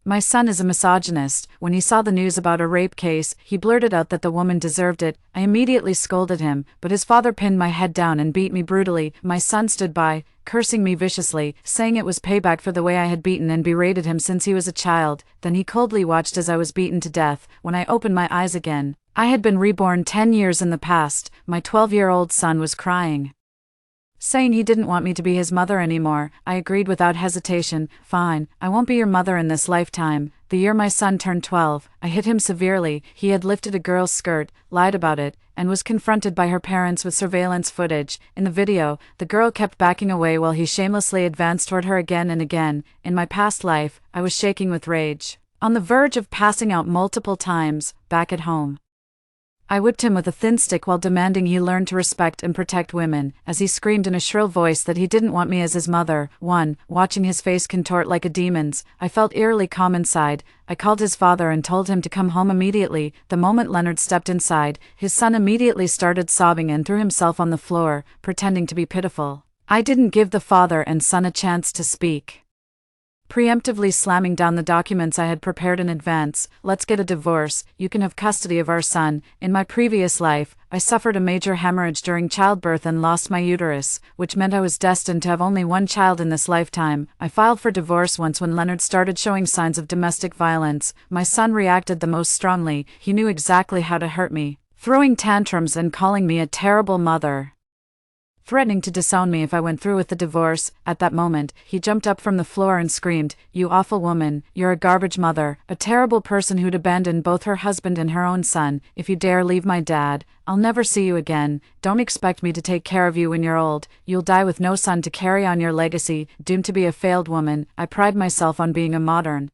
My son is a misogynist. When he saw the news about a rape case, he blurted out that the woman deserved it. I immediately scolded him, but his father pinned my head down and beat me brutally. My son stood by, cursing me viciously, saying it was payback for the way I had beaten and berated him since he was a child. Then he coldly watched as I was beaten to death. When I opened my eyes again, I had been reborn 10 years in the past. My 12-year-old son was crying, saying he didn't want me to be his mother anymore. I agreed without hesitation. Fine, I won't be your mother in this lifetime. The year my son turned 12, I hit him severely. He had lifted a girl's skirt, lied about it, and was confronted by her parents with surveillance footage. In the video, the girl kept backing away while he shamelessly advanced toward her again and again. In my past life, I was shaking with rage, on the verge of passing out multiple times. Back at home, I whipped him with a thin stick while demanding he learn to respect and protect women, as he screamed in a shrill voice that he didn't want me as his mother. Watching his face contort like a demon's, I felt eerily calm inside. I called his father and told him to come home immediately. The moment Leonard stepped inside, his son immediately started sobbing and threw himself on the floor, pretending to be pitiful. I didn't give the father and son a chance to speak, preemptively slamming down the documents I had prepared in advance. Let's get a divorce. You can have custody of our son. In my previous life, I suffered a major hemorrhage during childbirth and lost my uterus, which meant I was destined to have only one child in this lifetime. I filed for divorce once when Leonard started showing signs of domestic violence. My son reacted the most strongly. He knew exactly how to hurt me, throwing tantrums and calling me a terrible mother, threatening to disown me if I went through with the divorce. At that moment, he jumped up from the floor and screamed, "You awful woman, you're a garbage mother, a terrible person who'd abandoned both her husband and her own son. If you dare leave my dad, I'll never see you again. Don't expect me to take care of you when you're old. You'll die with no son to carry on your legacy, doomed to be a failed woman." I pride myself on being a modern,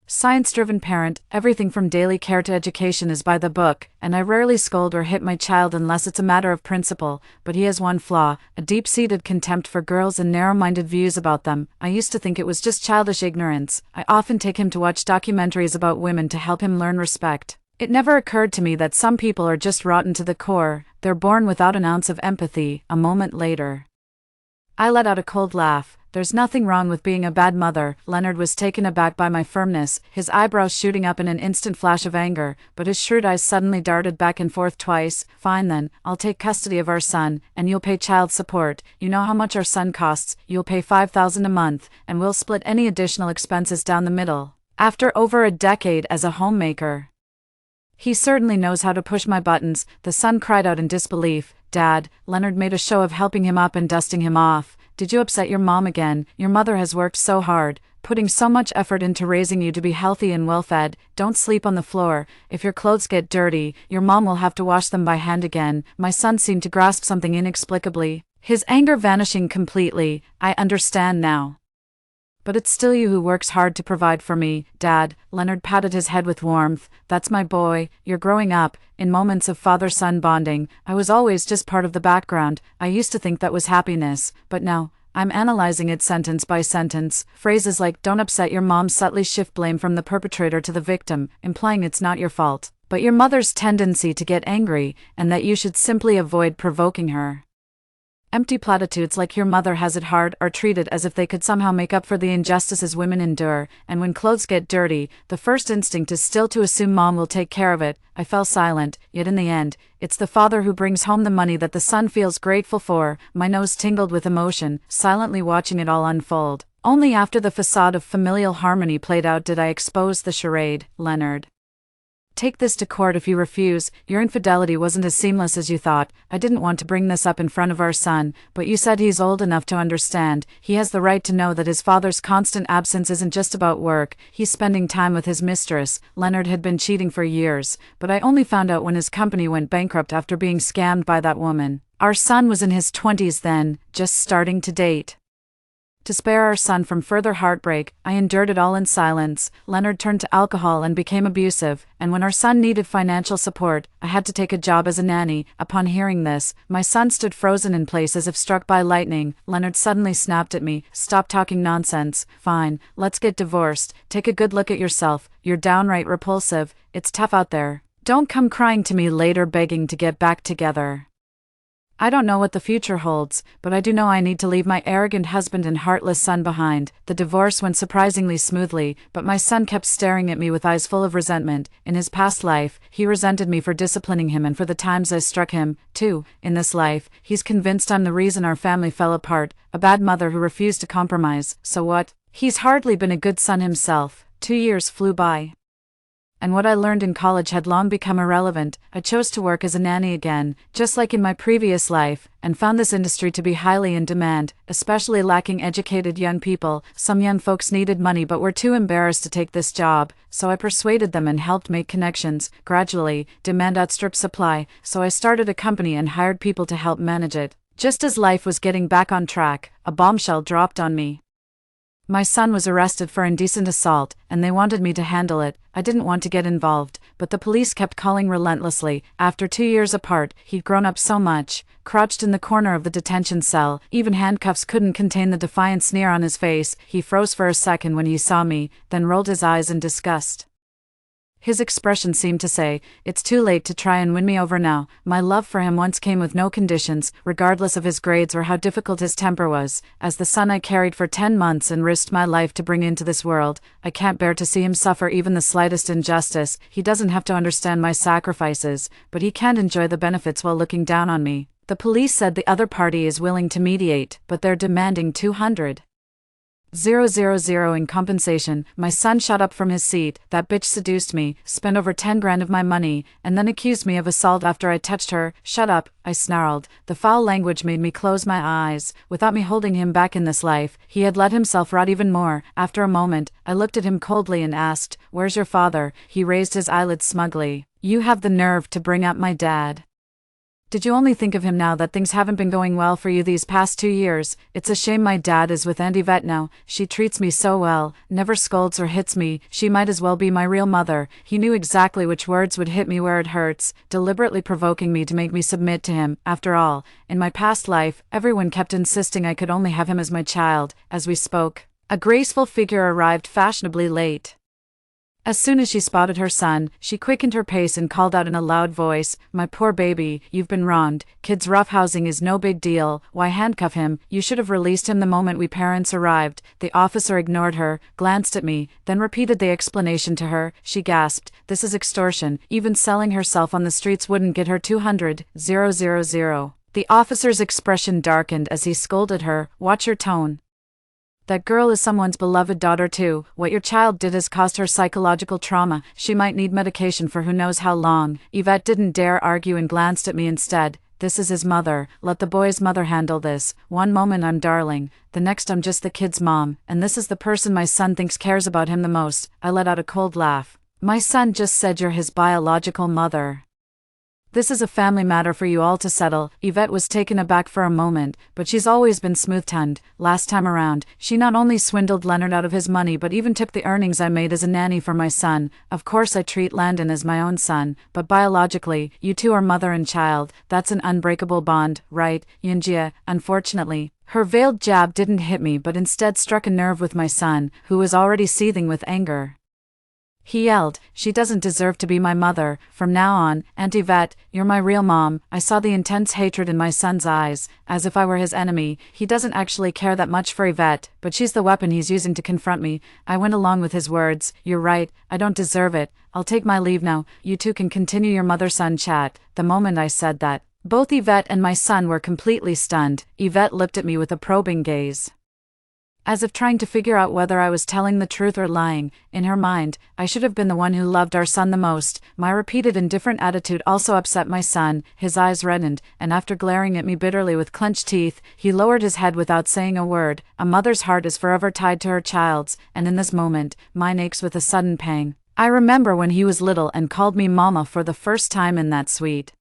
science-driven parent. Everything from daily care to education is by the book, and I rarely scold or hit my child unless it's a matter of principle. But he has one flaw, a deep-seated contempt for girls and narrow-minded views about them. I used to think it was just childish ignorance. I often take him to watch documentaries about women to help him learn respect. It never occurred to me that some people are just rotten to the core. They're born without an ounce of empathy. A moment later, I let out a cold laugh. There's nothing wrong with being a bad mother. Leonard was taken aback by my firmness, his eyebrows shooting up in an instant flash of anger, but his shrewd eyes suddenly darted back and forth twice. Fine then, I'll take custody of our son, and you'll pay child support. You know how much our son costs. You'll pay $5,000 a month, and we'll split any additional expenses down the middle. After over a decade as a homemaker, he certainly knows how to push my buttons. The son cried out in disbelief. Dad, Leonard made a show of helping him up and dusting him off. Did you upset your mom again? Your mother has worked so hard, putting so much effort into raising you to be healthy and well-fed. Don't sleep on the floor. If your clothes get dirty, your mom will have to wash them by hand again. My son seemed to grasp something inexplicably, his anger vanishing completely. I understand now. But it's still you who works hard to provide for me, Dad. Leonard patted his head with warmth. That's my boy. You're growing up. In moments of father-son bonding, I was always just part of the background. I used to think that was happiness, but now, I'm analyzing it sentence by sentence. Phrases like "don't upset your mom" subtly shift blame from the perpetrator to the victim, implying it's not your fault, but your mother's tendency to get angry, and that you should simply avoid provoking her. Empty platitudes like "your mother has it hard" are treated as if they could somehow make up for the injustices women endure, and when clothes get dirty, the first instinct is still to assume mom will take care of it. I fell silent, yet in the end, it's the father who brings home the money that the son feels grateful for. My nose tingled with emotion, silently watching it all unfold. Only after the facade of familial harmony played out did I expose the charade. Leonard, take this to court if you refuse. Your infidelity wasn't as seamless as you thought. I didn't want to bring this up in front of our son, but you said he's old enough to understand. He has the right to know that his father's constant absence isn't just about work. He's spending time with his mistress. Leonard had been cheating for years, but I only found out when his company went bankrupt after being scammed by that woman. Our son was in his 20s then, just starting to date. To spare our son from further heartbreak, I endured it all in silence. Leonard turned to alcohol and became abusive, and when our son needed financial support, I had to take a job as a nanny. Upon hearing this, my son stood frozen in place as if struck by lightning. Leonard suddenly snapped at me. "Stop talking nonsense. Fine, let's get divorced. Take a good look at yourself. You're downright repulsive. It's tough out there. Don't come crying to me later begging to get back together." I don't know what the future holds, but I do know I need to leave my arrogant husband and heartless son behind. The divorce went surprisingly smoothly, but my son kept staring at me with eyes full of resentment. In his past life, he resented me for disciplining him and for the times I struck him, too. In this life, he's convinced I'm the reason our family fell apart, a bad mother who refused to compromise. So what? He's hardly been a good son himself. 2 years flew by. And what I learned in college had long become irrelevant. I chose to work as a nanny again, just like in my previous life, and found this industry to be highly in demand, especially lacking educated young people. Some young folks needed money but were too embarrassed to take this job, so I persuaded them and helped make connections. Gradually, demand outstripped supply, so I started a company and hired people to help manage it. Just as life was getting back on track, a bombshell dropped on me. My son was arrested for indecent assault, and they wanted me to handle it. I didn't want to get involved, but the police kept calling relentlessly. After 2 years apart, he'd grown up so much. Crouched in the corner of the detention cell, even handcuffs couldn't contain the defiant sneer on his face. He froze for a second when he saw me, then rolled his eyes in disgust. His expression seemed to say, "It's too late to try and win me over now." My love for him once came with no conditions, regardless of his grades or how difficult his temper was. As the son I carried for 10 months and risked my life to bring into this world, I can't bear to see him suffer even the slightest injustice. He doesn't have to understand my sacrifices, but he can't enjoy the benefits while looking down on me. The police said the other party is willing to mediate, but they're demanding $200,000 in compensation. My son shot up from his seat. That bitch seduced me, spent over 10 grand of my money, and then accused me of assault after I touched her. Shut up, I snarled. The foul language made me close my eyes. Without me holding him back in this life, he had let himself rot even more. After a moment, I looked at him coldly and asked, "Where's your father?" He raised his eyelids smugly. "You have the nerve to bring up my dad. Did you only think of him now that things haven't been going well for you these past 2 years? It's a shame my dad is with Aunt Yvette now. She treats me so well, never scolds or hits me. She might as well be my real mother." He knew exactly which words would hit me where it hurts, deliberately provoking me to make me submit to him. After all, in my past life, everyone kept insisting I could only have him as my child. As we spoke, a graceful figure arrived fashionably late. As soon as she spotted her son, she quickened her pace and called out in a loud voice, "My poor baby, you've been wronged. Kids roughhousing is no big deal. Why handcuff him? You should have released him the moment we parents arrived." The officer ignored her, glanced at me, then repeated the explanation to her. She gasped, "This is extortion. Even selling herself on the streets wouldn't get her $200,000. The officer's expression darkened as he scolded her, "Watch your tone. That girl is someone's beloved daughter too. What your child did has caused her psychological trauma. She might need medication for who knows how long." Yvette didn't dare argue and glanced at me instead. "This is his mother. Let the boy's mother handle this. One moment I'm darling, the next I'm just the kid's mom, and this is the person my son thinks cares about him the most." I let out a cold laugh. "My son just said you're his biological mother. This is a family matter for you all to settle." Yvette was taken aback for a moment, but she's always been smooth-tongued. Last time around, she not only swindled Leonard out of his money but even took the earnings I made as a nanny for my son. Of course I treat Landon as my own son, but biologically, you two are mother and child. That's an unbreakable bond, right, Yunjia? Unfortunately, her veiled jab didn't hit me but instead struck a nerve with my son, who was already seething with anger. He yelled, "She doesn't deserve to be my mother. From now on, Aunt Yvette, you're my real mom." I saw the intense hatred in my son's eyes, as if I were his enemy. He doesn't actually care that much for Yvette, but she's the weapon he's using to confront me. I went along with his words. "You're right, I don't deserve it. I'll take my leave now. You two can continue your mother-son chat." The moment I said that, both Yvette and my son were completely stunned. Yvette looked at me with a probing gaze, as if trying to figure out whether I was telling the truth or lying. In her mind, I should have been the one who loved our son the most. My repeated indifferent attitude also upset my son. His eyes reddened, and after glaring at me bitterly with clenched teeth, he lowered his head without saying a word. A mother's heart is forever tied to her child's, and in this moment, mine aches with a sudden pang. I remember when he was little and called me Mama for the first time in that sweet,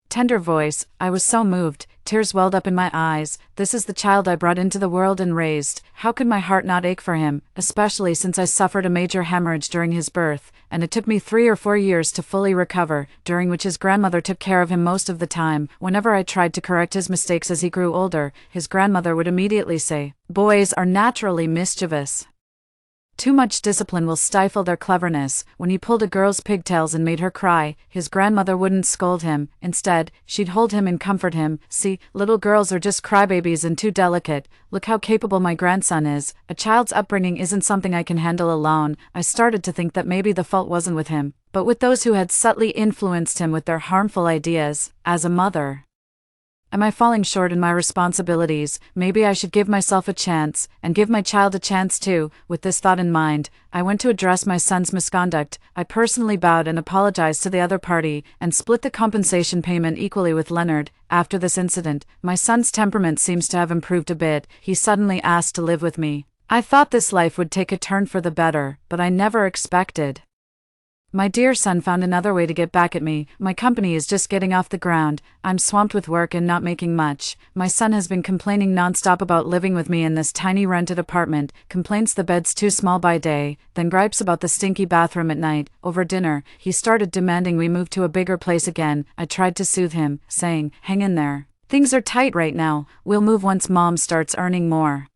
tender voice. I was so moved, tears welled up in my eyes. This is the child I brought into the world and raised. How could my heart not ache for him, especially since I suffered a major hemorrhage during his birth, and it took me 3 or 4 years to fully recover, during which his grandmother took care of him most of the time. Whenever I tried to correct his mistakes as he grew older, his grandmother would immediately say, "Boys are naturally mischievous. Too much discipline will stifle their cleverness. When he pulled a girl's pigtails and made her cry, his grandmother wouldn't scold him. Instead, she'd hold him and comfort him. See, little girls are just crybabies and too delicate. Look how capable my grandson is. A child's upbringing isn't something I can handle alone. I started to think that maybe the fault wasn't with him, but with those who had subtly influenced him with their harmful ideas. As a mother, am I falling short in my responsibilities? Maybe I should give myself a chance, and give my child a chance too. With this thought in mind, I went to address my son's misconduct. I personally bowed and apologized to the other party, and split the compensation payment equally with Leonard. After this incident, my son's temperament seems to have improved a bit. He suddenly asked to live with me. I thought this life would take a turn for the better, but I never expected. My dear son found another way to get back at me. My company is just getting off the ground. I'm swamped with work and not making much. My son has been complaining nonstop about living with me in this tiny rented apartment, complains the bed's too small by day, then gripes about the stinky bathroom at night. Over dinner, he started demanding we move to a bigger place again. I tried to soothe him, saying, "Hang in there. Things are tight right now. We'll move once Mom starts earning more."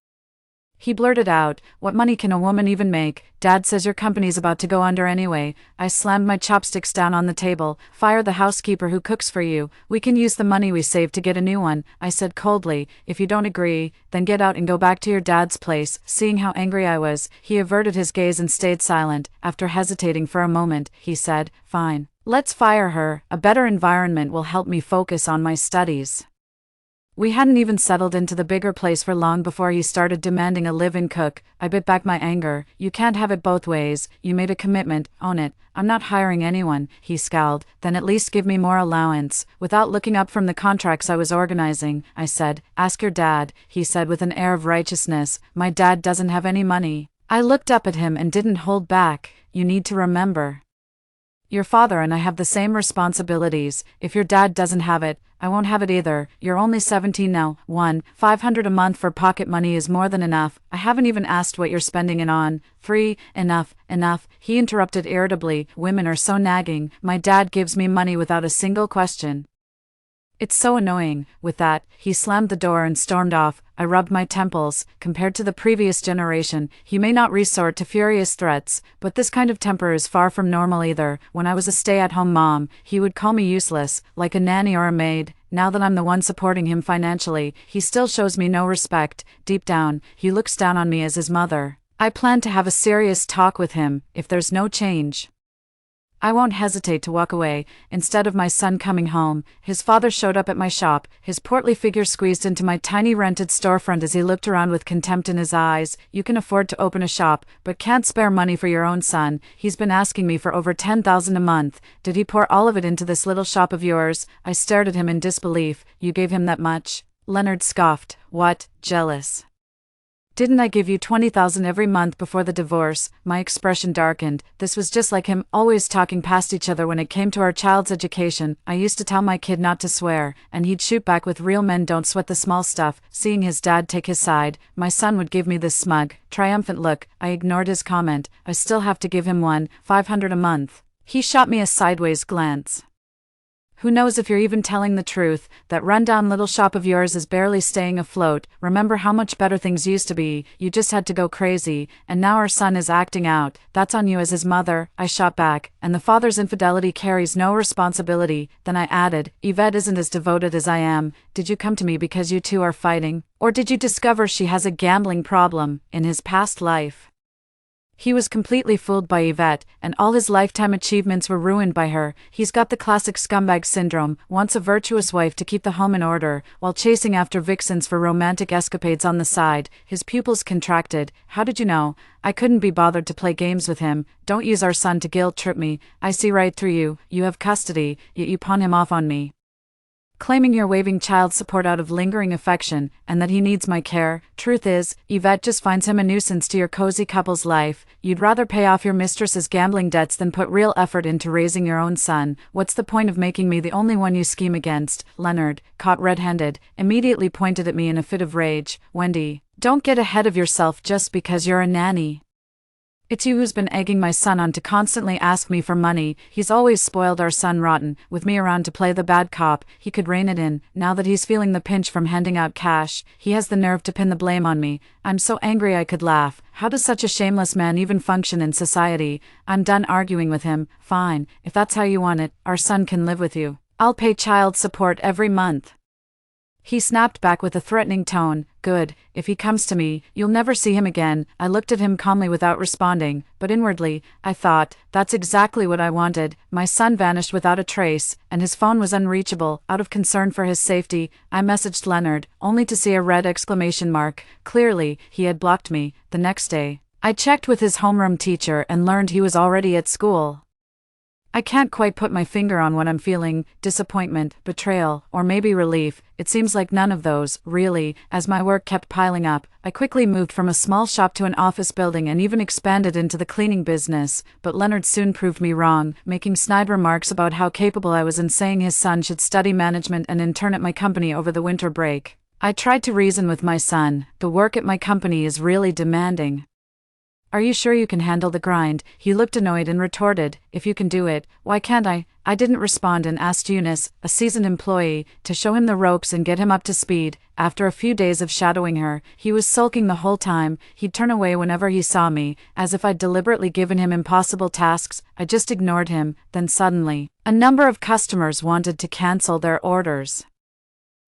He blurted out, "What money can a woman even make? Dad says your company's about to go under anyway." I slammed my chopsticks down on the table. "Fire the housekeeper who cooks for you. We can use the money we saved to get a new one," I said coldly. "If you don't agree, then get out and go back to your dad's place." Seeing how angry I was, he averted his gaze and stayed silent. After hesitating for a moment, he said, "Fine. Let's fire her. A better environment will help me focus on my studies." We hadn't even settled into the bigger place for long before he started demanding a live-in cook. I bit back my anger. "You can't have it both ways. You made a commitment, own it." "I'm not hiring anyone," he scowled. "Then at least give me more allowance." Without looking up from the contracts I was organizing, I said, "Ask your dad," he said with an air of righteousness. "My dad doesn't have any money." I looked up at him and didn't hold back. "You need to remember, your father and I have the same responsibilities. If your dad doesn't have it, I won't have it either. You're only 17 now. 500 a month for pocket money is more than enough. I haven't even asked what you're spending it on. 3, enough. He interrupted irritably. "Women are so nagging. My dad gives me money without a single question. It's so annoying." With that, he slammed the door and stormed off. I rubbed my temples. Compared to the previous generation, he may not resort to furious threats, but this kind of temper is far from normal either. When I was a stay-at-home mom, he would call me useless, like a nanny or a maid. Now that I'm the one supporting him financially, he still shows me no respect. Deep down, he looks down on me as his mother. I plan to have a serious talk with him. If there's no change, I won't hesitate to walk away. Instead of my son coming home, his father showed up at my shop. His portly figure squeezed into my tiny rented storefront as he looked around with contempt in his eyes. "You can afford to open a shop, but can't spare money for your own son. He's been asking me for over $10,000 a month. Did he pour all of it into this little shop of yours?" I stared at him in disbelief. "You gave him that much?" Leonard scoffed. "What, jealous? Didn't I give you $20,000 every month before the divorce?" My expression darkened. This was just like him, always talking past each other when it came to our child's education. I used to tell my kid not to swear, and he'd shoot back with, "Real men don't sweat the small stuff." Seeing his dad take his side, my son would give me this smug, triumphant look. I ignored his comment. "I still have to give him $500 a month." He shot me a sideways glance. "Who knows if you're even telling the truth? That rundown little shop of yours is barely staying afloat. Remember how much better things used to be. You just had to go crazy, and now our son is acting out. That's on you as his mother." I shot back, "And the father's infidelity carries no responsibility." Then I added, "Yvette isn't as devoted as I am. Did you come to me because you two are fighting? Or did you discover she has a gambling problem in his past life?" He was completely fooled by Yvette, and all his lifetime achievements were ruined by her. He's got the classic scumbag syndrome, wants a virtuous wife to keep the home in order, while chasing after vixens for romantic escapades on the side. His pupils contracted. "How did you know?" "I couldn't be bothered to play games with him." "Don't use our son to guilt-trip me. I see right through you. You have custody, yet you pawn him off on me, claiming you're waiving child support out of lingering affection, and that he needs my care. Truth is, Yvette just finds him a nuisance to your cozy couple's life. You'd rather pay off your mistress's gambling debts than put real effort into raising your own son. What's the point of making me the only one you scheme against?" Leonard, caught red-handed, immediately pointed at me in a fit of rage. "Wendy, don't get ahead of yourself just because you're a nanny. It's you who's been egging my son on to constantly ask me for money. He's always spoiled our son rotten, with me around to play the bad cop. He could rein it in. Now that he's feeling the pinch from handing out cash, he has the nerve to pin the blame on me. I'm so angry I could laugh. How does such a shameless man even function in society? I'm done arguing with him. Fine, if that's how you want it, our son can live with you. I'll pay child support every month. He snapped back with a threatening tone. Good, if he comes to me, you'll never see him again. I looked at him calmly without responding, but inwardly, I thought, that's exactly what I wanted. My son vanished without a trace, and his phone was unreachable. Out of concern for his safety, I messaged Leonard, only to see a red exclamation mark. Clearly, he had blocked me. The next day, I checked with his homeroom teacher and learned he was already at school. I can't quite put my finger on what I'm feeling, disappointment, betrayal, or maybe relief. It seems like none of those, really. As my work kept piling up, I quickly moved from a small shop to an office building and even expanded into the cleaning business, but Leonard soon proved me wrong, making snide remarks about how capable I was and saying his son should study management and intern at my company over the winter break. I tried to reason with my son. The work at my company is really demanding. Are you sure you can handle the grind? He looked annoyed and retorted, if you can do it, why can't I? I didn't respond and asked Eunice, a seasoned employee, to show him the ropes and get him up to speed. After a few days of shadowing her, he was sulking the whole time. He'd turn away whenever he saw me, as if I'd deliberately given him impossible tasks. I just ignored him. Then suddenly, a number of customers wanted to cancel their orders,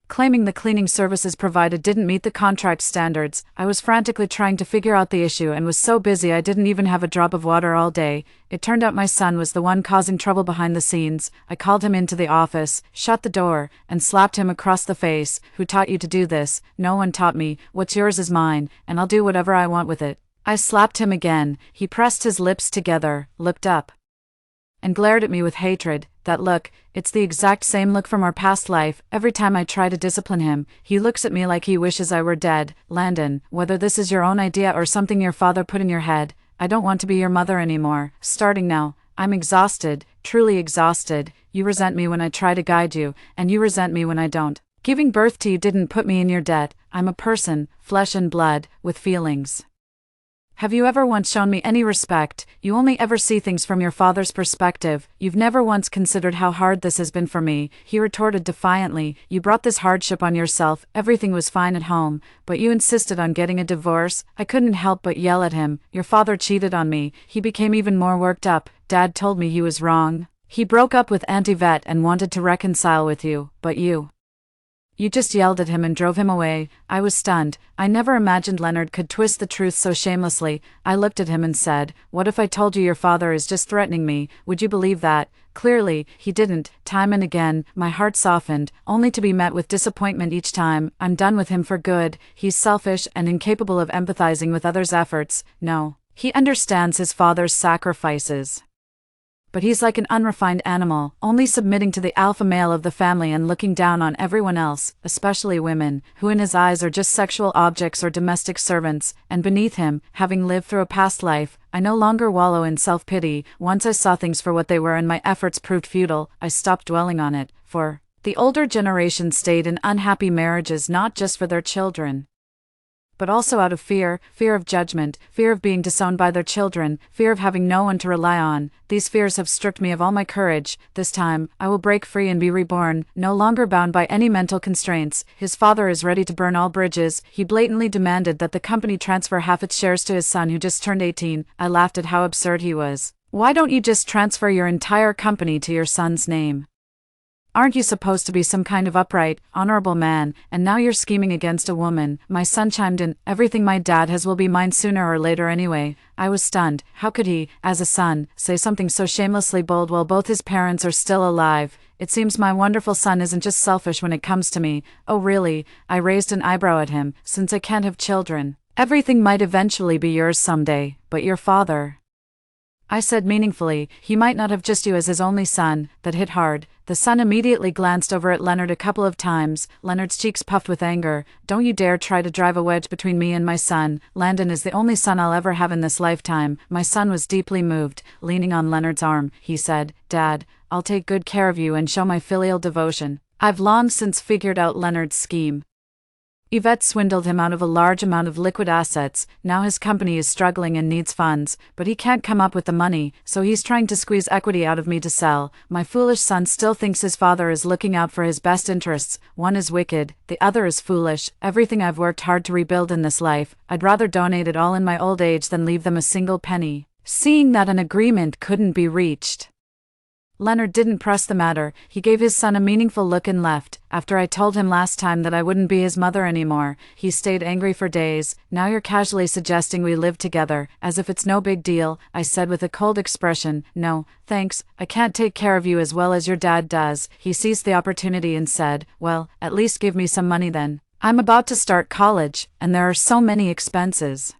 claiming the cleaning services provided didn't meet the contract standards. I was frantically trying to figure out the issue and was so busy I didn't even have a drop of water all day. It turned out my son was the one causing trouble behind the scenes. I called him into the office, shut the door, and slapped him across the face. Who taught you to do this? No one taught me. What's yours is mine, and I'll do whatever I want with it. I slapped him again. He pressed his lips together, looked up, and glared at me with hatred. That look, it's the exact same look from our past life. Every time I try to discipline him, he looks at me like he wishes I were dead. Landon, whether this is your own idea or something your father put in your head, I don't want to be your mother anymore. Starting now, I'm exhausted, truly exhausted. You resent me when I try to guide you, and you resent me when I don't. Giving birth to you didn't put me in your debt. I'm a person, flesh and blood, with feelings. Have you ever once shown me any respect? You only ever see things from your father's perspective. You've never once considered how hard this has been for me. He retorted defiantly. You brought this hardship on yourself. Everything was fine at home, but you insisted on getting a divorce. I couldn't help but yell at him. Your father cheated on me. He became even more worked up. Dad told me he was wrong. He broke up with Auntie Vet and wanted to reconcile with you, but you just yelled at him and drove him away. I was stunned. I never imagined Leonard could twist the truth so shamelessly. I looked at him and said, what if I told you your father is just threatening me? Would you believe that? Clearly, he didn't. Time and again, my heart softened, only to be met with disappointment each time. I'm done with him for good. He's selfish and incapable of empathizing with others' efforts. No, he understands his father's sacrifices, but he's like an unrefined animal, only submitting to the alpha male of the family and looking down on everyone else, especially women, who in his eyes are just sexual objects or domestic servants. And beneath him, having lived through a past life, I no longer wallow in self-pity. Once I saw things for what they were and my efforts proved futile, I stopped dwelling on it. For the older generation stayed in unhappy marriages not just for their children, but also out of fear of judgment, fear of being disowned by their children, fear of having no one to rely on. These fears have stripped me of all my courage. This time, I will break free and be reborn, no longer bound by any mental constraints. His father is ready to burn all bridges. He blatantly demanded that the company transfer half its shares to his son who just turned 18. I laughed at how absurd he was. Why don't you just transfer your entire company to your son's name? Aren't you supposed to be some kind of upright, honorable man, and now you're scheming against a woman? My son chimed in, everything my dad has will be mine sooner or later anyway. I was stunned. How could he, as a son, say something so shamelessly bold while both his parents are still alive? It seems my wonderful son isn't just selfish when it comes to me. Oh really? I raised an eyebrow at him. Since I can't have children, everything might eventually be yours someday, but your father, I said meaningfully, he might not have just you as his only son. That hit hard. The son immediately glanced over at Leonard a couple of times. Leonard's cheeks puffed with anger. Don't you dare try to drive a wedge between me and my son. Landon is the only son I'll ever have in this lifetime. My son was deeply moved. Leaning on Leonard's arm, he said, Dad, I'll take good care of you and show my filial devotion. I've long since figured out Leonard's scheme. Yvette swindled him out of a large amount of liquid assets. Now his company is struggling and needs funds, but he can't come up with the money, so he's trying to squeeze equity out of me to sell. My foolish son still thinks his father is looking out for his best interests. One is wicked, the other is foolish. Everything I've worked hard to rebuild in this life, I'd rather donate it all in my old age than leave them a single penny. Seeing that an agreement couldn't be reached, Leonard didn't press the matter. He gave his son a meaningful look and left. After I told him last time that I wouldn't be his mother anymore, he stayed angry for days. Now you're casually suggesting we live together, as if it's no big deal, I said with a cold expression. No, thanks, I can't take care of you as well as your dad does. He seized the opportunity and said, well, at least give me some money then. I'm about to start college, and there are so many expenses.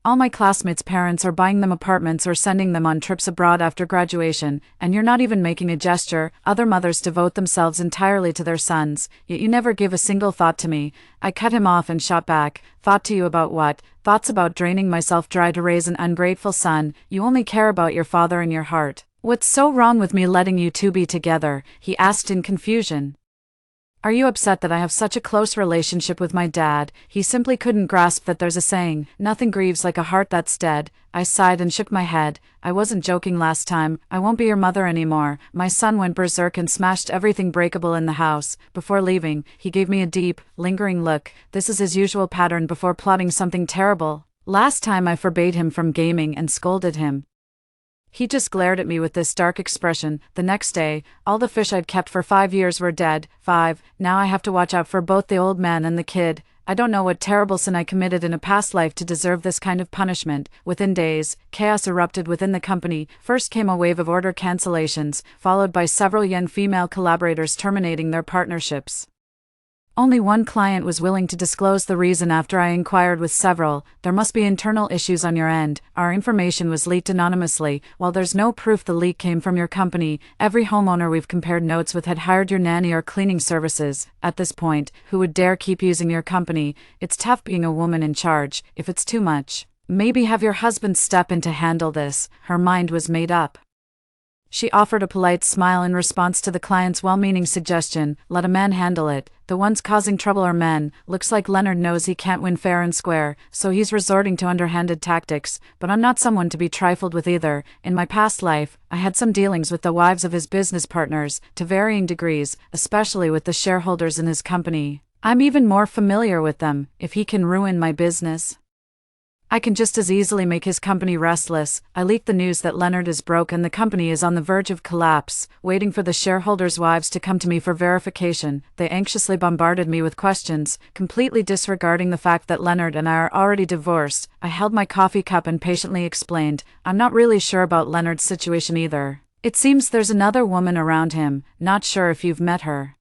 All my classmates' parents are buying them apartments or sending them on trips abroad after graduation, and you're not even making a gesture. Other mothers devote themselves entirely to their sons, yet you never give a single thought to me. I cut him off and shot back. Thought to you about what? Thoughts about draining myself dry to raise an ungrateful son. You only care about your father in your heart. What's so wrong with me letting you two be together? He asked in confusion. Are you upset that I have such a close relationship with my dad? He simply couldn't grasp that there's a saying, nothing grieves like a heart that's dead. I sighed and shook my head. I wasn't joking last time. I won't be your mother anymore. My son went berserk and smashed everything breakable in the house. Before leaving, he gave me a deep, lingering look. This is his usual pattern before plotting something terrible. Last time I forbade him from gaming and scolded him. He just glared at me with this dark expression. The next day, all the fish I'd kept for 5 years were dead. 5. Now I have to watch out for both the old man and the kid. I don't know what terrible sin I committed in a past life to deserve this kind of punishment. Within days, chaos erupted within the company. First came a wave of order cancellations, followed by several young female collaborators terminating their partnerships. Only one client was willing to disclose the reason after I inquired with several. There must be internal issues on your end. Our information was leaked anonymously. While there's no proof the leak came from your company, every homeowner we've compared notes with had hired your nanny or cleaning services. At this point, who would dare keep using your company? It's tough being a woman in charge. If it's too much, maybe have your husband step in to handle this. Her mind was made up. She offered a polite smile in response to the client's well-meaning suggestion. Let a man handle it. The ones causing trouble are men. Looks like Leonard knows he can't win fair and square, so he's resorting to underhanded tactics, but I'm not someone to be trifled with either. In my past life, I had some dealings with the wives of his business partners, to varying degrees, especially with the shareholders in his company. I'm even more familiar with them. If he can ruin my business, I can just as easily make his company restless. I leaked the news that Leonard is broke and the company is on the verge of collapse, waiting for the shareholders' wives to come to me for verification. They anxiously bombarded me with questions, completely disregarding the fact that Leonard and I are already divorced. I held my coffee cup and patiently explained, I'm not really sure about Leonard's situation either. It seems there's another woman around him, not sure if you've met her.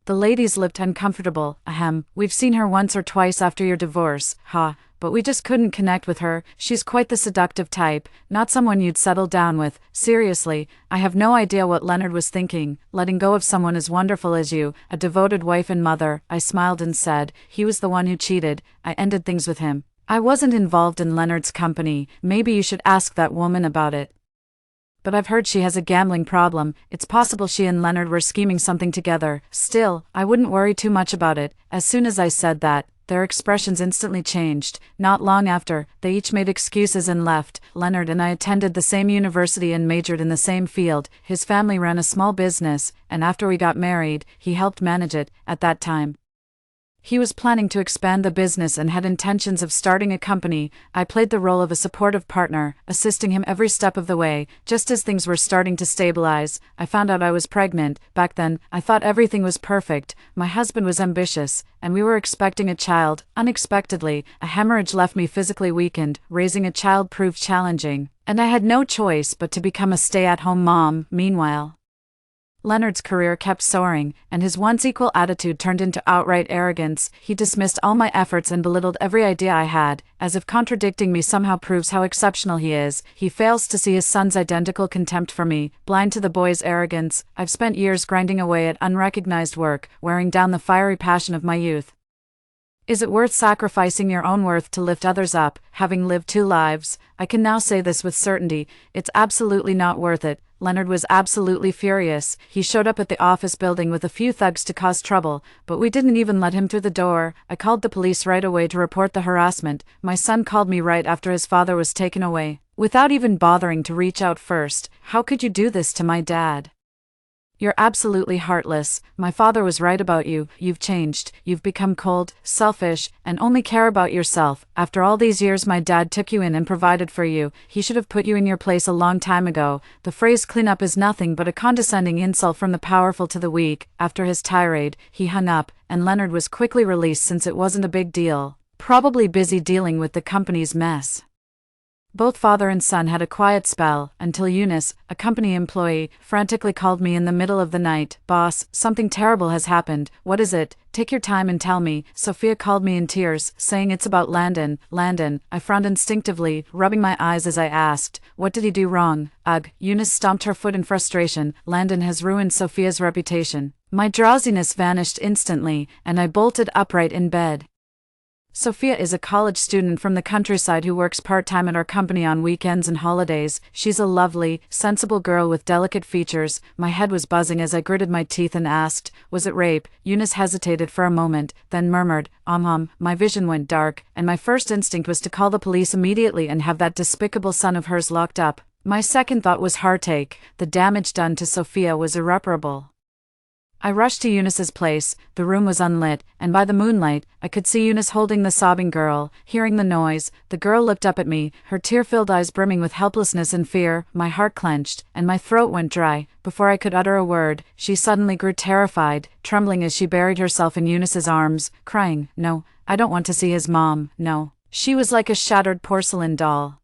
The ladies looked uncomfortable. Ahem, we've seen her once or twice after your divorce. Ha. But we just couldn't connect with her. She's quite the seductive type, not someone you'd settle down with. Seriously, I have no idea what Leonard was thinking, letting go of someone as wonderful as you, a devoted wife and mother. I smiled and said, he was the one who cheated. I ended things with him. I wasn't involved in Leonard's company. Maybe you should ask that woman about it. But I've heard she has a gambling problem. It's possible she and Leonard were scheming something together. Still, I wouldn't worry too much about it. As soon as I said that, their expressions instantly changed. Not long after, they each made excuses and left. Leonard and I attended the same university and majored in the same field. His family ran a small business, and after we got married, he helped manage it. At that time, he was planning to expand the business and had intentions of starting a company. I played the role of a supportive partner, assisting him every step of the way. Just as things were starting to stabilize, I found out I was pregnant. Back then, I thought everything was perfect. My husband was ambitious, and we were expecting a child. Unexpectedly, a hemorrhage left me physically weakened. Raising a child proved challenging, and I had no choice but to become a stay-at-home mom. Meanwhile, Leonard's career kept soaring, and his once equal attitude turned into outright arrogance. He dismissed all my efforts and belittled every idea I had, as if contradicting me somehow proves how exceptional he is. He fails to see his son's identical contempt for me, blind to the boy's arrogance. I've spent years grinding away at unrecognized work, wearing down the fiery passion of my youth. Is it worth sacrificing your own worth to lift others up? Having lived 2 lives, I can now say this with certainty, it's absolutely not worth it. Leonard was absolutely furious. He showed up at the office building with a few thugs to cause trouble, but we didn't even let him through the door. I called the police right away to report the harassment. My son called me right after his father was taken away, without even bothering to reach out first. How could you do this to my dad? You're absolutely heartless. My father was right about you. You've changed. You've become cold, selfish, and only care about yourself. After all these years my dad took you in and provided for you. He should have put you in your place a long time ago. The phrase clean up is nothing but a condescending insult from the powerful to the weak. After his tirade, he hung up, and Leonard was quickly released since it wasn't a big deal. Probably busy dealing with the company's mess. Both father and son had a quiet spell, until Eunice, a company employee, frantically called me in the middle of the night. "Boss, something terrible has happened." "What is it? Take your time and tell me." Sophia called me in tears, saying it's about Landon. Landon. I frowned instinctively, rubbing my eyes as I asked, "What did he do wrong?" "Ugh." Eunice stomped her foot in frustration. "Landon has ruined Sophia's reputation." My drowsiness vanished instantly, and I bolted upright in bed. Sophia is a college student from the countryside who works part-time at our company on weekends and holidays. She's a lovely, sensible girl with delicate features. My head was buzzing as I gritted my teeth and asked, "Was it rape?" Eunice hesitated for a moment, then murmured, My vision went dark, and my first instinct was to call the police immediately and have that despicable son of hers locked up. My second thought was heartache. The damage done to Sophia was irreparable. I rushed to Eunice's place. The room was unlit, and by the moonlight, I could see Eunice holding the sobbing girl. Hearing the noise, the girl looked up at me, her tear-filled eyes brimming with helplessness and fear. My heart clenched, and my throat went dry. Before I could utter a word, she suddenly grew terrified, trembling as she buried herself in Eunice's arms, crying, "No, I don't want to see his mom, no." She was like a shattered porcelain doll,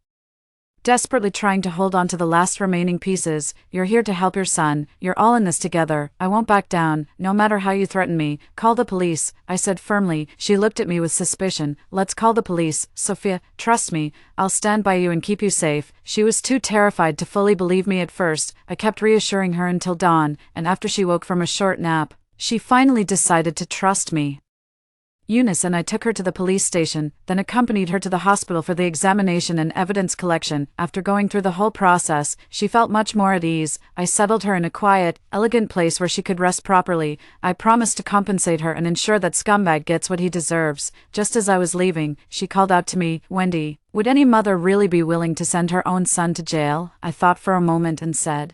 desperately trying to hold on to the last remaining pieces. "You're here to help your son. You're all in this together. I won't back down, no matter how you threaten me. Call the police," I said firmly. She looked at me with suspicion. "Let's call the police, Sophia. Trust me, I'll stand by you and keep you safe." She was too terrified to fully believe me at first. I kept reassuring her until dawn, and after she woke from a short nap, she finally decided to trust me. Eunice and I took her to the police station, then accompanied her to the hospital for the examination and evidence collection. After going through the whole process, she felt much more at ease. I settled her in a quiet, elegant place where she could rest properly. I promised to compensate her and ensure that scumbag gets what he deserves. Just as I was leaving, she called out to me, "Wendy, would any mother really be willing to send her own son to jail?" I thought for a moment and said,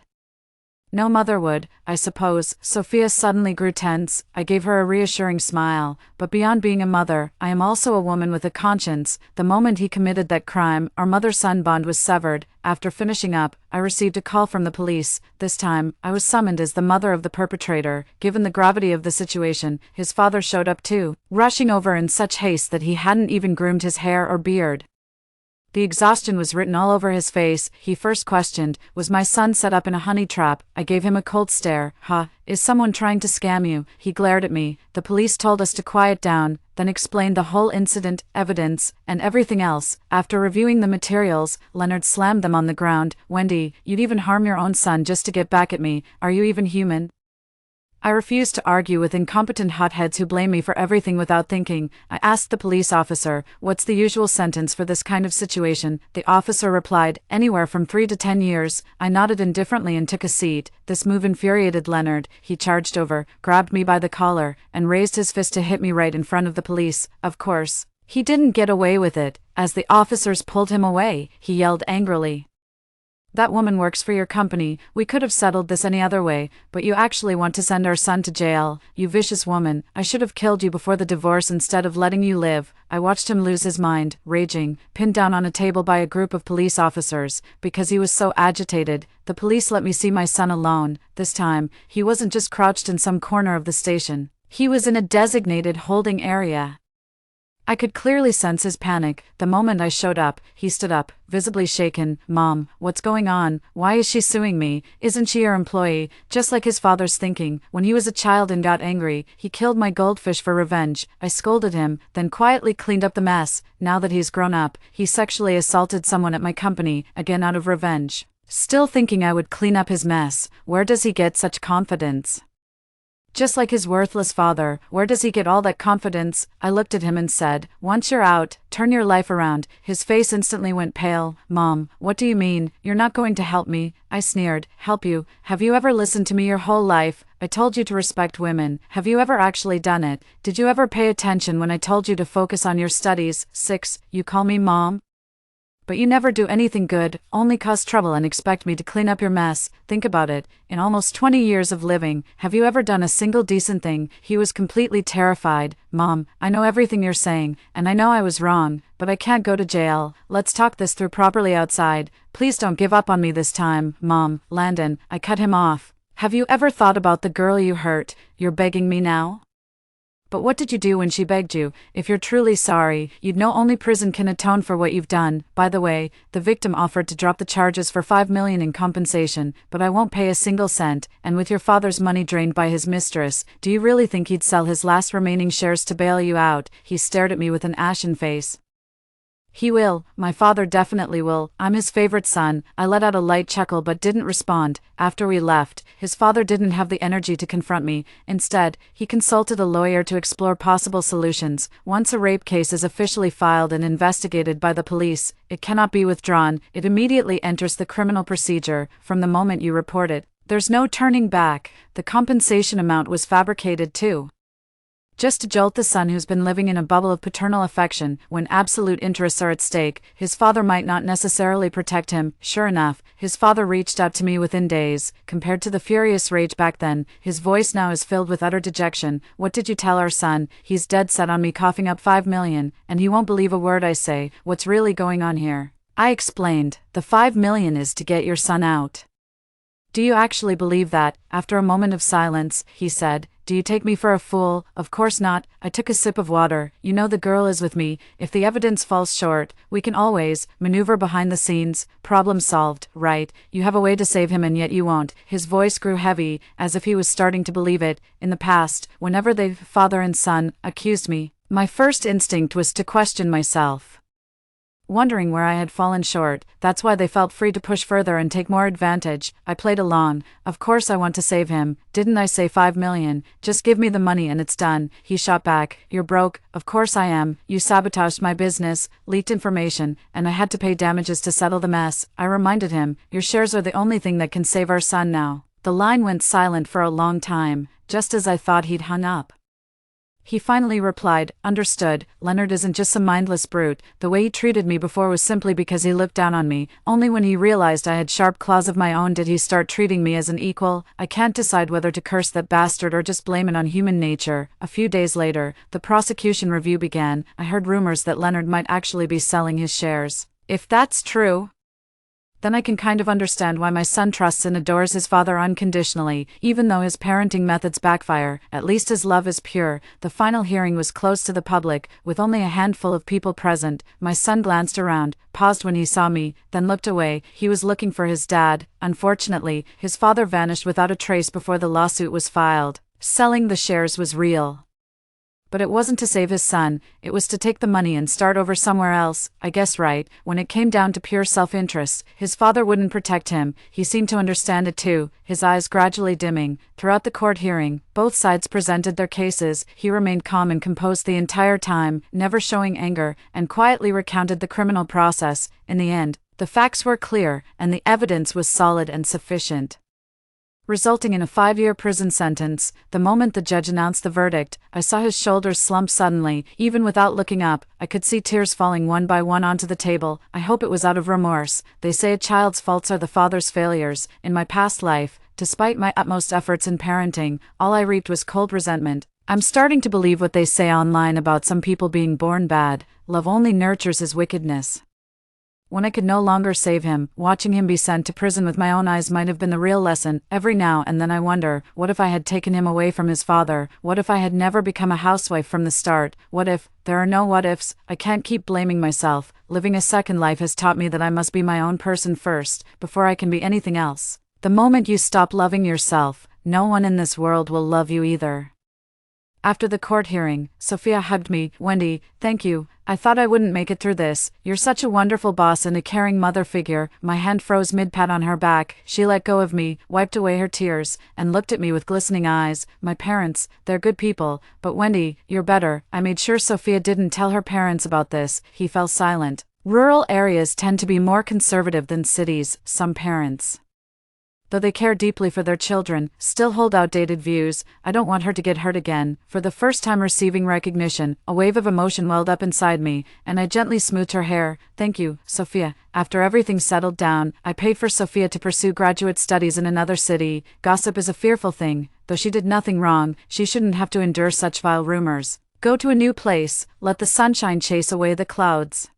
"No mother would, I suppose." Sophia suddenly grew tense. I gave her a reassuring smile. "But beyond being a mother, I am also a woman with a conscience." The moment he committed that crime, our mother-son bond was severed. After finishing up, I received a call from the police. This time, I was summoned as the mother of the perpetrator. Given the gravity of the situation, his father showed up too, rushing over in such haste that he hadn't even groomed his hair or beard. The exhaustion was written all over his face. He first questioned, "Was my son set up in a honey trap?" I gave him a cold stare. "Huh, is someone trying to scam you?" He glared at me. The police told us to quiet down, then explained the whole incident, evidence, and everything else. After reviewing the materials, Leonard slammed them on the ground. "Wendy, you'd even harm your own son just to get back at me. Are you even human?" I refused to argue with incompetent hotheads who blame me for everything without thinking. I asked the police officer, "What's the usual sentence for this kind of situation?" The officer replied, "Anywhere from 3 to 10 years. I nodded indifferently and took a seat. This move infuriated Leonard. He charged over, grabbed me by the collar, and raised his fist to hit me right in front of the police. Of course, he didn't get away with it. As the officers pulled him away, he yelled angrily, "That woman works for your company. We could have settled this any other way, but you actually want to send our son to jail. You vicious woman. I should have killed you before the divorce instead of letting you live." I watched him lose his mind, raging, pinned down on a table by a group of police officers. Because he was so agitated, the police let me see my son alone. This time, he wasn't just crouched in some corner of the station. He was in a designated holding area. I could clearly sense his panic. The moment I showed up, he stood up, visibly shaken. "Mom, what's going on? Why is she suing me? Isn't she your employee?" Just like his father's thinking. When he was a child and got angry, he killed my goldfish for revenge. I scolded him, then quietly cleaned up the mess. Now that he's grown up, he sexually assaulted someone at my company, again out of revenge. Still thinking I would clean up his mess. Where does he get such confidence? Just like his worthless father. Where does he get all that confidence? I looked at him and said, once you're out, turn your life around. His face instantly went pale. Mom, what do you mean? You're not going to help me? I sneered. Help you? Have you ever listened to me your whole life? I told you to respect women. Have you ever actually done it? Did you ever pay attention when I told you to focus on your studies? 6. You call me mom? But you never do anything good, only cause trouble and expect me to clean up your mess. Think about it. In almost 20 years of living, have you ever done a single decent thing? He was completely terrified. Mom, I know everything you're saying, and I know I was wrong, but I can't go to jail. Let's talk this through properly outside. Please don't give up on me this time, Mom. Landon, I cut him off. Have you ever thought about the girl you hurt? You're begging me now? But what did you do when she begged you? If you're truly sorry, you'd know only prison can atone for what you've done. By the way, the victim offered to drop the charges for $5 million in compensation, but I won't pay a single cent. And with your father's money drained by his mistress, do you really think he'd sell his last remaining shares to bail you out? He stared at me with an ashen face. He will. My father definitely will. I'm his favorite son. I let out a light chuckle but didn't respond. After we left, his father didn't have the energy to confront me. Instead, he consulted a lawyer to explore possible solutions. Once a rape case is officially filed and investigated by the police, it cannot be withdrawn. It immediately enters the criminal procedure from the moment you report it. There's no turning back. The compensation amount was fabricated too, just to jolt the son who's been living in a bubble of paternal affection. When absolute interests are at stake, his father might not necessarily protect him. Sure enough, his father reached out to me within days. Compared to the furious rage back then, his voice now is filled with utter dejection. What did you tell our son? He's dead set on me coughing up $5 million, and he won't believe a word I say. What's really going on here? I explained. The $5 million is to get your son out. Do you actually believe that? After a moment of silence, he said, do you take me for a fool? Of course not. I took a sip of water. You know the girl is with me. If the evidence falls short, we can always maneuver behind the scenes. Problem solved, right? You have a way to save him and yet you won't. His voice grew heavy, as if he was starting to believe it. In the past, whenever they, father and son, accused me, my first instinct was to question myself, wondering where I had fallen short. That's why they felt free to push further and take more advantage. I played along. Of course I want to save him. Didn't I say $5 million? Just give me the money and it's done. He shot back. You're broke. Of course I am. You sabotaged my business, leaked information, and I had to pay damages to settle the mess. I reminded him, your shares are the only thing that can save our son now. The line went silent for a long time, just as I thought he'd hung up. He finally replied, understood. Leonard isn't just some mindless brute. The way he treated me before was simply because he looked down on me. Only when he realized I had sharp claws of my own did he start treating me as an equal. I can't decide whether to curse that bastard or just blame it on human nature. A few days later, the prosecution review began. I heard rumors that Leonard might actually be selling his shares. If that's true, then I can kind of understand why my son trusts and adores his father unconditionally, even though his parenting methods backfire. At least his love is pure. The final hearing was closed to the public, with only a handful of people present. My son glanced around, paused when he saw me, then looked away. He was looking for his dad. Unfortunately, his father vanished without a trace before the lawsuit was filed. Selling the shares was real, but it wasn't to save his son. It was to take the money and start over somewhere else. I guess right. When it came down to pure self-interest, his father wouldn't protect him. He seemed to understand it too, his eyes gradually dimming. Throughout the court hearing, both sides presented their cases. He remained calm and composed the entire time, never showing anger, and quietly recounted the criminal process. In the end, the facts were clear, and the evidence was solid and sufficient, resulting in a 5-year prison sentence. The moment the judge announced the verdict, I saw his shoulders slump suddenly. Even without looking up, I could see tears falling one by one onto the table. I hope it was out of remorse. They say a child's faults are the father's failures. In my past life, despite my utmost efforts in parenting, all I reaped was cold resentment. I'm starting to believe what they say online about some people being born bad. Love only nurtures his wickedness. When I could no longer save him, watching him be sent to prison with my own eyes might have been the real lesson. Every now and then I wonder, what if I had taken him away from his father? What if I had never become a housewife from the start? What if? There are no what ifs. I can't keep blaming myself. Living a second life has taught me that I must be my own person first, before I can be anything else. The moment you stop loving yourself, no one in this world will love you either. After the court hearing, Sophia hugged me. "Wendy, thank you. I thought I wouldn't make it through this. You're such a wonderful boss and a caring mother figure." My hand froze mid-pat on her back. She let go of me, wiped away her tears, and looked at me with glistening eyes. "My parents, they're good people, but Wendy, you're better." I made sure Sophia didn't tell her parents about this. He fell silent. Rural areas tend to be more conservative than cities, some parents, though they care deeply for their children, still hold outdated views. I don't want her to get hurt again. For the first time receiving recognition, a wave of emotion welled up inside me, and I gently smoothed her hair. "Thank you, Sophia." After everything settled down, I paid for Sophia to pursue graduate studies in another city. Gossip is a fearful thing. Though she did nothing wrong, she shouldn't have to endure such vile rumors. Go to a new place, let the sunshine chase away the clouds.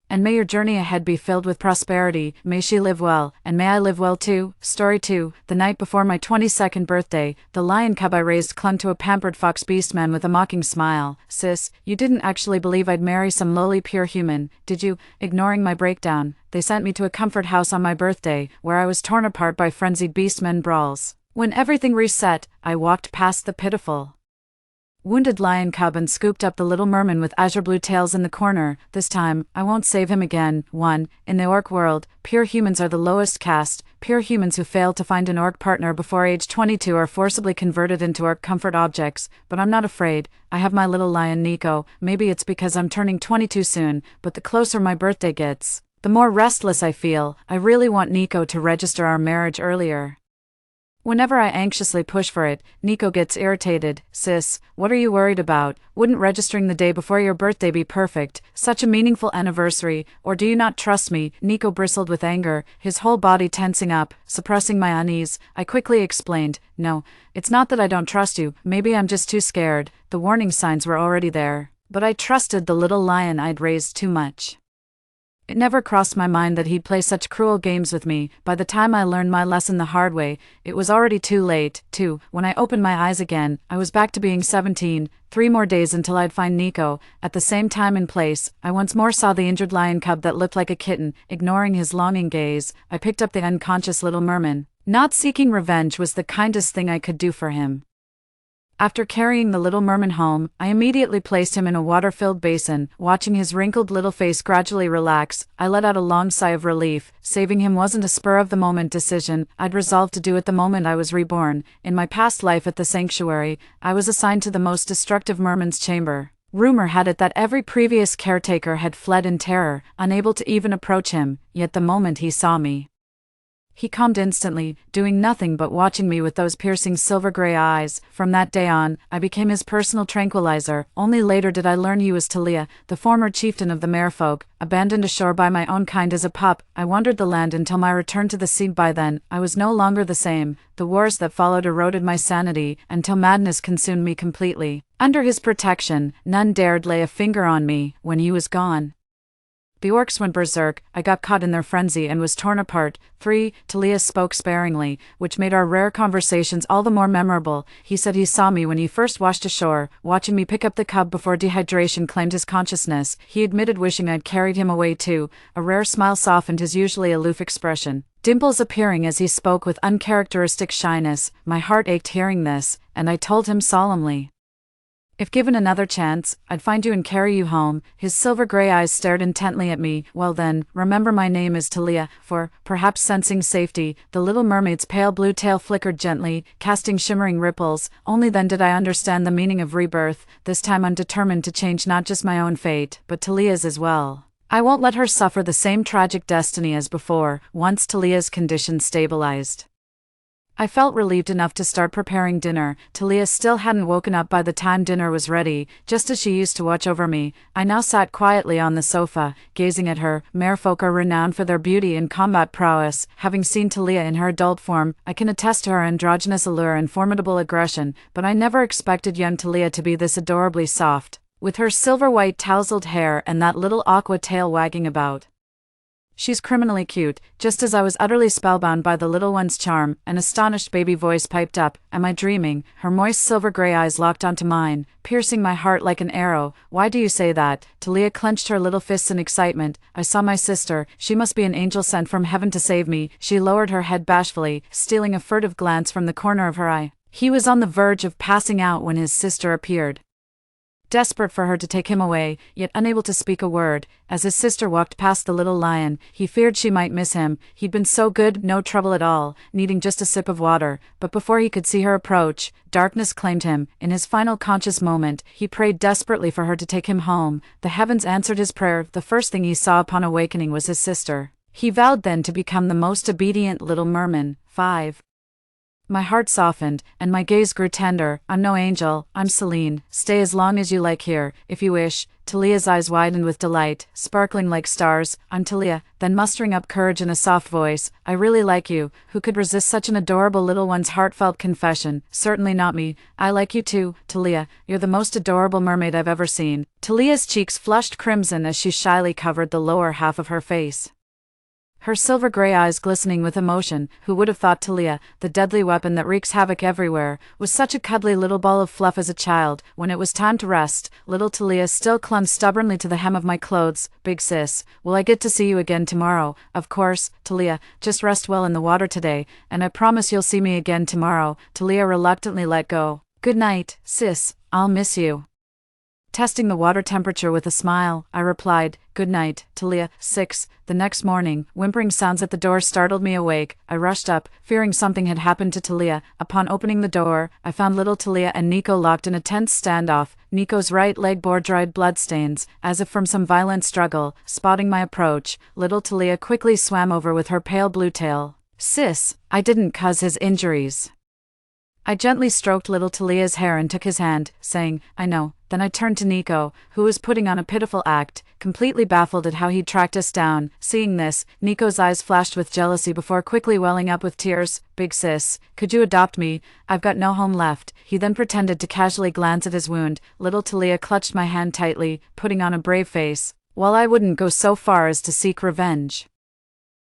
And may your journey ahead be filled with prosperity. May she live well, and may I live well too. Story 2. The night before my 22nd birthday, the lion cub I raised clung to a pampered fox beastman with a mocking smile. "Sis, you didn't actually believe I'd marry some lowly pure human, did you?" Ignoring my breakdown, they sent me to a comfort house on my birthday, where I was torn apart by frenzied beastmen brawls. When everything reset, I walked past the pitiful, wounded lion cub and scooped up the little merman with azure blue tails in the corner. This time, I won't save him again. 1. In the orc world, pure humans are the lowest caste. Pure humans who fail to find an orc partner before age 22 are forcibly converted into orc comfort objects. But I'm not afraid. I have my little lion Nico. Maybe it's because I'm turning 22 soon, but the closer my birthday gets, the more restless I feel. I really want Nico to register our marriage earlier. Whenever I anxiously push for it, Nico gets irritated. "Sis, what are you worried about? Wouldn't registering the day before your birthday be perfect? Such a meaningful anniversary. Or do you not trust me?" Nico bristled with anger, his whole body tensing up, suppressing my unease. I quickly explained, "No, it's not that I don't trust you. Maybe I'm just too scared." The warning signs were already there. But I trusted the little lion I'd raised too much. It never crossed my mind that he'd play such cruel games with me. By the time I learned my lesson the hard way, it was already too late. 2. When I opened my eyes again, I was back to being 17. 3 more days until I'd find Nico. At the same time and place, I once more saw the injured lion cub that looked like a kitten. Ignoring his longing gaze, I picked up the unconscious little merman. Not seeking revenge was the kindest thing I could do for him. After carrying the little merman home, I immediately placed him in a water-filled basin. Watching his wrinkled little face gradually relax, I let out a long sigh of relief. Saving him wasn't a spur-of-the-moment decision. I'd resolved to do it the moment I was reborn. In my past life at the sanctuary, I was assigned to the most destructive merman's chamber. Rumor had it that every previous caretaker had fled in terror, unable to even approach him, yet the moment he saw me, he calmed instantly, doing nothing but watching me with those piercing silver-gray eyes. From that day on, I became his personal tranquilizer. Only later did I learn he was Talia, the former chieftain of the merfolk, abandoned ashore by my own kind as a pup. I wandered the land until my return to the sea. By then, I was no longer the same. The wars that followed eroded my sanity, until madness consumed me completely. Under his protection, none dared lay a finger on me. When he was gone, the orcs went berserk. I got caught in their frenzy and was torn apart. 3. Talia spoke sparingly, which made our rare conversations all the more memorable. He said he saw me when he first washed ashore, watching me pick up the cub before dehydration claimed his consciousness. He admitted wishing I'd carried him away too. A rare smile softened his usually aloof expression, dimples appearing as he spoke with uncharacteristic shyness. My heart ached hearing this, and I told him solemnly, if given another chance, I'd find you and carry you home. His silver-gray eyes stared intently at me. Well then, remember my name is Talia. For, perhaps sensing safety, the little mermaid's pale blue tail flickered gently, casting shimmering ripples. Only then did I understand the meaning of rebirth. This time I'm determined to change not just my own fate, but Talia's as well. I won't let her suffer the same tragic destiny as before. Once Talia's condition stabilized, I felt relieved enough to start preparing dinner. Talia still hadn't woken up by the time dinner was ready. Just as she used to watch over me, I now sat quietly on the sofa, gazing at her. Merfolk are renowned for their beauty and combat prowess. Having seen Talia in her adult form, I can attest to her androgynous allure and formidable aggression, but I never expected young Talia to be this adorably soft, with her silver-white tousled hair and that little aqua tail wagging about. She's criminally cute. Just as I was utterly spellbound by the little one's charm, an astonished baby voice piped up. Am I dreaming? Her moist silver-gray eyes locked onto mine, piercing my heart like an arrow. Why do you say that? Talia clenched her little fists in excitement. I saw my sister. She must be an angel sent from heaven to save me. She lowered her head bashfully, stealing a furtive glance from the corner of her eye. He was on the verge of passing out when his sister appeared. Desperate for her to take him away, yet unable to speak a word, as his sister walked past the little lion, he feared she might miss him. He'd been so good, no trouble at all, needing just a sip of water, but before he could see her approach, darkness claimed him. In his final conscious moment, he prayed desperately for her to take him home. The heavens answered his prayer. The first thing he saw upon awakening was his sister. He vowed then to become the most obedient little merman. 5. My heart softened, and my gaze grew tender. I'm no angel, I'm Celine. Stay as long as you like here, if you wish. Talia's eyes widened with delight, sparkling like stars. I'm Talia. Then mustering up courage in a soft voice, I really like you. Who could resist such an adorable little one's heartfelt confession? Certainly not me. I like you too, Talia. You're the most adorable mermaid I've ever seen. Talia's cheeks flushed crimson as she shyly covered the lower half of her face, her silver gray eyes glistening with emotion. Who would have thought Talia, the deadly weapon that wreaks havoc everywhere, was such a cuddly little ball of fluff as a child? When it was time to rest, little Talia still clung stubbornly to the hem of my clothes. Big sis, will I get to see you again tomorrow? Of course, Talia, just rest well in the water today, and I promise you'll see me again tomorrow. Talia reluctantly let go. Good night, sis, I'll miss you. Testing the water temperature with a smile, I replied, good night, Talia. 6. The next morning, whimpering sounds at the door startled me awake. I rushed up, fearing something had happened to Talia. Upon opening the door, I found little Talia and Nico locked in a tense standoff. Nico's right leg bore dried bloodstains, as if from some violent struggle. Spotting my approach, little Talia quickly swam over with her pale blue tail. Sis, I didn't cause his injuries. I gently stroked little Talia's hair and took his hand, saying, I know. Then I turned to Nico, who was putting on a pitiful act, completely baffled at how he'd tracked us down. Seeing this, Nico's eyes flashed with jealousy before quickly welling up with tears. Big sis, could you adopt me? I've got no home left. He then pretended to casually glance at his wound. Little Talia clutched my hand tightly, putting on a brave face. While I wouldn't go so far as to seek revenge,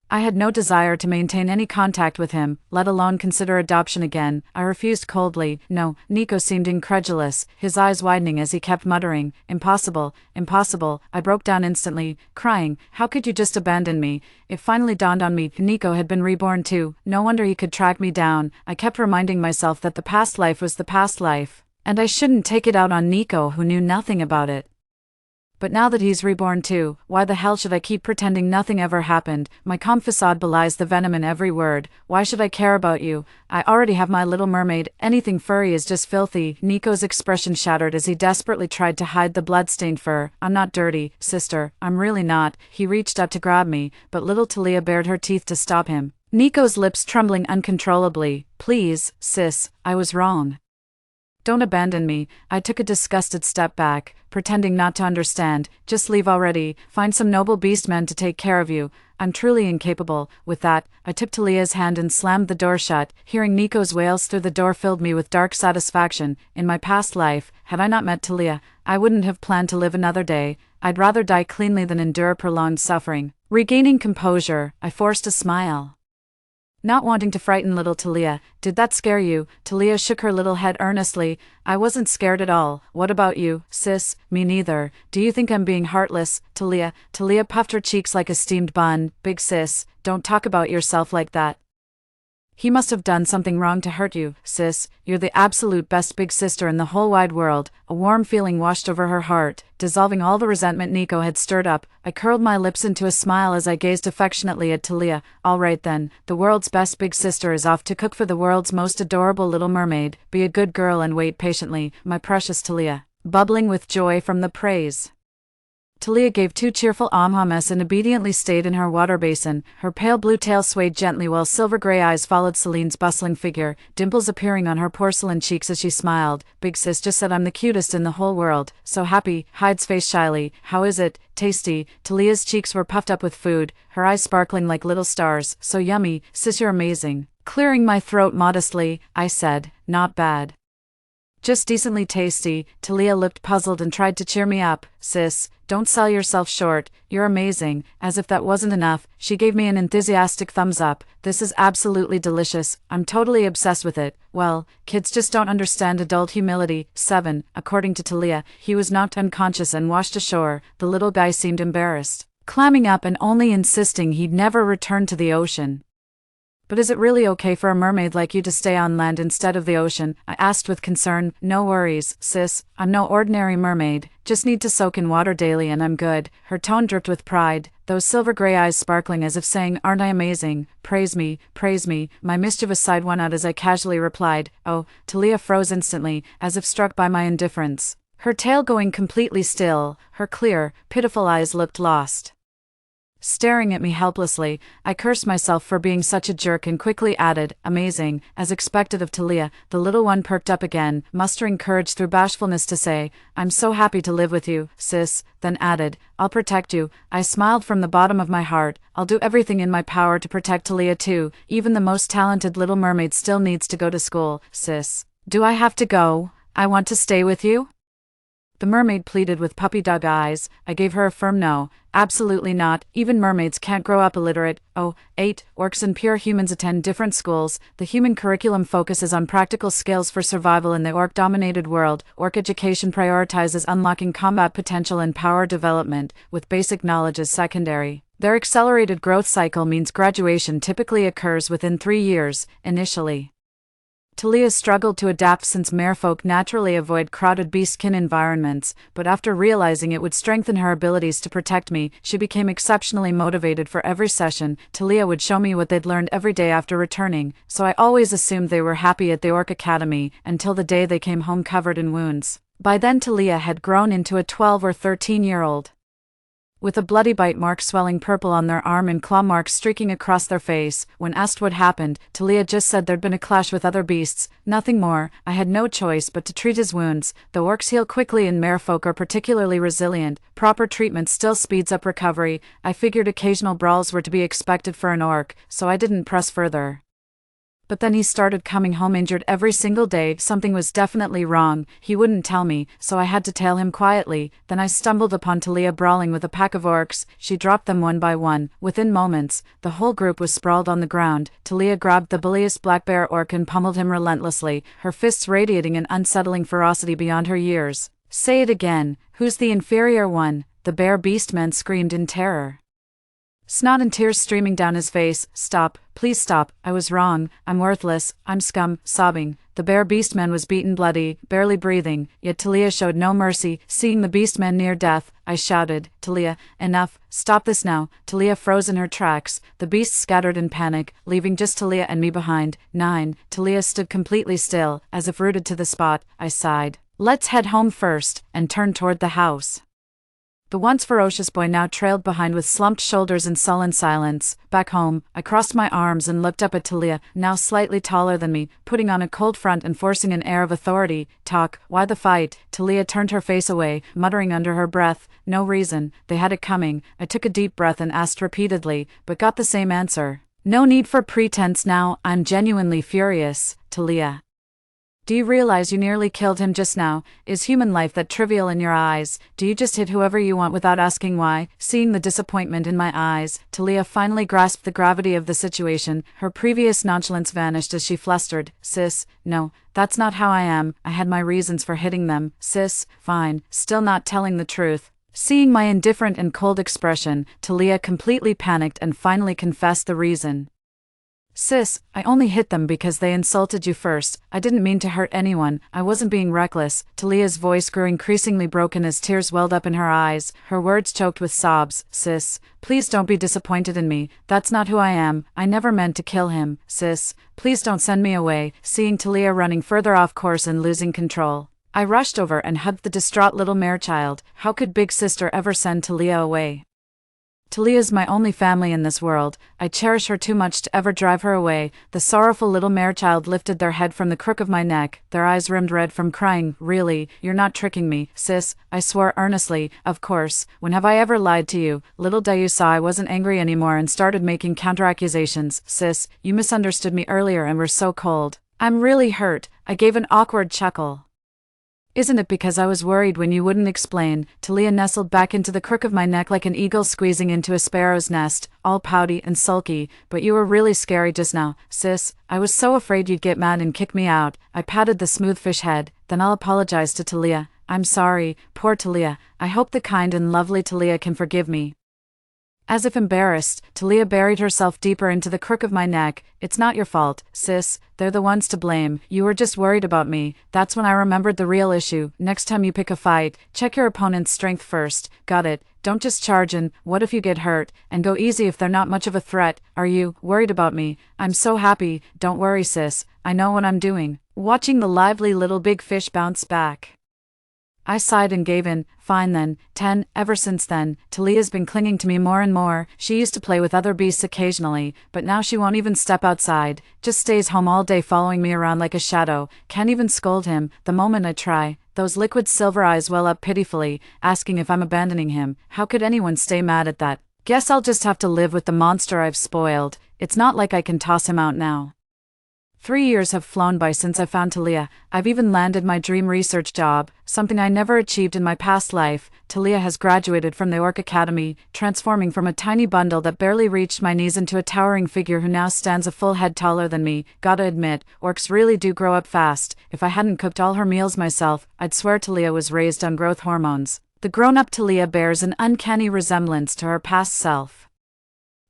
I had no desire to maintain any contact with him, let alone consider adoption again. I refused coldly. No. Nico seemed incredulous, his eyes widening as he kept muttering, impossible, impossible. I broke down instantly, crying, how could you just abandon me? It finally dawned on me, Nico had been reborn too. No wonder he could track me down. I kept reminding myself that the past life was the past life, and I shouldn't take it out on Nico who knew nothing about it. But now that he's reborn too, why the hell should I keep pretending nothing ever happened? My calm facade belies the venom in every word. Why should I care about you? I already have my little mermaid. Anything furry is just filthy. Nico's expression shattered as he desperately tried to hide the blood-stained fur. I'm not dirty, sister. I'm really not. He reached up to grab me, but little Talia bared her teeth to stop him, Nico's lips trembling uncontrollably. Please, sis, I was wrong. Don't abandon me. I took a disgusted step back, pretending not to understand. Just leave already. Find some noble beast men to take care of you. I'm truly incapable. With that, I took Talia's hand and slammed the door shut. Hearing Nico's wails through the door filled me with dark satisfaction. In my past life, had I not met Talia, I wouldn't have planned to live another day. I'd rather die cleanly than endure prolonged suffering. Regaining composure, I forced a smile, not wanting to frighten little Talia. Did that scare you? Talia shook her little head earnestly. I wasn't scared at all. What about you, sis? Me neither. Do you think I'm being heartless, Talia? Talia puffed her cheeks like a steamed bun. Big sis, don't talk about yourself like that. He must have done something wrong to hurt you, sis. You're the absolute best big sister in the whole wide world. A warm feeling washed over her heart, dissolving all the resentment Nico had stirred up. I curled my lips into a smile as I gazed affectionately at Talia. All right then, the world's best big sister is off to cook for the world's most adorable little mermaid. Be a good girl and wait patiently, my precious Talia. Bubbling with joy from the praise, Talia gave two cheerful ahs and obediently stayed in her water basin. Her pale blue tail swayed gently while silver gray eyes followed Celine's bustling figure, dimples appearing on her porcelain cheeks as she smiled. Big sis just said I'm the cutest in the whole world. So happy. Hides face shyly. How is it? Tasty. Talia's cheeks were puffed up with food, her eyes sparkling like little stars. So yummy. Sis, you're amazing. Clearing my throat modestly, I said, not bad. Just decently tasty. Talia looked puzzled and tried to cheer me up. Sis, don't sell yourself short. You're amazing. As if that wasn't enough, she gave me an enthusiastic thumbs up. This is absolutely delicious. I'm totally obsessed with it. Well, kids just don't understand adult humility. 7. According to Talia, he was knocked unconscious and washed ashore. The little guy seemed embarrassed, climbing up and only insisting he'd never return to the ocean. But is it really okay for a mermaid like you to stay on land instead of the ocean? I asked with concern. No worries, sis. I'm no ordinary mermaid. Just need to soak in water daily and I'm good. Her tone dripped with pride, those silver gray eyes sparkling as if saying, aren't I amazing? Praise me, praise me. My mischievous side won out as I casually replied, oh. Talia froze instantly, as if struck by my indifference. Her tail going completely still, her clear, pitiful eyes looked lost. Staring at me helplessly, I cursed myself for being such a jerk and quickly added, amazing. As expected of Talia, the little one perked up again, mustering courage through bashfulness to say, I'm so happy to live with you, sis, then added, I'll protect you. I smiled from the bottom of my heart. I'll do everything in my power to protect Talia too. Even the most talented little mermaid still needs to go to school, sis. Do I have to go? I want to stay with you? The mermaid pleaded with puppy-dog eyes. I gave her a firm no. Absolutely not. Even mermaids can't grow up illiterate. Oh, 8. Orcs and pure humans attend different schools. The human curriculum focuses on practical skills for survival in the orc-dominated world. Orc education prioritizes unlocking combat potential and power development, with basic knowledge as secondary. Their accelerated growth cycle means graduation typically occurs within 3 years, initially. Talia struggled to adapt since merfolk naturally avoid crowded beastkin environments, but after realizing it would strengthen her abilities to protect me, she became exceptionally motivated. For every session, Talia would show me what they'd learned every day after returning, so I always assumed they were happy at the Orc Academy, until the day they came home covered in wounds. By then Talia had grown into a 12 or 13-year-old. With a bloody bite mark swelling purple on their arm and claw marks streaking across their face. When asked what happened, Talia just said there'd been a clash with other beasts, nothing more. I had no choice but to treat his wounds. The orcs heal quickly and merfolk are particularly resilient. Proper treatment still speeds up recovery. I figured occasional brawls were to be expected for an orc, so I didn't press further. But then he started coming home injured every single day. Something was definitely wrong. He wouldn't tell me, so I had to tail him quietly. Then I stumbled upon Talia brawling with a pack of orcs. She dropped them one by one. Within moments, the whole group was sprawled on the ground. Talia grabbed the bulliest black bear orc and pummeled him relentlessly, her fists radiating an unsettling ferocity beyond her years. Say it again. Who's the inferior one? The bear beastman screamed in terror. Snot and tears streaming down his face. Stop, please stop, I was wrong, I'm worthless, I'm scum, sobbing. The bear beastman was beaten bloody, barely breathing, yet Talia showed no mercy. Seeing the beastman near death, I shouted, Talia, enough, stop this now. Talia froze in her tracks. The beasts scattered in panic, leaving just Talia and me behind. 9. Talia stood completely still, as if rooted to the spot. I sighed. Let's head home first, and turned toward the house. The once ferocious boy now trailed behind with slumped shoulders and sullen silence. Back home, I crossed my arms and looked up at Talia, now slightly taller than me, putting on a cold front and forcing an air of authority. Talk, why the fight? Talia turned her face away, muttering under her breath, no reason, they had it coming. I took a deep breath and asked repeatedly, but got the same answer. No need for pretense now, I'm genuinely furious, Talia. Do you realize you nearly killed him just now? Is human life that trivial in your eyes? Do you just hit whoever you want without asking why? Seeing the disappointment in my eyes, Talia finally grasped the gravity of the situation. Her previous nonchalance vanished as she flustered. Sis, no, that's not how I am. I had my reasons for hitting them. Sis, fine, still not telling the truth. Seeing my indifferent and cold expression, Talia completely panicked and finally confessed the reason. Sis, I only hit them because they insulted you first. I didn't mean to hurt anyone. I wasn't being reckless. Talia's voice grew increasingly broken as tears welled up in her eyes, her words choked with sobs. Sis, please don't be disappointed in me. That's not who I am. I never meant to kill him. Sis, please don't send me away. Seeing Talia running further off course and losing control, I rushed over and hugged the distraught little mare-child. How could Big Sister ever send Talia away? Talia's my only family in this world. I cherish her too much to ever drive her away. The sorrowful little mare-child lifted their head from the crook of my neck, their eyes rimmed red from crying. Really, you're not tricking me, sis, I swore earnestly. Of course, when have I ever lied to you? Little Dayu saw I wasn't angry anymore and started making counteraccusations. Sis, you misunderstood me earlier and were so cold. I'm really hurt. I gave an awkward chuckle. Isn't it because I was worried when you wouldn't explain? Talia nestled back into the crook of my neck like an eagle squeezing into a sparrow's nest, all pouty and sulky. But you were really scary just now, sis. I was so afraid you'd get mad and kick me out. I patted the smooth fish head, then I'll apologize to Talia. I'm sorry, poor Talia. I hope the kind and lovely Talia can forgive me. As if embarrassed, Talia buried herself deeper into the crook of my neck. It's not your fault, sis. They're the ones to blame. You were just worried about me. That's when I remembered the real issue. Next time you pick a fight, check your opponent's strength first. Got it? Don't just charge in. What if you get hurt? And go easy if they're not much of a threat. Are you worried about me? I'm so happy. Don't worry, sis. I know what I'm doing. Watching the lively little big fish bounce back, I sighed and gave in. Fine then. 10. Ever since then, Talia's been clinging to me more and more. She used to play with other beasts occasionally, but now she won't even step outside. Just stays home all day following me around like a shadow. Can't even scold him. The moment I try, those liquid silver eyes well up pitifully, asking if I'm abandoning him. How could anyone stay mad at that? Guess I'll just have to live with the monster I've spoiled. It's not like I can toss him out now. 3 years have flown by since I found Talia. I've even landed my dream research job, something I never achieved in my past life. Talia has graduated from the Orc Academy, transforming from a tiny bundle that barely reached my knees into a towering figure who now stands a full head taller than me. Gotta admit, orcs really do grow up fast. If I hadn't cooked all her meals myself, I'd swear Talia was raised on growth hormones. The grown-up Talia bears an uncanny resemblance to her past self.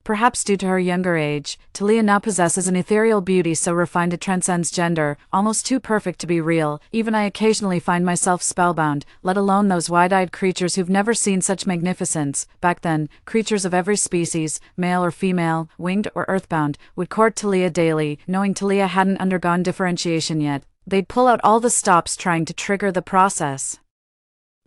Perhaps due to her younger age, Talia now possesses an ethereal beauty so refined it transcends gender, almost too perfect to be real. Even I occasionally find myself spellbound, let alone those wide-eyed creatures who've never seen such magnificence. Back then, creatures of every species, male or female, winged or earthbound, would court Talia daily, knowing Talia hadn't undergone differentiation yet. They'd pull out all the stops trying to trigger the process.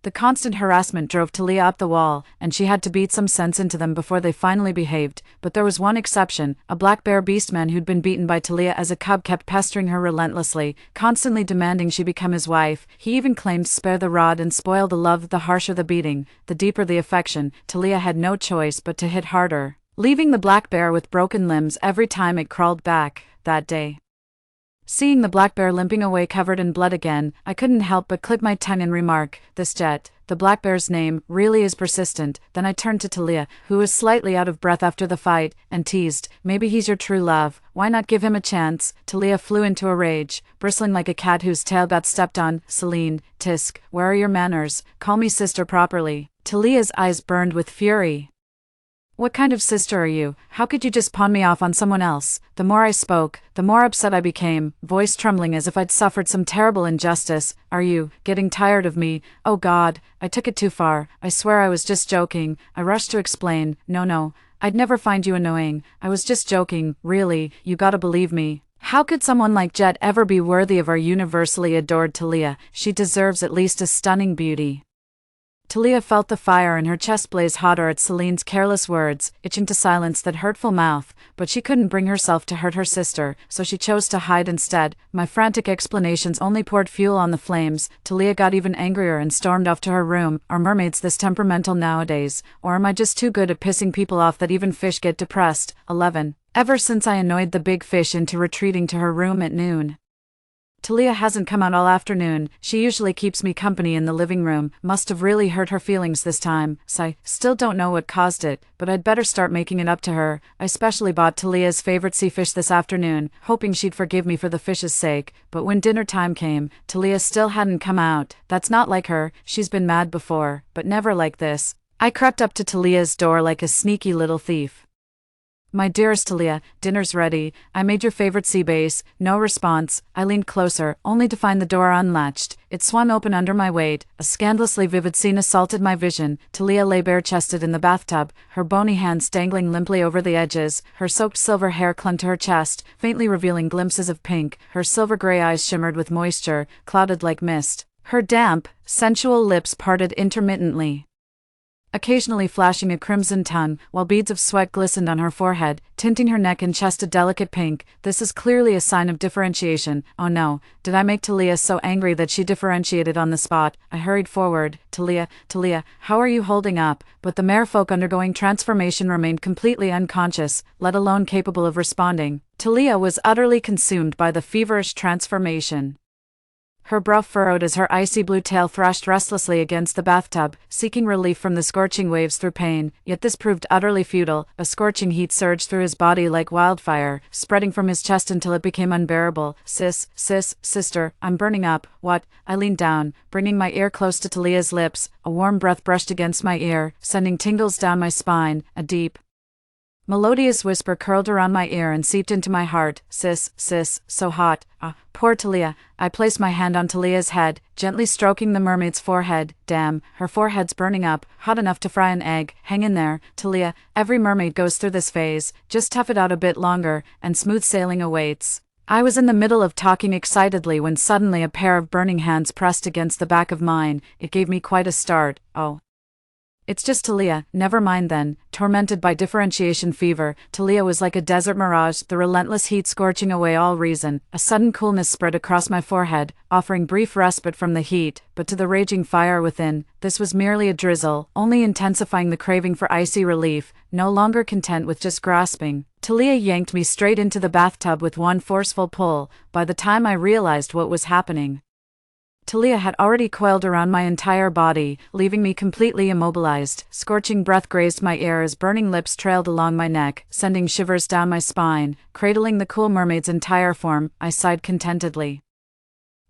The constant harassment drove Talia up the wall, and she had to beat some sense into them before they finally behaved. But there was one exception. A black bear beastman who'd been beaten by Talia as a cub kept pestering her relentlessly, constantly demanding she become his wife. He even claimed spare the rod and spoil the love. The harsher the beating, the deeper the affection. Talia had no choice but to hit harder, leaving the black bear with broken limbs every time it crawled back. That day, seeing the black bear limping away covered in blood again, I couldn't help but click my tongue and remark, "This Jet, the black bear's name, really is persistent." Then I turned to Talia, who was slightly out of breath after the fight, and teased, "Maybe he's your true love. Why not give him a chance?" Talia flew into a rage, bristling like a cat whose tail got stepped on. "Celine, tisk, where are your manners? Call me sister properly." Talia's eyes burned with fury. "What kind of sister are you? How could you just pawn me off on someone else?" The more I spoke, the more upset I became, voice trembling as if I'd suffered some terrible injustice. "Are you getting tired of me? Oh God, I took it too far. I swear I was just joking." I rushed to explain, No, I'd never find you annoying. I was just joking, really, you gotta believe me. How could someone like Jet ever be worthy of our universally adored Talia? She deserves at least a stunning beauty." Talia felt the fire in her chest blaze hotter at Celine's careless words, itching to silence that hurtful mouth, but she couldn't bring herself to hurt her sister, so she chose to hide instead. My frantic explanations only poured fuel on the flames. Talia got even angrier and stormed off to her room. Are mermaids this temperamental nowadays, or am I just too good at pissing people off that even fish get depressed? 11. Ever since I annoyed the big fish into retreating to her room at noon, Talia hasn't come out all afternoon. She usually keeps me company in the living room. Must have really hurt her feelings this time. Sigh. Still don't know what caused it, but I'd better start making it up to her. I specially bought Talia's favorite sea fish this afternoon, hoping she'd forgive me for the fish's sake. But when dinner time came, Talia still hadn't come out. That's not like her. She's been mad before, but never like this. I crept up to Talia's door like a sneaky little thief. "My dearest Talia, dinner's ready. I made your favorite sea bass." No response. I leaned closer, only to find the door unlatched. It swung open under my weight. A scandalously vivid scene assaulted my vision. Talia lay bare-chested in the bathtub, her bony hands dangling limply over the edges. Her soaked silver hair clung to her chest, faintly revealing glimpses of pink. Her silver-gray eyes shimmered with moisture, clouded like mist. Her damp, sensual lips parted intermittently, occasionally flashing a crimson tongue, while beads of sweat glistened on her forehead, tinting her neck and chest a delicate pink. This is clearly a sign of differentiation. Oh no, did I make Talia so angry that she differentiated on the spot? I hurried forward. Talia, how are you holding up?" But the merfolk undergoing transformation remained completely unconscious, let alone capable of responding. Talia was utterly consumed by the feverish transformation. her brow furrowed as her icy blue tail thrashed restlessly against the bathtub, seeking relief from the scorching waves through pain. Yet this proved utterly futile. A scorching heat surged through his body like wildfire, spreading from his chest until it became unbearable. Sister, I'm burning up. What? I leaned down, bringing my ear close to Talia's lips. A warm breath brushed against my ear, sending tingles down my spine. A deep, melodious whisper curled around my ear and seeped into my heart. Sis, so hot. Poor Talia. I placed my hand on Talia's head, gently stroking the mermaid's forehead. Damn, her forehead's burning up, hot enough to fry an egg. Hang in there, Talia. Every mermaid goes through this phase. Just tough it out a bit longer, and smooth sailing awaits. I was in the middle of talking excitedly when suddenly a pair of burning hands pressed against the back of mine. It gave me quite a start. Oh. It's just Talia. Never mind then. Tormented by differentiation fever, Talia was like a desert mirage, the relentless heat scorching away all reason. A sudden coolness spread across my forehead, offering brief respite from the heat, but to the raging fire within, this was merely a drizzle, only intensifying the craving for icy relief. No longer content with just grasping, Talia yanked me straight into the bathtub with one forceful pull. By the time I realized what was happening, Talia had already coiled around my entire body, leaving me completely immobilized. Scorching breath grazed my ear as burning lips trailed along my neck, sending shivers down my spine. Cradling the cool mermaid's entire form, I sighed contentedly,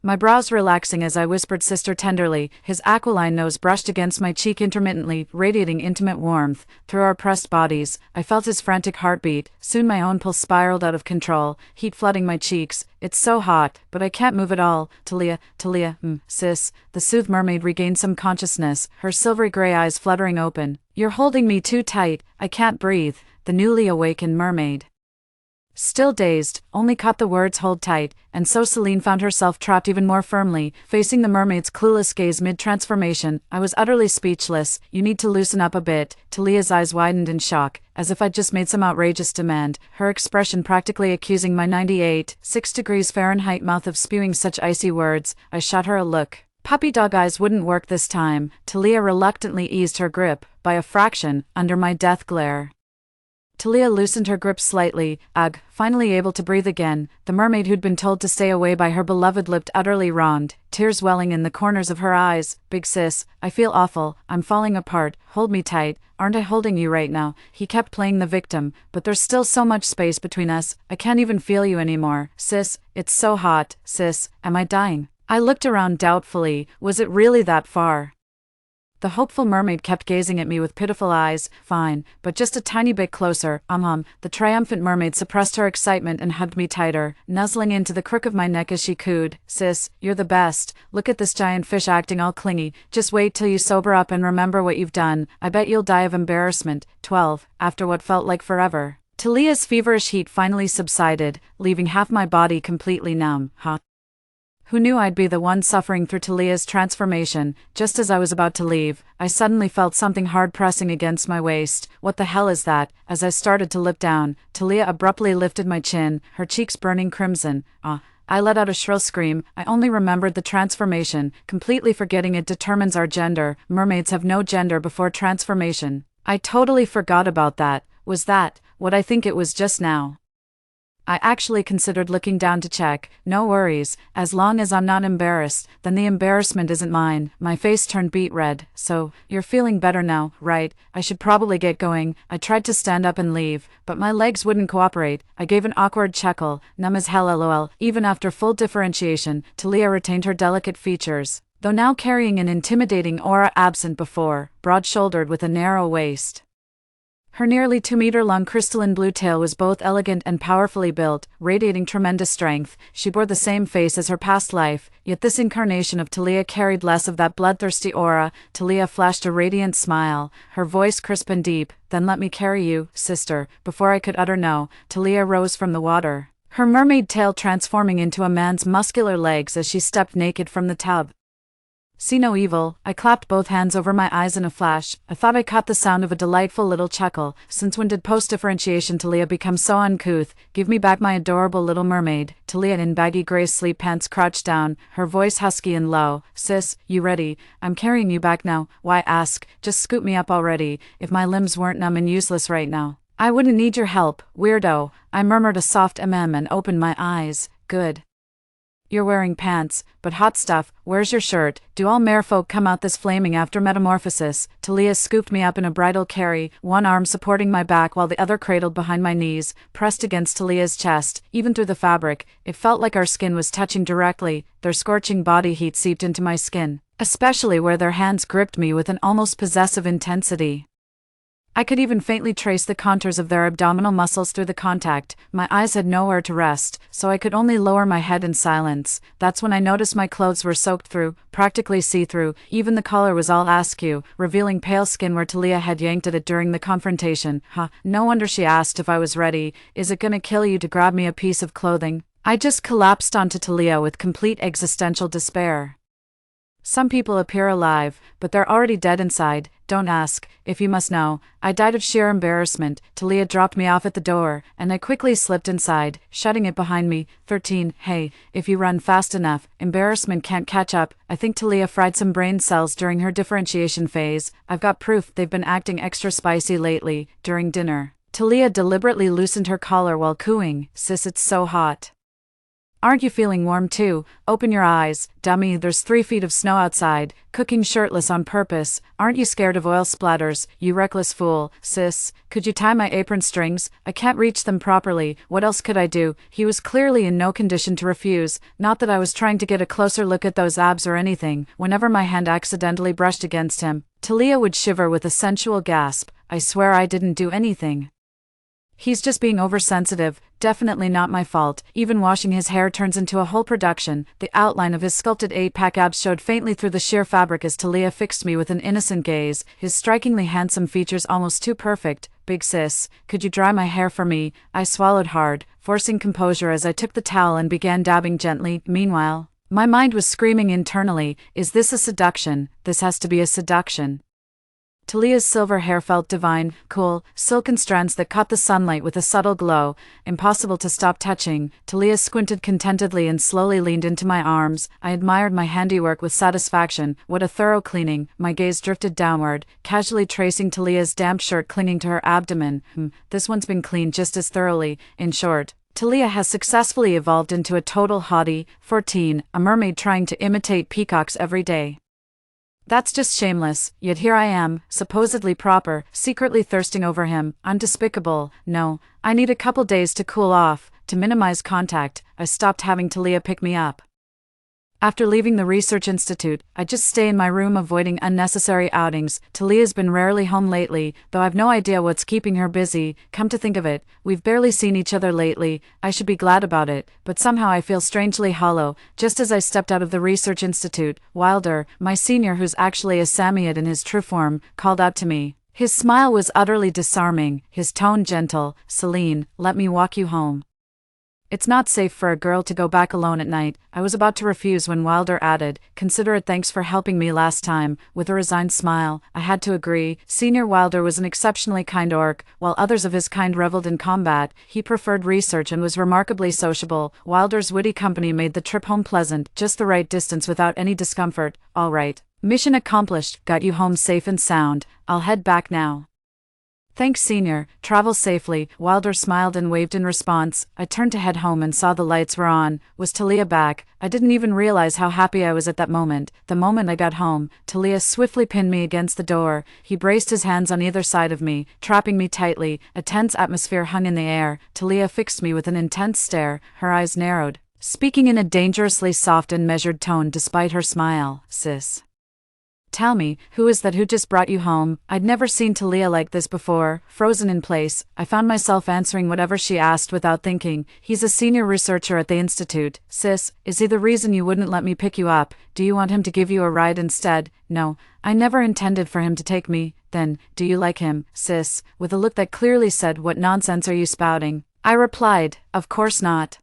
my brows relaxing as I whispered sister tenderly. His aquiline nose brushed against my cheek intermittently, radiating intimate warmth. Through our pressed bodies, I felt his frantic heartbeat. Soon my own pulse spiraled out of control, heat flooding my cheeks. It's so hot, but I can't move at all. Talia, sis. The soothed mermaid regained some consciousness, her silvery gray eyes fluttering open. You're holding me too tight, I can't breathe. The newly awakened mermaid, still dazed, only caught the words hold tight, and so Celine found herself trapped even more firmly, facing the mermaid's clueless gaze mid-transformation. I was utterly speechless. You need to loosen up a bit. Talia's eyes widened in shock, as if I'd just made some outrageous demand, her expression practically accusing my 98.6 degrees Fahrenheit mouth of spewing such icy words. I shot her a look. Puppy dog eyes wouldn't work this time. Talia reluctantly eased her grip, by a fraction, under my death glare. Talia loosened her grip slightly, finally able to breathe again. The mermaid who'd been told to stay away by her beloved looked utterly wronged, tears welling in the corners of her eyes. Big sis, I feel awful, I'm falling apart, hold me tight. Aren't I holding you right now? He kept playing the victim, but there's still so much space between us, I can't even feel you anymore. Sis, it's so hot. Sis, am I dying? I looked around doubtfully. Was it really that far? The hopeful mermaid kept gazing at me with pitiful eyes. Fine, but just a tiny bit closer. The triumphant mermaid suppressed her excitement and hugged me tighter, nuzzling into the crook of my neck as she cooed. Sis, you're the best. Look at this giant fish acting all clingy. Just wait till you sober up and remember what you've done. I bet you'll die of embarrassment. 12, after what felt like forever. Talia's feverish heat finally subsided, leaving half my body completely numb. Who knew I'd be the one suffering through Talia's transformation? Just as I was about to leave, I suddenly felt something hard pressing against my waist. What the hell is that? As I started to look down, Talia abruptly lifted my chin, her cheeks burning crimson. I let out a shrill scream. I only remembered the transformation, completely forgetting it determines our gender. Mermaids have no gender before transformation. I totally forgot about that. Was that what I think it was just now? I actually considered looking down to check. No worries, as long as I'm not embarrassed, then the embarrassment isn't mine. My face turned beet red. So, you're feeling better now, right? I should probably get going. I tried to stand up and leave, but my legs wouldn't cooperate. I gave an awkward chuckle, numb as hell lol. Even after full differentiation, Talia retained her delicate features, though now carrying an intimidating aura absent before, broad-shouldered with a narrow waist. Her nearly 2-meter-long crystalline blue tail was both elegant and powerfully built, radiating tremendous strength. She bore the same face as her past life, yet this incarnation of Talia carried less of that bloodthirsty aura. Talia flashed a radiant smile, her voice crisp and deep. Then let me carry you, sister. Before I could utter no, Talia rose from the water, her mermaid tail transforming into a man's muscular legs as she stepped naked from the tub. See no evil. I clapped both hands over my eyes in a flash. I thought I caught the sound of a delightful little chuckle. Since when did post-differentiation Talia become so uncouth? Give me back my adorable little mermaid. Talia in baggy gray sleep pants crouched down, her voice husky and low. Sis, you ready? I'm carrying you back now. Why ask? Just scoop me up already. If my limbs weren't numb and useless right now, I wouldn't need your help, weirdo. I murmured a soft and opened my eyes. Good. You're wearing pants, but hot stuff, where's your shirt? Do all merfolk come out this flaming after metamorphosis? Talia scooped me up in a bridal carry, one arm supporting my back while the other cradled behind my knees, pressed against Talia's chest, even through the fabric. It felt like our skin was touching directly, their scorching body heat seeped into my skin, especially where their hands gripped me with an almost possessive intensity. I could even faintly trace the contours of their abdominal muscles through the contact. My eyes had nowhere to rest, so I could only lower my head in silence. That's when I noticed my clothes were soaked through, practically see-through. Even the collar was all askew, revealing pale skin where Talia had yanked at it during the confrontation. No wonder she asked if I was ready. Is it gonna kill you to grab me a piece of clothing? I just collapsed onto Talia with complete existential despair. Some people appear alive, but they're already dead inside. Don't ask, if you must know. I died of sheer embarrassment. Talia dropped me off at the door, and I quickly slipped inside, shutting it behind me. 13. Hey, if you run fast enough, embarrassment can't catch up. I think Talia fried some brain cells during her differentiation phase. I've got proof they've been acting extra spicy lately, during dinner. Talia deliberately loosened her collar while cooing, "Sis, it's so hot. Aren't you feeling warm too? Open your eyes, dummy, there's 3 feet of snow outside, cooking shirtless on purpose. Aren't you scared of oil splatters, you reckless fool? Sis, could you tie my apron strings? I can't reach them properly, what else could I do?" He was clearly in no condition to refuse, not that I was trying to get a closer look at those abs or anything. Whenever my hand accidentally brushed against him, Talia would shiver with a sensual gasp. I swear I didn't do anything. He's just being oversensitive, definitely not my fault. Even washing his hair turns into a whole production. The outline of his sculpted 8-pack abs showed faintly through the sheer fabric as Talia fixed me with an innocent gaze, his strikingly handsome features almost too perfect. "Big sis, could you dry my hair for me?" I swallowed hard, forcing composure as I took the towel and began dabbing gently. Meanwhile, my mind was screaming internally, "Is this a seduction? This has to be a seduction." Talia's silver hair felt divine, cool, silken strands that caught the sunlight with a subtle glow, impossible to stop touching. Talia squinted contentedly and slowly leaned into my arms. I admired my handiwork with satisfaction. What a thorough cleaning. My gaze drifted downward, casually tracing Talia's damp shirt clinging to her abdomen. This one's been cleaned just as thoroughly. In short, Talia has successfully evolved into a total hottie. 14, a mermaid trying to imitate peacocks every day. That's just shameless, yet here I am, supposedly proper, secretly thirsting over him. I'm despicable. No, I need a couple days to cool off, to minimize contact. I stopped having Talia pick me up. After leaving the research institute, I just stay in my room avoiding unnecessary outings. Talia's been rarely home lately, though I've no idea what's keeping her busy. Come to think of it, we've barely seen each other lately. I should be glad about it, but somehow I feel strangely hollow. Just as I stepped out of the research institute, Wilder, my senior who's actually a Samoyed in his true form, called out to me. His smile was utterly disarming, his tone gentle. "Celine, let me walk you home. It's not safe for a girl to go back alone at night." I was about to refuse when Wilder added, "Considerate thanks for helping me last time." With a resigned smile, I had to agree. Senior Wilder was an exceptionally kind orc. While others of his kind reveled in combat, he preferred research and was remarkably sociable. Wilder's witty company made the trip home pleasant, just the right distance without any discomfort. "All right. Mission accomplished. Got you home safe and sound. I'll head back now." "Thanks, Senior. Travel safely." Wilder smiled and waved in response. I turned to head home and saw the lights were on. Was Talia back? I didn't even realize how happy I was at that moment. The moment I got home, Talia swiftly pinned me against the door. He braced his hands on either side of me, trapping me tightly. A tense atmosphere hung in the air. Talia fixed me with an intense stare, her eyes narrowed, speaking in a dangerously soft and measured tone despite her smile. "Sis, tell me, who is that who just brought you home?" I'd never seen Talia like this before. Frozen in place, I found myself answering whatever she asked without thinking. "He's a senior researcher at the institute." "Sis, is he the reason you wouldn't let me pick you up? Do you want him to give you a ride instead?" "No, I never intended for him to take me." "Then, do you like him, sis?" With a look that clearly said, "What nonsense are you spouting?" I replied, "Of course not."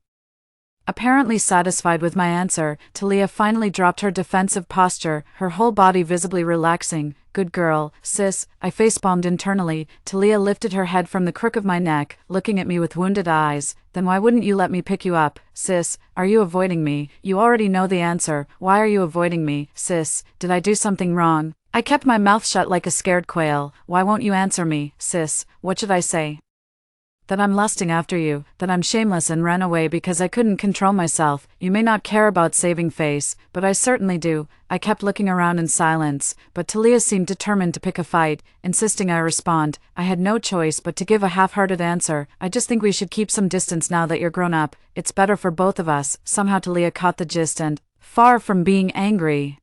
Apparently satisfied with my answer, Talia finally dropped her defensive posture, her whole body visibly relaxing. "Good girl, sis." I facepalmed internally. Talia lifted her head from the crook of my neck, looking at me with wounded eyes. "Then why wouldn't you let me pick you up? Sis, are you avoiding me? You already know the answer. Why are you avoiding me? Sis, did I do something wrong?" I kept my mouth shut like a scared quail. "Why won't you answer me, sis? What should I say?" that I'm lusting after you, that I'm shameless and ran away because I couldn't control myself. You may not care about saving face, but I certainly do. I kept looking around in silence, but Talia seemed determined to pick a fight, insisting I respond. I had no choice but to give a half-hearted answer. I just think we should keep some distance now that you're grown up. It's better for both of us. Somehow Talia caught the gist and, far from being angry,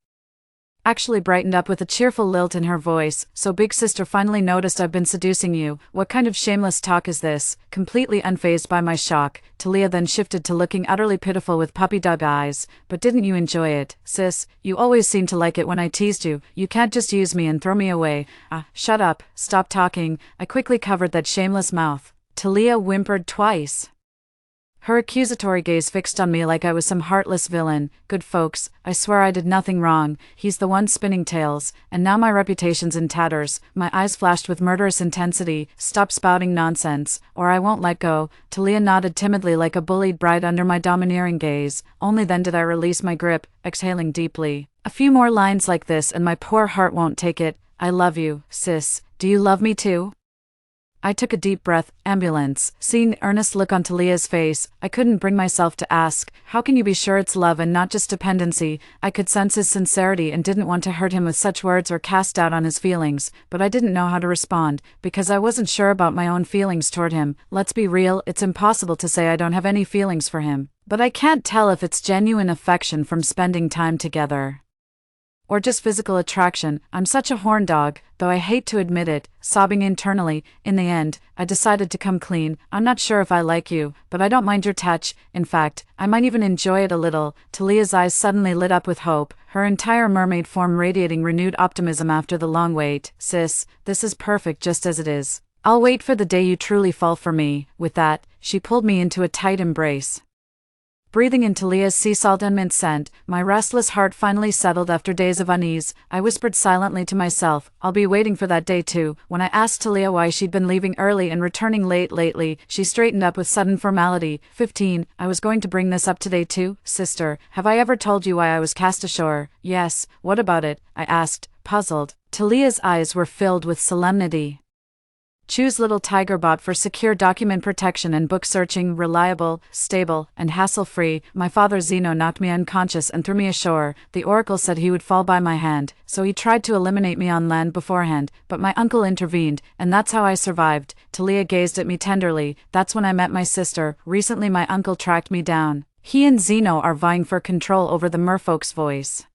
actually brightened up with a cheerful lilt in her voice. So big sister finally noticed I've been seducing you. What kind of shameless talk is this? Completely unfazed by my shock, Talia then shifted to looking utterly pitiful with puppy-dog eyes. But didn't you enjoy it, sis? You always seemed to like it when I teased you. You can't just use me and throw me away. Shut up, stop talking. I quickly covered that shameless mouth. Talia whimpered twice, her accusatory gaze fixed on me like I was some heartless villain. Good folks, I swear I did nothing wrong. He's the one spinning tales, and now my reputation's in tatters. My eyes flashed with murderous intensity. Stop spouting nonsense, or I won't let go. Talia nodded timidly like a bullied bride under my domineering gaze. Only then did I release my grip, exhaling deeply. A few more lines like this and my poor heart won't take it. I love you, sis. Do you love me too? I took a deep breath. Ambulance. Seeing the earnest look on Talia's face, I couldn't bring myself to ask, how can you be sure it's love and not just dependency? I could sense his sincerity and didn't want to hurt him with such words or cast doubt on his feelings, but I didn't know how to respond, because I wasn't sure about my own feelings toward him. Let's be real, it's impossible to say I don't have any feelings for him, but I can't tell if it's genuine affection from spending time together, or just physical attraction. I'm such a horn dog, though I hate to admit it. Sobbing internally, in the end, I decided to come clean. I'm not sure if I like you, but I don't mind your touch. In fact, I might even enjoy it a little. Talia's eyes suddenly lit up with hope, her entire mermaid form radiating renewed optimism after the long wait. Sis, this is perfect just as it is. I'll wait for the day you truly fall for me. With that, she pulled me into a tight embrace. Breathing in Talia's sea salt and mint scent, my restless heart finally settled after days of unease. I whispered silently to myself, I'll be waiting for that day too. When I asked Talia why she'd been leaving early and returning late lately, she straightened up with sudden formality. 15, I was going to bring this up today too. Sister, have I ever told you why I was cast ashore? Yes, what about it? I asked, puzzled. Talia's eyes were filled with solemnity. Choose Little Tiger Bot for secure document protection and book searching, reliable, stable, and hassle-free. My father Zeno knocked me unconscious and threw me ashore. The oracle said he would fall by my hand, so he tried to eliminate me on land beforehand, but my uncle intervened, and that's how I survived. Talia gazed at me tenderly. That's when I met my sister. Recently my uncle tracked me down. He and Zeno are vying for control over the merfolk's voice,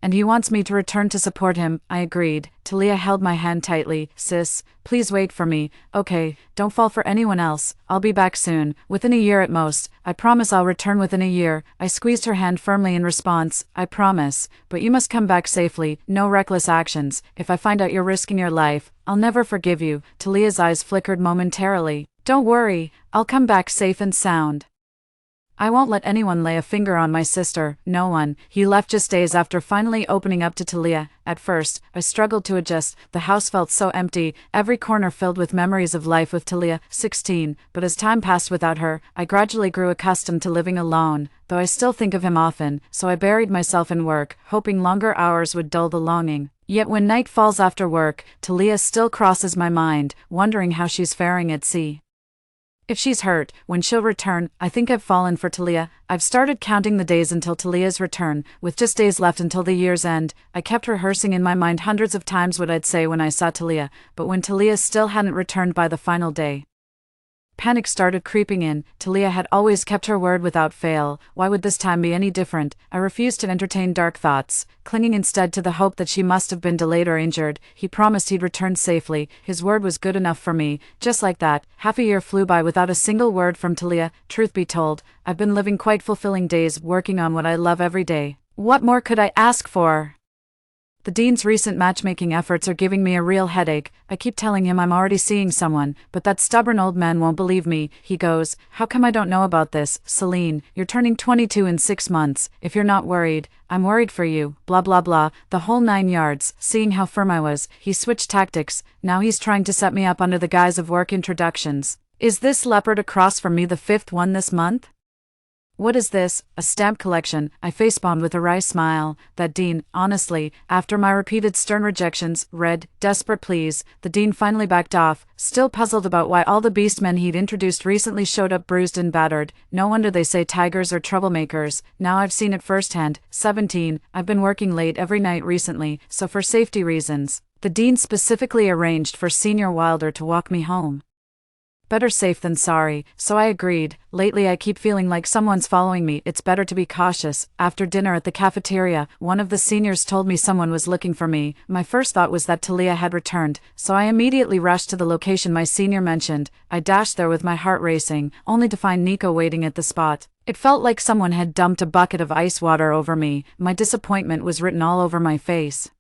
and he wants me to return to support him. I agreed. Talia held my hand tightly. Sis, please wait for me. Okay, don't fall for anyone else. I'll be back soon, within a year at most. I promise I'll return within a year. I squeezed her hand firmly in response. I promise, but you must come back safely. No reckless actions. If I find out you're risking your life, I'll never forgive you. Talia's eyes flickered momentarily. Don't worry, I'll come back safe and sound. I won't let anyone lay a finger on my sister. No one. He left just days after finally opening up to Talia. At first, I struggled to adjust. The house felt so empty, every corner filled with memories of life with Talia. 16, but as time passed without her, I gradually grew accustomed to living alone, though I still think of him often, so I buried myself in work, hoping longer hours would dull the longing. Yet when night falls after work, Talia still crosses my mind, wondering how she's faring at sea. If she's hurt, when she'll return. I think I've fallen for Talia. I've started counting the days until Talia's return, with just days left until the year's end. I kept rehearsing in my mind hundreds of times what I'd say when I saw Talia, but when Talia still hadn't returned by the final day, panic started creeping in. Talia had always kept her word without fail. Why would this time be any different? I refused to entertain dark thoughts, clinging instead to the hope that she must have been delayed or injured. He promised he'd return safely. His word was good enough for me. Just like that, half a year flew by without a single word from Talia. Truth be told, I've been living quite fulfilling days, working on what I love every day. What more could I ask for? The dean's recent matchmaking efforts are giving me a real headache. I keep telling him I'm already seeing someone, but that stubborn old man won't believe me. He goes, how come I don't know about this? Celine, you're turning 22 in 6 months. If you're not worried, I'm worried for you. Blah blah blah, the whole 9 yards. Seeing how firm I was, he switched tactics. Now he's trying to set me up under the guise of work introductions. Is this leopard across from me the 5th one this month? What is this? A stamp collection? I facepalmed with a wry smile. That dean, honestly, after my repeated stern rejections, read, desperate pleas, the dean finally backed off, still puzzled about why all the beast men he'd introduced recently showed up bruised and battered. No wonder they say tigers are troublemakers. Now I've seen it firsthand. 17. I've been working late every night recently, so for safety reasons, the dean specifically arranged for Senior Wilder to walk me home. Better safe than sorry, so I agreed. Lately I keep feeling like someone's following me. It's better to be cautious. After dinner at the cafeteria, one of the seniors told me someone was looking for me. My first thought was that Talia had returned, so I immediately rushed to the location my senior mentioned. I dashed there with my heart racing, only to find Nico waiting at the spot. It felt like someone had dumped a bucket of ice water over me. My disappointment was written all over my face.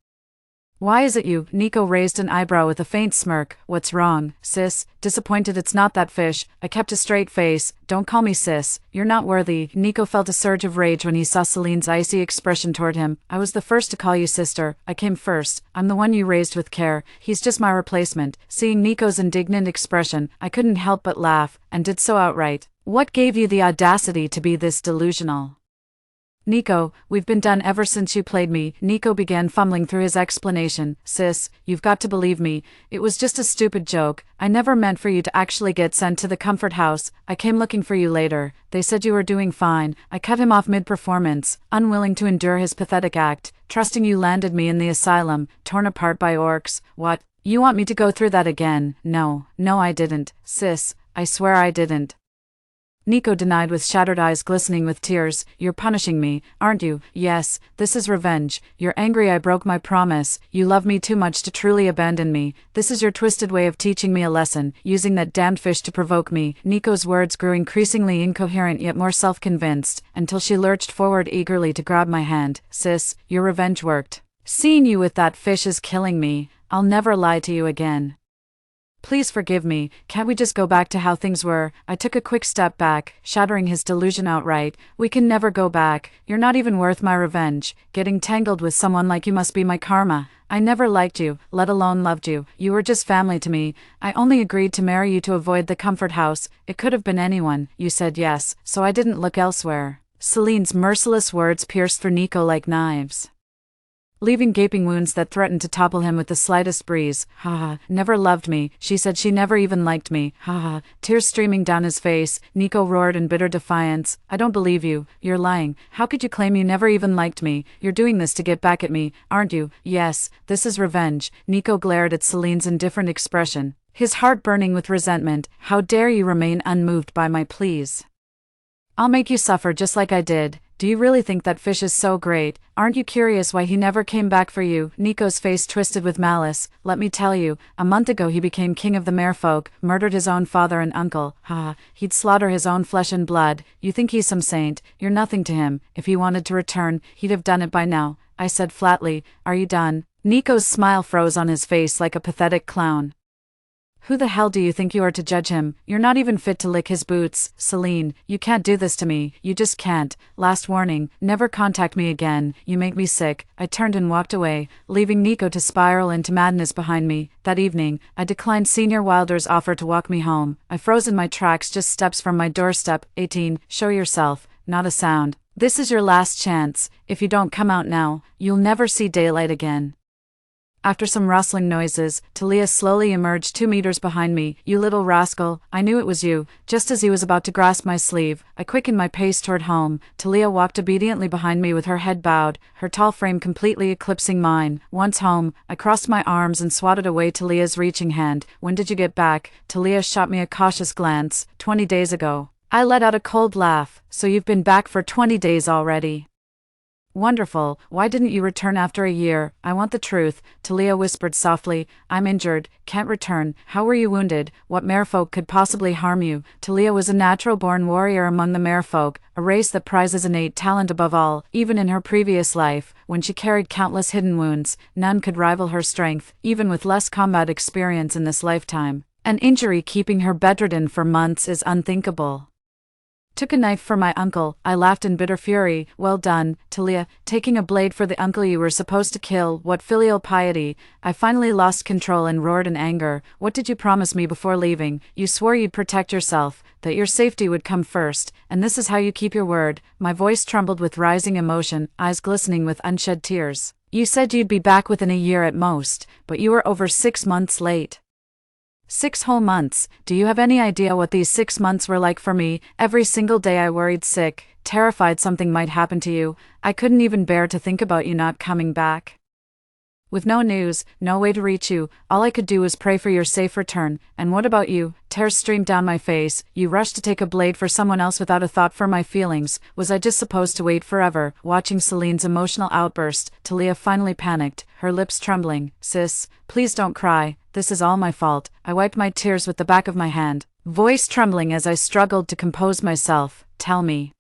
Why is it you? Nico raised an eyebrow with a faint smirk. What's wrong, sis? Disappointed it's not that fish. I kept a straight face. Don't call me sis. You're not worthy. Nico felt a surge of rage when he saw Celine's icy expression toward him. I was the first to call you sister. I came first. I'm the one you raised with care. He's just my replacement. Seeing Nico's indignant expression, I couldn't help but laugh, and did so outright. What gave you the audacity to be this delusional? Nico, we've been done ever since you played me. Nico began fumbling through his explanation. Sis, you've got to believe me. It was just a stupid joke. I never meant for you to actually get sent to the comfort house. I came looking for you later. They said you were doing fine. I cut him off mid-performance, unwilling to endure his pathetic act, trusting you landed me in the asylum, torn apart by orcs. What? You want me to go through that again? No, I didn't. Sis, I swear I didn't. Nico denied with shattered eyes glistening with tears. You're punishing me, aren't you? Yes, this is revenge. You're angry I broke my promise. You love me too much to truly abandon me. This is your twisted way of teaching me a lesson, using that damned fish to provoke me. Nico's words grew increasingly incoherent yet more self-convinced, until she lurched forward eagerly to grab my hand. Sis, your revenge worked. Seeing you with that fish is killing me. I'll never lie to you again. Please forgive me, can't we just go back to how things were? I took a quick step back, shattering his delusion outright. We can never go back. You're not even worth my revenge. Getting tangled with someone like you must be my karma. I never liked you, let alone loved you. You were just family to me. I only agreed to marry you to avoid the comfort house. It could have been anyone. You said yes, so I didn't look elsewhere. Celine's merciless words pierced through Nico like knives, leaving gaping wounds that threatened to topple him with the slightest breeze. Never loved me. She said she never even liked me. Tears streaming down his face, Nico roared in bitter defiance. I don't believe you. You're lying. How could you claim you never even liked me? You're doing this to get back at me, aren't you? Yes, this is revenge. Nico glared at Celine's indifferent expression, his heart burning with resentment. How dare you remain unmoved by my pleas? I'll make you suffer just like I did. Do you really think that fish is so great? Aren't you curious why he never came back for you? Nico's face twisted with malice. Let me tell you, a month ago he became king of the merfolk, murdered his own father and uncle. He'd slaughter his own flesh and blood. You think he's some saint? You're nothing to him. If he wanted to return, he'd have done it by now. I said flatly. Are you done? Nico's smile froze on his face like a pathetic clown. Who the hell do you think you are to judge him? You're not even fit to lick his boots. Celine, you can't do this to me. You just can't. Last warning, never contact me again. You make me sick. I turned and walked away, leaving Nico to spiral into madness behind me. That evening, I declined Senior Wilder's offer to walk me home. I froze in my tracks just steps from my doorstep. 18. Show yourself. Not a sound. This is your last chance. If you don't come out now, you'll never see daylight again. After some rustling noises, Talia slowly emerged 2 meters behind me. You little rascal, I knew it was you. Just as he was about to grasp my sleeve, I quickened my pace toward home. Talia walked obediently behind me with her head bowed, her tall frame completely eclipsing mine. Once home, I crossed my arms and swatted away Talia's reaching hand. When did you get back? Talia shot me a cautious glance. 20 days ago. I let out a cold laugh. So you've been back for 20 days already. Wonderful. Why didn't you return after a year? I want the truth, Talia whispered softly. I'm injured, can't return. How were you wounded? What merfolk could possibly harm you? Talia was a natural-born warrior among the merfolk, a race that prizes innate talent above all. Even in her previous life, when she carried countless hidden wounds, none could rival her strength, even with less combat experience in this lifetime. An injury keeping her bedridden for months is unthinkable. Took a knife for my uncle, I laughed in bitter fury. Well done, Talia, taking a blade for the uncle you were supposed to kill. What filial piety. I finally lost control and roared in anger. What did you promise me before leaving? You swore you'd protect yourself, that your safety would come first, and this is how you keep your word. My voice trembled with rising emotion, eyes glistening with unshed tears. You said you'd be back within a year at most, but you were over 6 months late. 6 whole months. Do you have any idea what these 6 months were like for me? Every single day I worried sick, terrified something might happen to you. I couldn't even bear to think about you not coming back. With no news, no way to reach you, all I could do was pray for your safe return. And what about you? Tears streamed down my face. You rushed to take a blade for someone else without a thought for my feelings. Was I just supposed to wait forever? Watching Celine's emotional outburst, Talia finally panicked, her lips trembling. Sis, please don't cry. This is all my fault. I wiped my tears with the back of my hand, voice trembling as I struggled to compose myself. Tell me.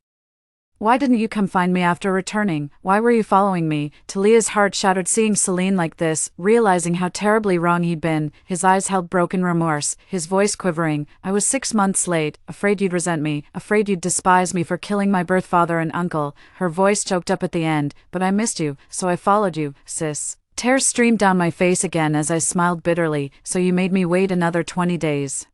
Why didn't you come find me after returning? Why were you following me? Talia's heart shattered seeing Celine like this, realizing how terribly wrong he'd been. His eyes held broken remorse, his voice quivering. I was 6 months late, afraid you'd resent me, afraid you'd despise me for killing my birth father and uncle. Her voice choked up at the end. But I missed you, so I followed you, sis. Tears streamed down my face again as I smiled bitterly. So you made me wait another 20 days.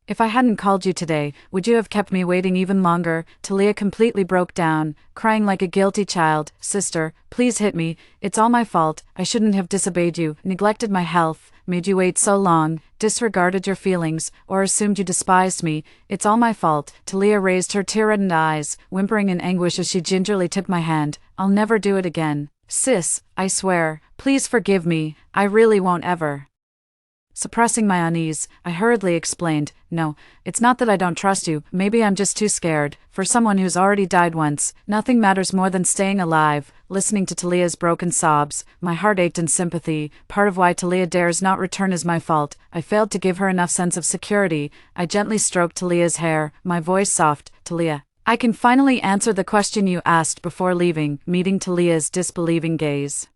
If I hadn't called you today, would you have kept me waiting even longer? Talia completely broke down, crying like a guilty child. Sister, please hit me. It's all my fault. I shouldn't have disobeyed you, neglected my health, made you wait so long, disregarded your feelings, or assumed you despised me. It's all my fault. Talia raised her tear-reddened eyes, whimpering in anguish as she gingerly took my hand. I'll never do it again. Sis, I swear, please forgive me. I really won't ever. Suppressing my unease, I hurriedly explained, no, it's not that I don't trust you, maybe I'm just too scared. For someone who's already died once, nothing matters more than staying alive. Listening to Talia's broken sobs, my heart ached in sympathy. Part of why Talia dares not return is my fault. I failed to give her enough sense of security. I gently stroked Talia's hair, my voice soft. Talia, I can finally answer the question you asked before leaving, meeting Talia's disbelieving gaze.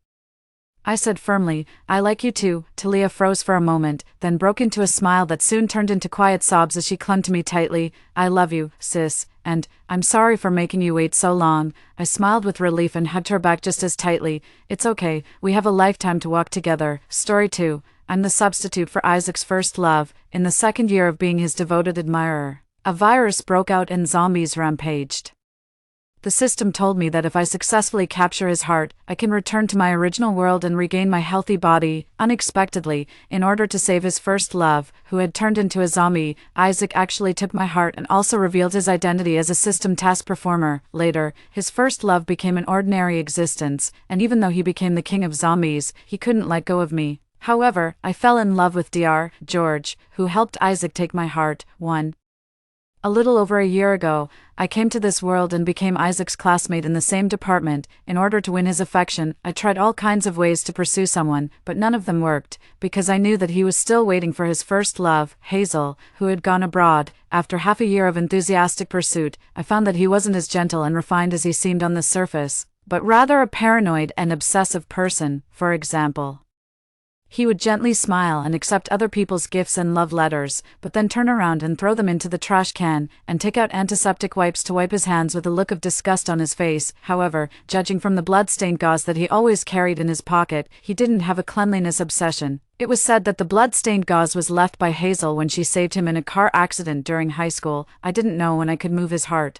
I said firmly, I like you too. Talia froze for a moment, then broke into a smile that soon turned into quiet sobs as she clung to me tightly. I love you, sis, and I'm sorry for making you wait so long. I smiled with relief and hugged her back just as tightly. It's okay, we have a lifetime to walk together. Story 2. I'm the substitute for Isaac's first love, in the second year of being his devoted admirer. A virus broke out and zombies rampaged. The system told me that if I successfully capture his heart, I can return to my original world and regain my healthy body. Unexpectedly, in order to save his first love, who had turned into a zombie, Isaac actually took my heart and also revealed his identity as a system task performer. Later, his first love became an ordinary existence, and even though he became the king of zombies, he couldn't let go of me. However, I fell in love with Dr. George, who helped Isaac take my heart. A little over a year ago, I came to this world and became Isaac's classmate in the same department. In order to win his affection, I tried all kinds of ways to pursue someone, but none of them worked, because I knew that he was still waiting for his first love, Hazel, who had gone abroad. After half a year of enthusiastic pursuit, I found that he wasn't as gentle and refined as he seemed on the surface, but rather a paranoid and obsessive person. For example, he would gently smile and accept other people's gifts and love letters, but then turn around and throw them into the trash can, and take out antiseptic wipes to wipe his hands with a look of disgust on his face. However, judging from the blood-stained gauze that he always carried in his pocket, he didn't have a cleanliness obsession. It was said that the blood-stained gauze was left by Hazel when she saved him in a car accident during high school. I didn't know when I could move his heart.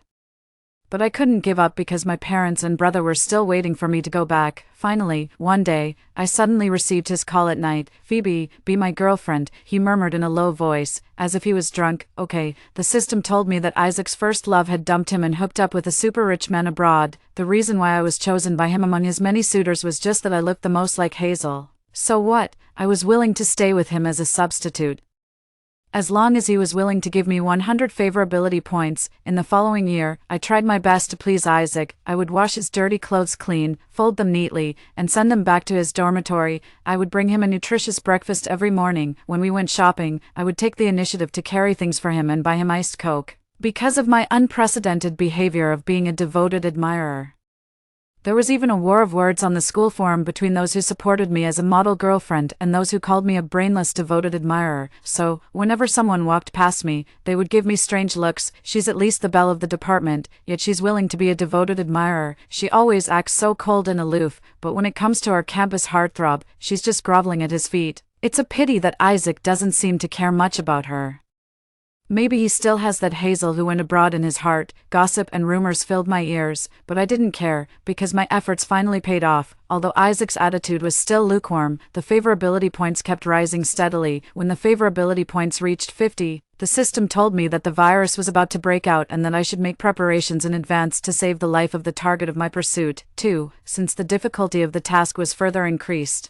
But I couldn't give up because my parents and brother were still waiting for me to go back. Finally, one day, I suddenly received his call at night. Phoebe, be my girlfriend, he murmured in a low voice, as if he was drunk. Okay, the system told me that Isaac's first love had dumped him and hooked up with a super rich man abroad. The reason why I was chosen by him among his many suitors was just that I looked the most like Hazel. So what? I was willing to stay with him as a substitute, as long as he was willing to give me 100 favorability points. In the following year, I tried my best to please Isaac. I would wash his dirty clothes clean, fold them neatly, and send them back to his dormitory. I would bring him a nutritious breakfast every morning. When we went shopping, I would take the initiative to carry things for him and buy him iced Coke. Because of my unprecedented behavior of being a devoted admirer, There was even a war of words on the school forum between those who supported me as a model girlfriend and those who called me a brainless devoted admirer. So, whenever someone walked past me, they would give me strange looks. She's at least the belle of the department, yet she's willing to be a devoted admirer. She always acts so cold and aloof, but when it comes to our campus heartthrob, she's just groveling at his feet. It's a pity that Isaac doesn't seem to care much about her. Maybe he still has that Hazel who went abroad in his heart. Gossip and rumors filled my ears, but I didn't care, because my efforts finally paid off. Although Isaac's attitude was still lukewarm, the favorability points kept rising steadily. When the favorability points reached 50, the system told me that the virus was about to break out and that I should make preparations in advance to save the life of the target of my pursuit. 2. Since the difficulty of the task was further increased,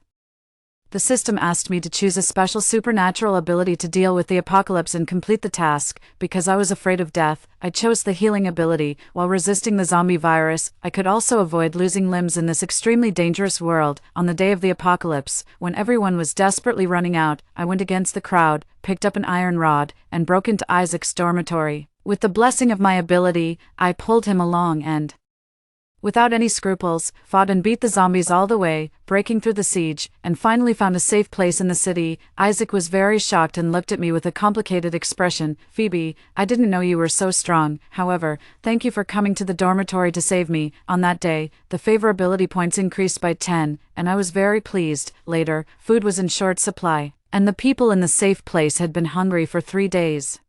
the system asked me to choose a special supernatural ability to deal with the apocalypse and complete the task. Because I was afraid of death, I chose the healing ability. While resisting the zombie virus, I could also avoid losing limbs in this extremely dangerous world. On the day of the apocalypse, when everyone was desperately running out, I went against the crowd, picked up an iron rod, and broke into Isaac's dormitory. With the blessing of my ability, I pulled him along and, without any scruples, fought and beat the zombies all the way, breaking through the siege, and finally found a safe place in the city. Isaac was very shocked and looked at me with a complicated expression. Phoebe, I didn't know you were so strong. However, thank you for coming to the dormitory to save me. On that day, the favorability points increased by 10, and I was very pleased. Later, food was in short supply, and the people in the safe place had been hungry for 3 days.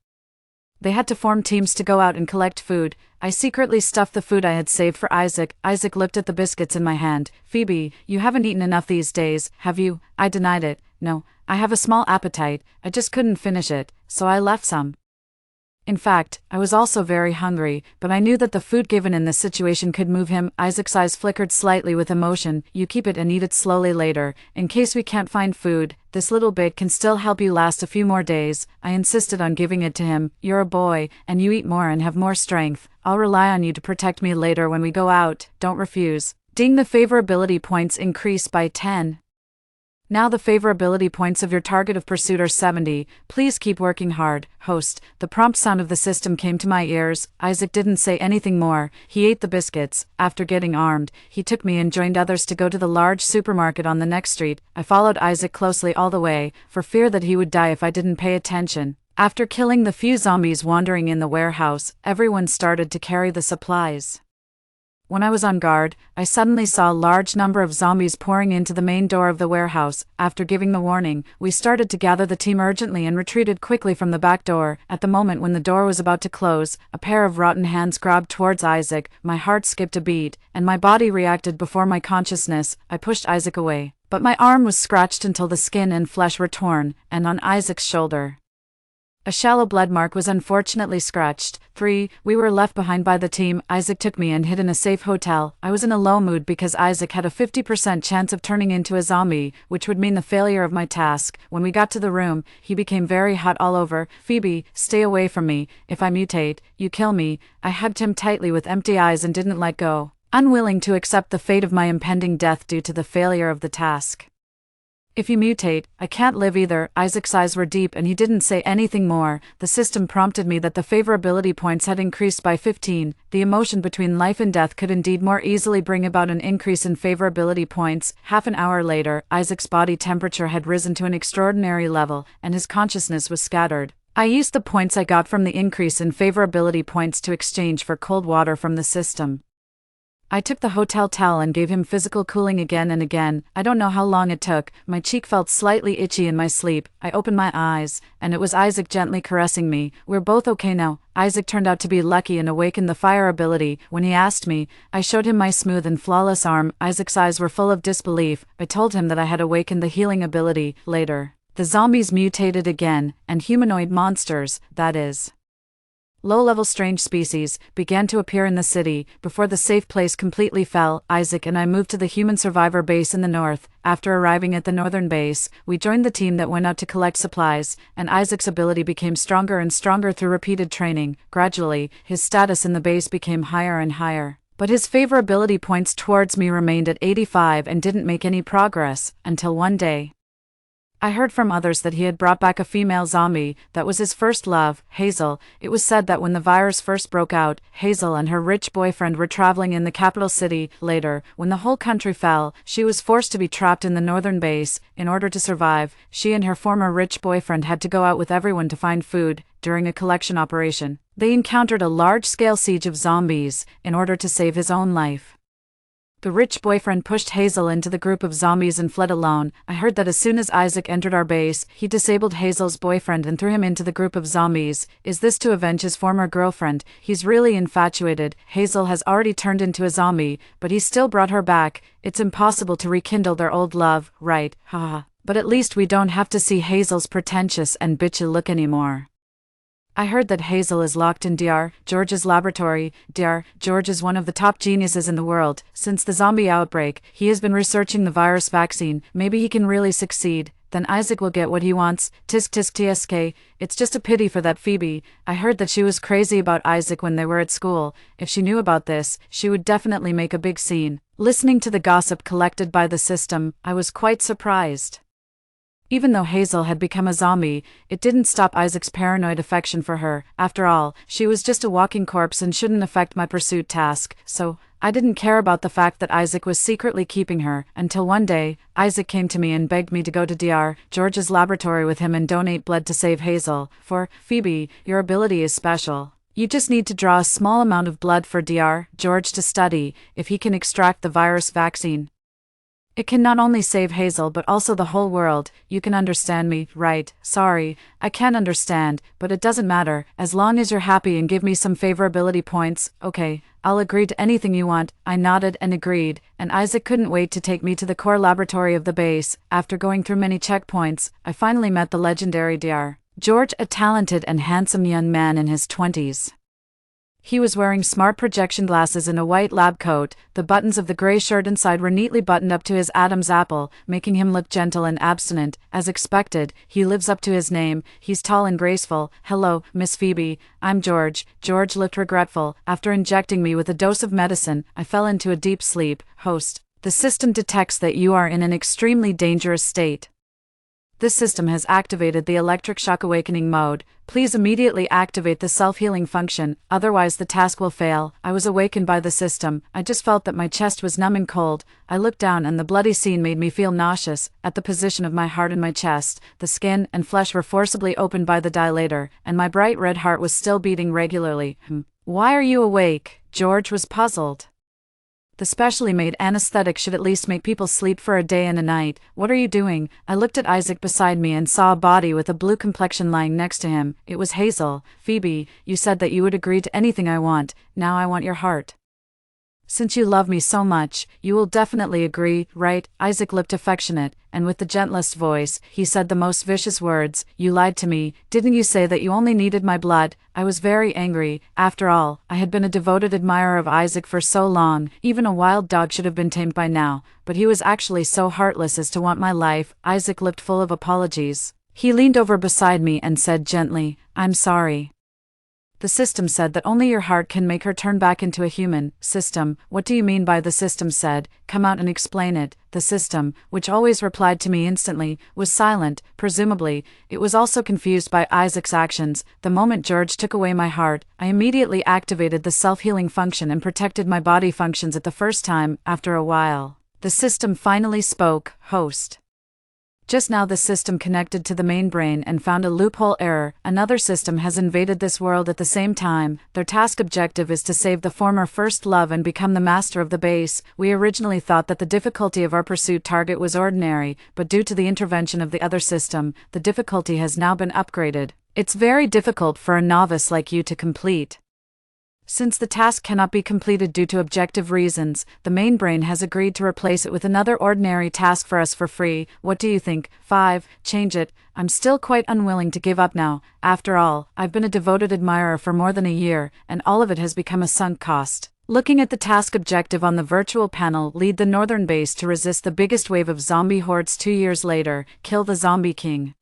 They had to form teams to go out and collect food. I secretly stuffed the food I had saved for Isaac. Isaac looked at the biscuits in my hand. Phoebe, you haven't eaten enough these days, have you? I denied it. No, I have a small appetite, I just couldn't finish it, so I left some. In fact, I was also very hungry, but I knew that the food given in this situation could move him. Isaac's eyes flickered slightly with emotion. You keep it and eat it slowly later. In case we can't find food, this little bit can still help you last a few more days. I insisted on giving it to him. You're a boy, and you eat more and have more strength. I'll rely on you to protect me later when we go out. Don't refuse. Ding, the favorability points increased by 10. Now the favorability points of your target of pursuit are 70. Please keep working hard. Host, the prompt sound of the system came to my ears. Isaac didn't say anything more. He ate the biscuits. After getting armed, he took me and joined others to go to the large supermarket on the next street. I followed Isaac closely all the way, for fear that he would die if I didn't pay attention. After killing the few zombies wandering in the warehouse, everyone started to carry the supplies. When I was on guard, I suddenly saw a large number of zombies pouring into the main door of the warehouse. After giving the warning, we started to gather the team urgently and retreated quickly from the back door. At the moment when the door was about to close, a pair of rotten hands grabbed towards Isaac. My heart skipped a beat, and my body reacted before my consciousness. I pushed Isaac away, but my arm was scratched until the skin and flesh were torn, and on Isaac's shoulder, a shallow blood mark was unfortunately scratched. 3. We were left behind by the team. Isaac took me and hid in a safe hotel. I was in a low mood because Isaac had a 50% chance of turning into a zombie, which would mean the failure of my task. When we got to the room, he became very hot all over. Phoebe, stay away from me. If I mutate, you kill me. I hugged him tightly with empty eyes and didn't let go, unwilling to accept the fate of my impending death due to the failure of the task. If you mutate, I can't live either. Isaac's eyes were deep and he didn't say anything more. The system prompted me that the favorability points had increased by 15. The emotion between life and death could indeed more easily bring about an increase in favorability points. Half an hour later, Isaac's body temperature had risen to an extraordinary level, and his consciousness was scattered. I used the points I got from the increase in favorability points to exchange for cold water from the system. I took the hotel towel and gave him physical cooling again and again. I don't know how long it took. My cheek felt slightly itchy in my sleep. I opened my eyes, and it was Isaac gently caressing me. We're both okay now. Isaac turned out to be lucky and awakened the fire ability. When he asked me, I showed him my smooth and flawless arm. Isaac's eyes were full of disbelief. I told him that I had awakened the healing ability. Later, the zombies mutated again, and humanoid monsters, that is, low-level strange species, began to appear in the city. Before the safe place completely fell, Isaac and I moved to the human survivor base in the north. After arriving at the northern base, we joined the team that went out to collect supplies, and Isaac's ability became stronger and stronger through repeated training. Gradually, his status in the base became higher and higher, but his favorability points towards me remained at 85 and didn't make any progress, until one day, I heard from others that he had brought back a female zombie that was his first love, Hazel. It was said that when the virus first broke out, Hazel and her rich boyfriend were traveling in the capital city. Later, when the whole country fell, she was forced to be trapped in the northern base. In order to survive, she and her former rich boyfriend had to go out with everyone to find food. During a collection operation, they encountered a large-scale siege of zombies in order to save his own life. The rich boyfriend pushed Hazel into the group of zombies and fled alone. I heard that as soon as Isaac entered our base, he disabled Hazel's boyfriend and threw him into the group of zombies. Is this to avenge his former girlfriend? He's really infatuated. Hazel has already turned into a zombie, but he still brought her back. It's impossible to rekindle their old love, right? Haha. But at least we don't have to see Hazel's pretentious and bitchy look anymore. I heard that Hazel is locked in Dr. George's laboratory. Dr. George is one of the top geniuses in the world. Since the zombie outbreak, he has been researching the virus vaccine. Maybe he can really succeed. Then Isaac will get what he wants. Tisk tisk tsk. It's just a pity for that Phoebe. I heard that she was crazy about Isaac when they were at school. If she knew about this, she would definitely make a big scene. Listening to the gossip collected by the system, I was quite surprised. Even though Hazel had become a zombie, it didn't stop Isaac's paranoid affection for her. After all, she was just a walking corpse and shouldn't affect my pursuit task, so I didn't care about the fact that Isaac was secretly keeping her, until one day, Isaac came to me and begged me to go to Dr. George's laboratory with him and donate blood to save Hazel. For Phoebe, your ability is special. You just need to draw a small amount of blood for Dr. George to study if he can extract the virus vaccine. It can not only save Hazel but also the whole world. You can understand me, right? Sorry, I can't understand, but it doesn't matter, as long as you're happy and give me some favorability points. Okay, I'll agree to anything you want. I nodded and agreed, and Isaac couldn't wait to take me to the core laboratory of the base. After going through many checkpoints, I finally met the legendary Dr. George, a talented and handsome young man in his 20s. He was wearing smart projection glasses and a white lab coat. The buttons of the gray shirt inside were neatly buttoned up to his Adam's apple, making him look gentle and abstinent. As expected, he lives up to his name. He's tall and graceful. Hello, Miss Phoebe. I'm George. George looked regretful. After injecting me with a dose of medicine, I fell into a deep sleep. Host. The system detects that you are in an extremely dangerous state. This system has activated the electric shock awakening mode. Please immediately activate the self-healing function, otherwise the task will fail. I was awakened by the system. I just felt that my chest was numb and cold. I looked down and the bloody scene made me feel nauseous. At the position of my heart in my chest, the skin and flesh were forcibly opened by the dilator, and my bright red heart was still beating regularly. Why are you awake? George was puzzled. The specially made anesthetic should at least make people sleep for a day and a night. What are you doing? I looked at Isaac beside me and saw a body with a blue complexion lying next to him. It was Hazel. Phoebe, you said that you would agree to anything I want. Now I want your heart. Since you love me so much, you will definitely agree, right? Isaac looked affectionate, and with the gentlest voice, he said the most vicious words. You lied to me. Didn't you say that you only needed my blood? I was very angry. After all, I had been a devoted admirer of Isaac for so long. Even a wild dog should have been tamed by now, but he was actually so heartless as to want my life. Isaac looked full of apologies. He leaned over beside me and said gently, I'm sorry. The system said that only your heart can make her turn back into a human. System, what do you mean by the system said? Come out and explain it. The system, which always replied to me instantly, was silent. Presumably, it was also confused by Isaac's actions. The moment George took away my heart, I immediately activated the self-healing function and protected my body functions at the first time. After a while, the system finally spoke. Host. Just now the system connected to the main brain and found a loophole error. Another system has invaded this world at the same time. Their task objective is to save the former first love and become the master of the base. We originally thought that the difficulty of our pursuit target was ordinary, but due to the intervention of the other system, the difficulty has now been upgraded. It's very difficult for a novice like you to complete. Since the task cannot be completed due to objective reasons, the main brain has agreed to replace it with another ordinary task for us for free. What do you think? 5. Change it. I'm still quite unwilling to give up now. After all, I've been a devoted admirer for more than a year, and all of it has become a sunk cost. Looking at the task objective on the virtual panel, lead the northern base to resist the biggest wave of zombie hordes 2 years later, kill the zombie king.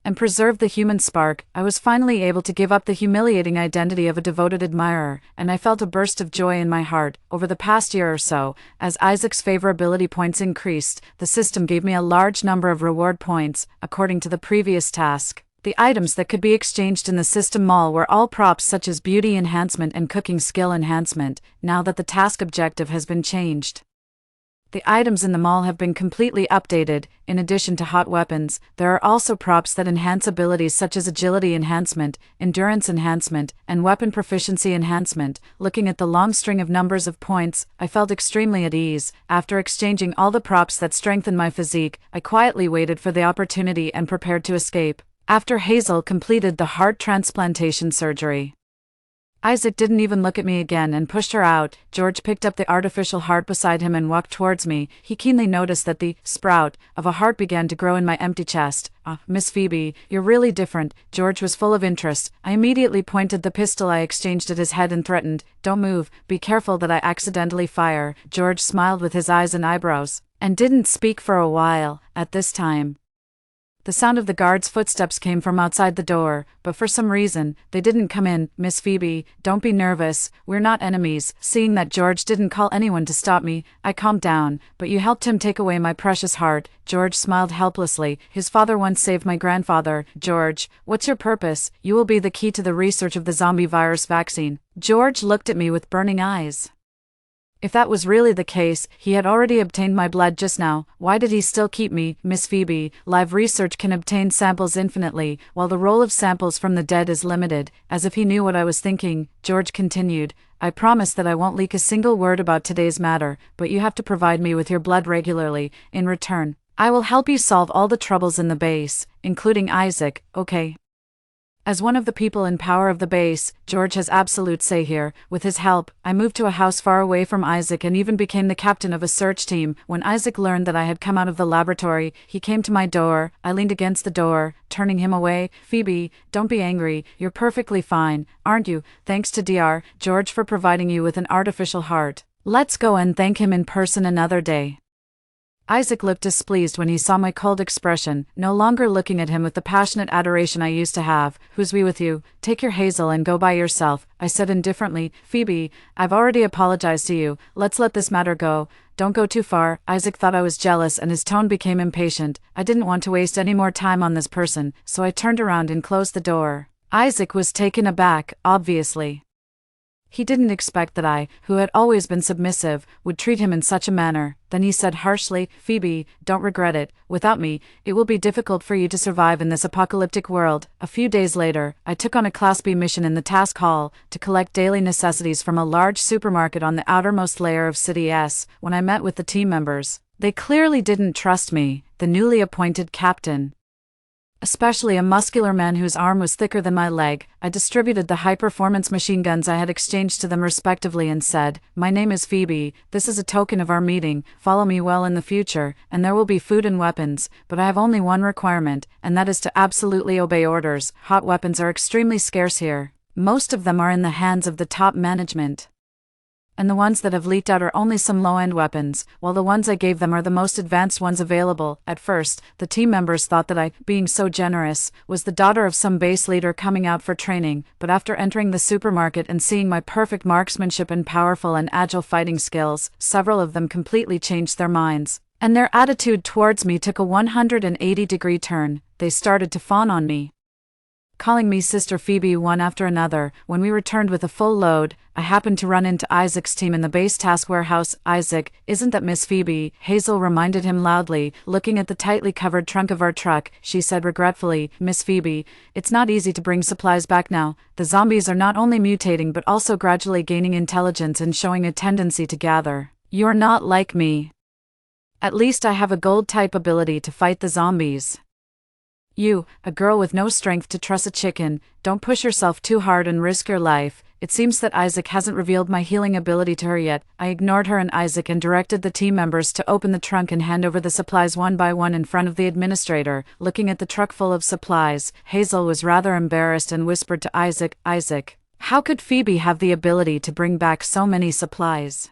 and preserve the human spark. I was finally able to give up the humiliating identity of a devoted admirer, and I felt a burst of joy in my heart. Over the past year or so, as Isaac's favorability points increased, the system gave me a large number of reward points, according to the previous task. The items that could be exchanged in the system mall were all props such as beauty enhancement and cooking skill enhancement, now that the task objective has been changed. The items in the mall have been completely updated. In addition to hot weapons, there are also props that enhance abilities such as agility enhancement, endurance enhancement, and weapon proficiency enhancement. Looking at the long string of numbers of points, I felt extremely at ease. After exchanging all the props that strengthened my physique, I quietly waited for the opportunity and prepared to escape. After Hazel completed the heart transplantation surgery, Isaac didn't even look at me again and pushed her out. George picked up the artificial heart beside him and walked towards me. He keenly noticed that the sprout of a heart began to grow in my empty chest. Miss Phoebe, you're really different." George was full of interest. I immediately pointed the pistol I exchanged at his head and threatened, "Don't move, be careful that I accidentally fire." George smiled with his eyes and eyebrows, and didn't speak for a while. At this time, the sound of the guards' footsteps came from outside the door, but for some reason, they didn't come in. "Miss Phoebe, don't be nervous, we're not enemies." Seeing that George didn't call anyone to stop me, I calmed down. "But you helped him take away my precious heart." George smiled helplessly. "His father once saved my grandfather." "George, what's your purpose?" "You will be the key to the research of the zombie virus vaccine." George looked at me with burning eyes. If that was really the case, he had already obtained my blood just now. Why did he still keep me? "Miss Phoebe, live research can obtain samples infinitely, while the role of samples from the dead is limited." As if he knew what I was thinking, George continued, "I promise that I won't leak a single word about today's matter, but you have to provide me with your blood regularly. In return, I will help you solve all the troubles in the base, including Isaac, okay?" As one of the people in power of the base, George has absolute say here. With his help, I moved to a house far away from Isaac and even became the captain of a search team. When Isaac learned that I had come out of the laboratory, he came to my door. I leaned against the door, turning him away. "Phoebe, don't be angry, you're perfectly fine, aren't you? Thanks to Dr. George for providing you with an artificial heart. Let's go and thank him in person another day." Isaac looked displeased when he saw my cold expression, no longer looking at him with the passionate adoration I used to have. "Who's we with you? Take your Hazel and go by yourself," I said indifferently. "Phoebe, I've already apologized to you, let's let this matter go. Don't go too far." Isaac thought I was jealous and his tone became impatient. I didn't want to waste any more time on this person, so I turned around and closed the door. Isaac was taken aback, obviously. He didn't expect that I, who had always been submissive, would treat him in such a manner. Then he said harshly, "Phoebe, don't regret it. Without me, it will be difficult for you to survive in this apocalyptic world." A few days later, I took on a Class B mission in the task hall to collect daily necessities from a large supermarket on the outermost layer of City S. When I met with the team members, they clearly didn't trust me, the newly appointed captain. Especially a muscular man whose arm was thicker than my leg. I distributed the high-performance machine guns I had exchanged to them respectively and said, "My name is Phoebe, this is a token of our meeting, follow me well in the future, and there will be food and weapons, but I have only one requirement, and that is to absolutely obey orders. Hot weapons are extremely scarce here. Most of them are in the hands of the top management, and the ones that have leaked out are only some low-end weapons, while the ones I gave them are the most advanced ones available." At first, the team members thought that I, being so generous, was the daughter of some base leader coming out for training, but after entering the supermarket and seeing my perfect marksmanship and powerful and agile fighting skills, several of them completely changed their minds, and their attitude towards me took a 180-degree turn. They started to fawn on me, calling me Sister Phoebe one after another. When we returned with a full load, I happened to run into Isaac's team in the base task warehouse. "Isaac, isn't that Miss Phoebe?" Hazel reminded him loudly, looking at the tightly covered trunk of our truck. She said regretfully, "Miss Phoebe, it's not easy to bring supplies back now. The zombies are not only mutating but also gradually gaining intelligence and showing a tendency to gather. You're not like me. At least I have a gold-type ability to fight the zombies. You, a girl with no strength to truss a chicken, don't push yourself too hard and risk your life." It seems that Isaac hasn't revealed my healing ability to her yet. I ignored her and Isaac and directed the team members to open the trunk and hand over the supplies one by one in front of the administrator. Looking at the truck full of supplies, Hazel was rather embarrassed and whispered to Isaac, "Isaac, how could Phoebe have the ability to bring back so many supplies?"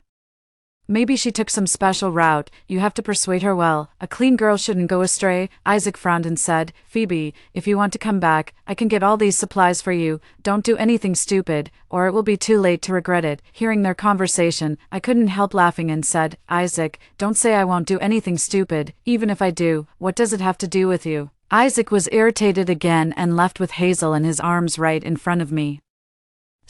Maybe she took some special route. You have to persuade her well. A clean girl shouldn't go astray. Isaac frowned and said, Phoebe, if you want to come back, I can get all these supplies for you. Don't do anything stupid, or it will be too late to regret it. Hearing their conversation, I couldn't help laughing and said, Isaac, don't say I won't do anything stupid. Even if I do, what does it have to do with you? Isaac was irritated again and left with Hazel in his arms right in front of me.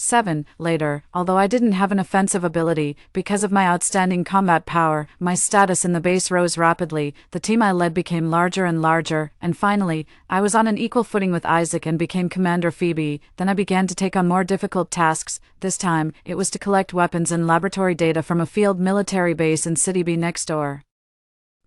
7. Later, although I didn't have an offensive ability, because of my outstanding combat power, my status in the base rose rapidly, the team I led became larger and larger, and finally, I was on an equal footing with Isaac and became Commander Phoebe. Then I began to take on more difficult tasks. This time, it was to collect weapons and laboratory data from a field military base in City B next door.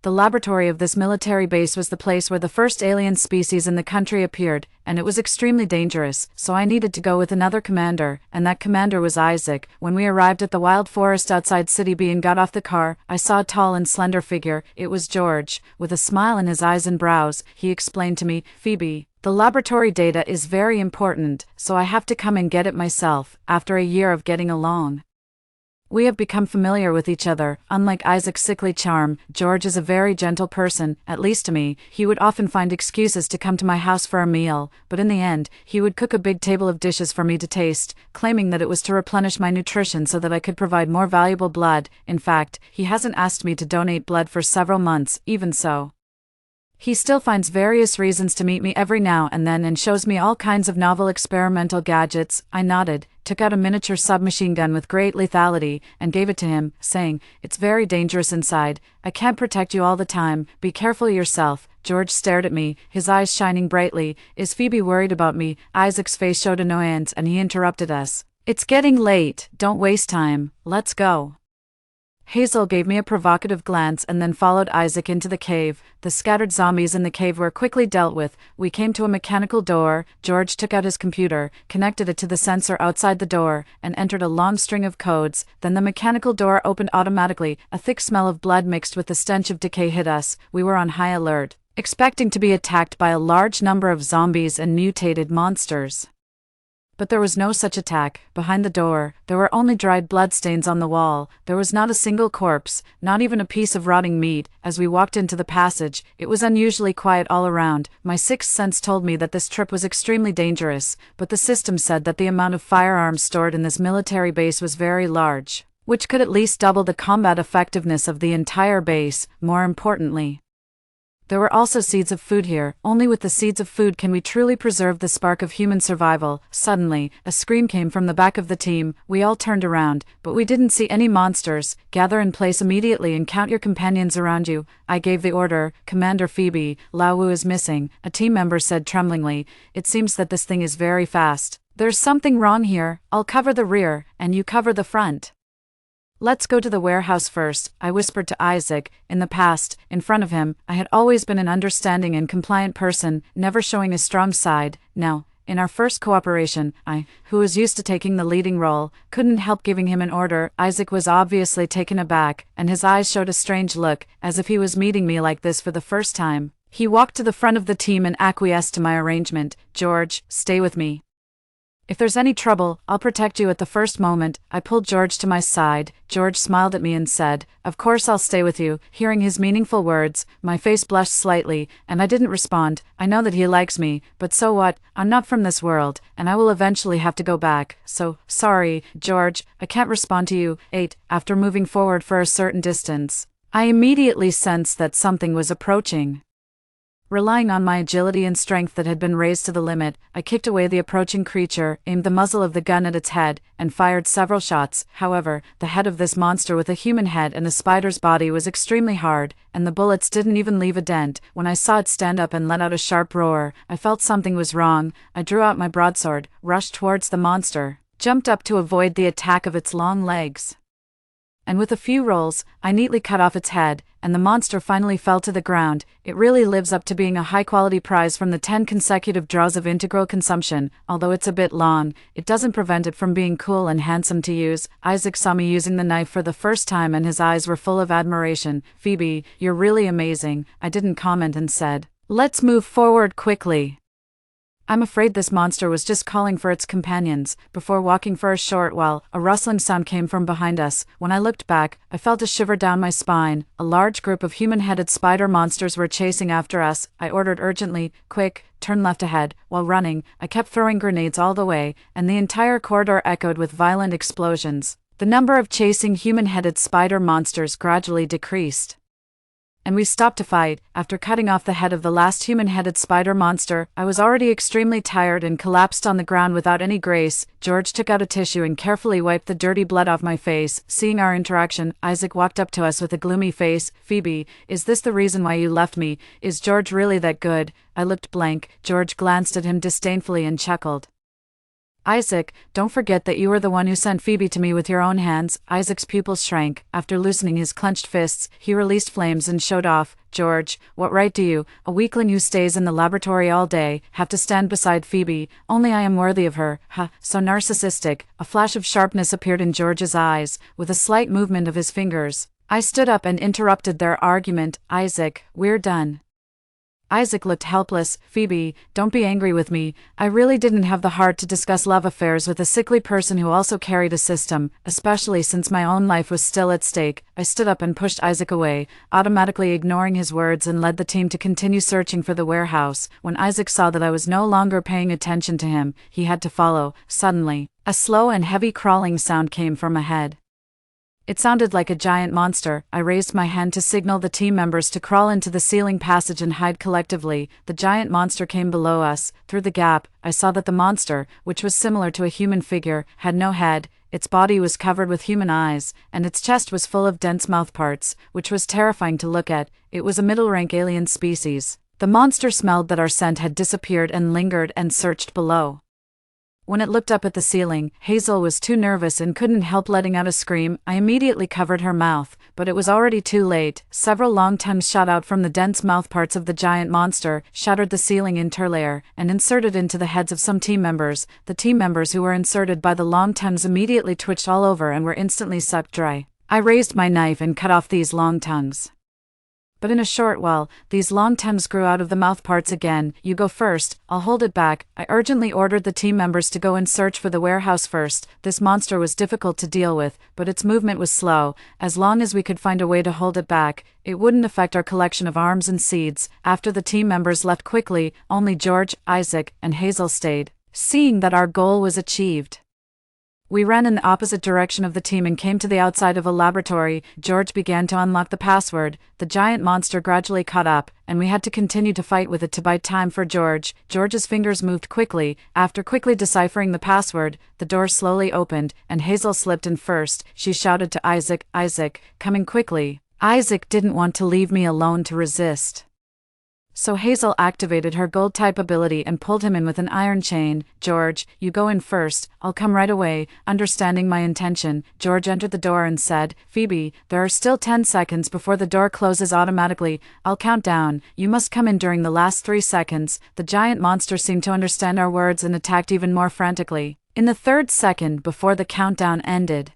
The laboratory of this military base was the place where the first alien species in the country appeared, and it was extremely dangerous, so I needed to go with another commander, and that commander was Isaac. When we arrived at the wild forest outside City B and got off the car, I saw a tall and slender figure. It was George. With a smile in his eyes and brows, he explained to me, Phoebe, the laboratory data is very important, so I have to come and get it myself, after a year of getting along. We have become familiar with each other. Unlike Isaac's sickly charm, George is a very gentle person, at least to me. He would often find excuses to come to my house for a meal, but in the end, he would cook a big table of dishes for me to taste, claiming that it was to replenish my nutrition so that I could provide more valuable blood. In fact, he hasn't asked me to donate blood for several months. Even so, he still finds various reasons to meet me every now and then and shows me all kinds of novel experimental gadgets. I nodded, took out a miniature submachine gun with great lethality, and gave it to him, saying, It's very dangerous inside. I can't protect you all the time. Be careful yourself. George stared at me, his eyes shining brightly. Is Phoebe worried about me? Isaac's face showed annoyance and he interrupted us. It's getting late. Don't waste time. Let's go. Hazel gave me a provocative glance and then followed Isaac into the cave. The scattered zombies in the cave were quickly dealt with. We came to a mechanical door. George took out his computer, connected it to the sensor outside the door, and entered a long string of codes. Then the mechanical door opened automatically. A thick smell of blood mixed with the stench of decay hit us. We were on high alert, expecting to be attacked by a large number of zombies and mutated monsters. But there was no such attack. Behind the door, there were only dried bloodstains on the wall. There was not a single corpse, not even a piece of rotting meat. As we walked into the passage, it was unusually quiet all around. My sixth sense told me that this trip was extremely dangerous, but the system said that the amount of firearms stored in this military base was very large, which could at least double the combat effectiveness of the entire base. More importantly, there were also seeds of food here. Only with the seeds of food can we truly preserve the spark of human survival. Suddenly, a scream came from the back of the team. We all turned around, but we didn't see any monsters. Gather in place immediately and count your companions around you. I gave the order. Commander Phoebe, Lao Wu is missing, a team member said tremblingly. It seems that this thing is very fast. There's something wrong here. I'll cover the rear, and you cover the front. Let's go to the warehouse first, I whispered to Isaac. In the past, in front of him, I had always been an understanding and compliant person, never showing a strong side. Now, in our first cooperation, I, who was used to taking the leading role, couldn't help giving him an order. Isaac was obviously taken aback, and his eyes showed a strange look, as if he was meeting me like this for the first time. He walked to the front of the team and acquiesced to my arrangement. George, stay with me. If there's any trouble, I'll protect you at the first moment. I pulled George to my side. George smiled at me and said, Of course I'll stay with you. Hearing his meaningful words, my face blushed slightly, and I didn't respond. I know that he likes me, but so what? I'm not from this world, and I will eventually have to go back. So, sorry, George, I can't respond to you. 8. After moving forward for a certain distance, I immediately sensed that something was approaching. Relying on my agility and strength that had been raised to the limit, I kicked away the approaching creature, aimed the muzzle of the gun at its head, and fired several shots. However, the head of this monster with a human head and a spider's body was extremely hard, and the bullets didn't even leave a dent. When I saw it stand up and let out a sharp roar, I felt something was wrong. I drew out my broadsword, rushed towards the monster, jumped up to avoid the attack of its long legs, and with a few rolls, I neatly cut off its head, and the monster finally fell to the ground. It really lives up to being a high-quality prize from the 10 consecutive draws of integral consumption. Although it's a bit long, it doesn't prevent it from being cool and handsome to use. Isaac saw me using the knife for the first time and his eyes were full of admiration. Phoebe, you're really amazing. I didn't comment and said, Let's move forward quickly. I'm afraid this monster was just calling for its companions. Before walking for a short while, a rustling sound came from behind us. When I looked back, I felt a shiver down my spine. A large group of human-headed spider monsters were chasing after us. I ordered urgently, "Quick, turn left ahead." While running, I kept throwing grenades all the way, and the entire corridor echoed with violent explosions. The number of chasing human-headed spider monsters gradually decreased, and we stopped to fight. After cutting off the head of the last human-headed spider monster, I was already extremely tired and collapsed on the ground without any grace. George took out a tissue and carefully wiped the dirty blood off my face. Seeing our interaction, Isaac walked up to us with a gloomy face. "Phoebe, is this the reason why you left me? Is George really that good?" I looked blank. George glanced at him disdainfully and chuckled. "Isaac, don't forget that you were the one who sent Phoebe to me with your own hands." Isaac's pupils shrank. After loosening his clenched fists, he released flames and showed off. "George, what right do you, a weakling who stays in the laboratory all day, have to stand beside Phoebe? Only I am worthy of her." "Ha, so narcissistic." A flash of sharpness appeared in George's eyes, with a slight movement of his fingers. I stood up and interrupted their argument. "Isaac, we're done." Isaac looked helpless. "Phoebe, don't be angry with me. I really didn't have the heart to discuss love affairs with a sickly person who also carried a system, especially since my own life was still at stake." I stood up and pushed Isaac away, automatically ignoring his words, and led the team to continue searching for the warehouse. When Isaac saw that I was no longer paying attention to him, he had to follow. Suddenly, a slow and heavy crawling sound came from ahead. It sounded like a giant monster. I raised my hand to signal the team members to crawl into the ceiling passage and hide collectively. The giant monster came below us. Through the gap, I saw that the monster, which was similar to a human figure, had no head. Its body was covered with human eyes, and its chest was full of dense mouthparts, which was terrifying to look at. It was a middle-rank alien species. The monster smelled that our scent had disappeared and lingered and searched below. When it looked up at the ceiling, Hazel was too nervous and couldn't help letting out a scream. I immediately covered her mouth, but it was already too late. Several long tongues shot out from the dense mouthparts of the giant monster, shattered the ceiling interlayer, and inserted into the heads of some team members. The team members who were inserted by the long tongues immediately twitched all over and were instantly sucked dry. I raised my knife and cut off these long tongues. But in a short while, these long tongues grew out of the mouthparts again. "You go first, I'll hold it back." I urgently ordered the team members to go and search for the warehouse first. This monster was difficult to deal with, but its movement was slow. As long as we could find a way to hold it back, it wouldn't affect our collection of arms and seeds. After the team members left quickly, only George, Isaac, and Hazel stayed. Seeing that our goal was achieved, we ran in the opposite direction of the team and came to the outside of a laboratory. George began to unlock the password. The giant monster gradually caught up, and we had to continue to fight with it to buy time for George. George's fingers moved quickly. After quickly deciphering the password, the door slowly opened, and Hazel slipped in first. She shouted to Isaac, "Isaac, coming quickly." Isaac didn't want to leave me alone to resist, so Hazel activated her gold-type ability and pulled him in with an iron chain. "George, you go in first, I'll come right away." Understanding my intention, George entered the door and said, "Phoebe, there are still 10 seconds before the door closes automatically. I'll count down. You must come in during the last 3 seconds." The giant monster seemed to understand our words and attacked even more frantically. In the 3rd second before the countdown ended,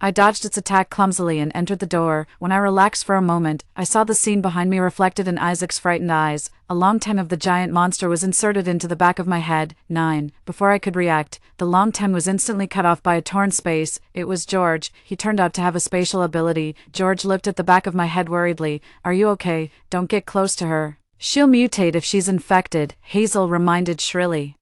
I dodged its attack clumsily and entered the door. When I relaxed for a moment, I saw the scene behind me reflected in Isaac's frightened eyes. A long tongue of the giant monster was inserted into the back of my head. 9. Before I could react, the long tongue was instantly cut off by a torn space. It was George. He turned out to have a spatial ability. George looked at the back of my head worriedly. "Are you okay? Don't get close to her. She'll mutate if she's infected," Hazel reminded shrilly.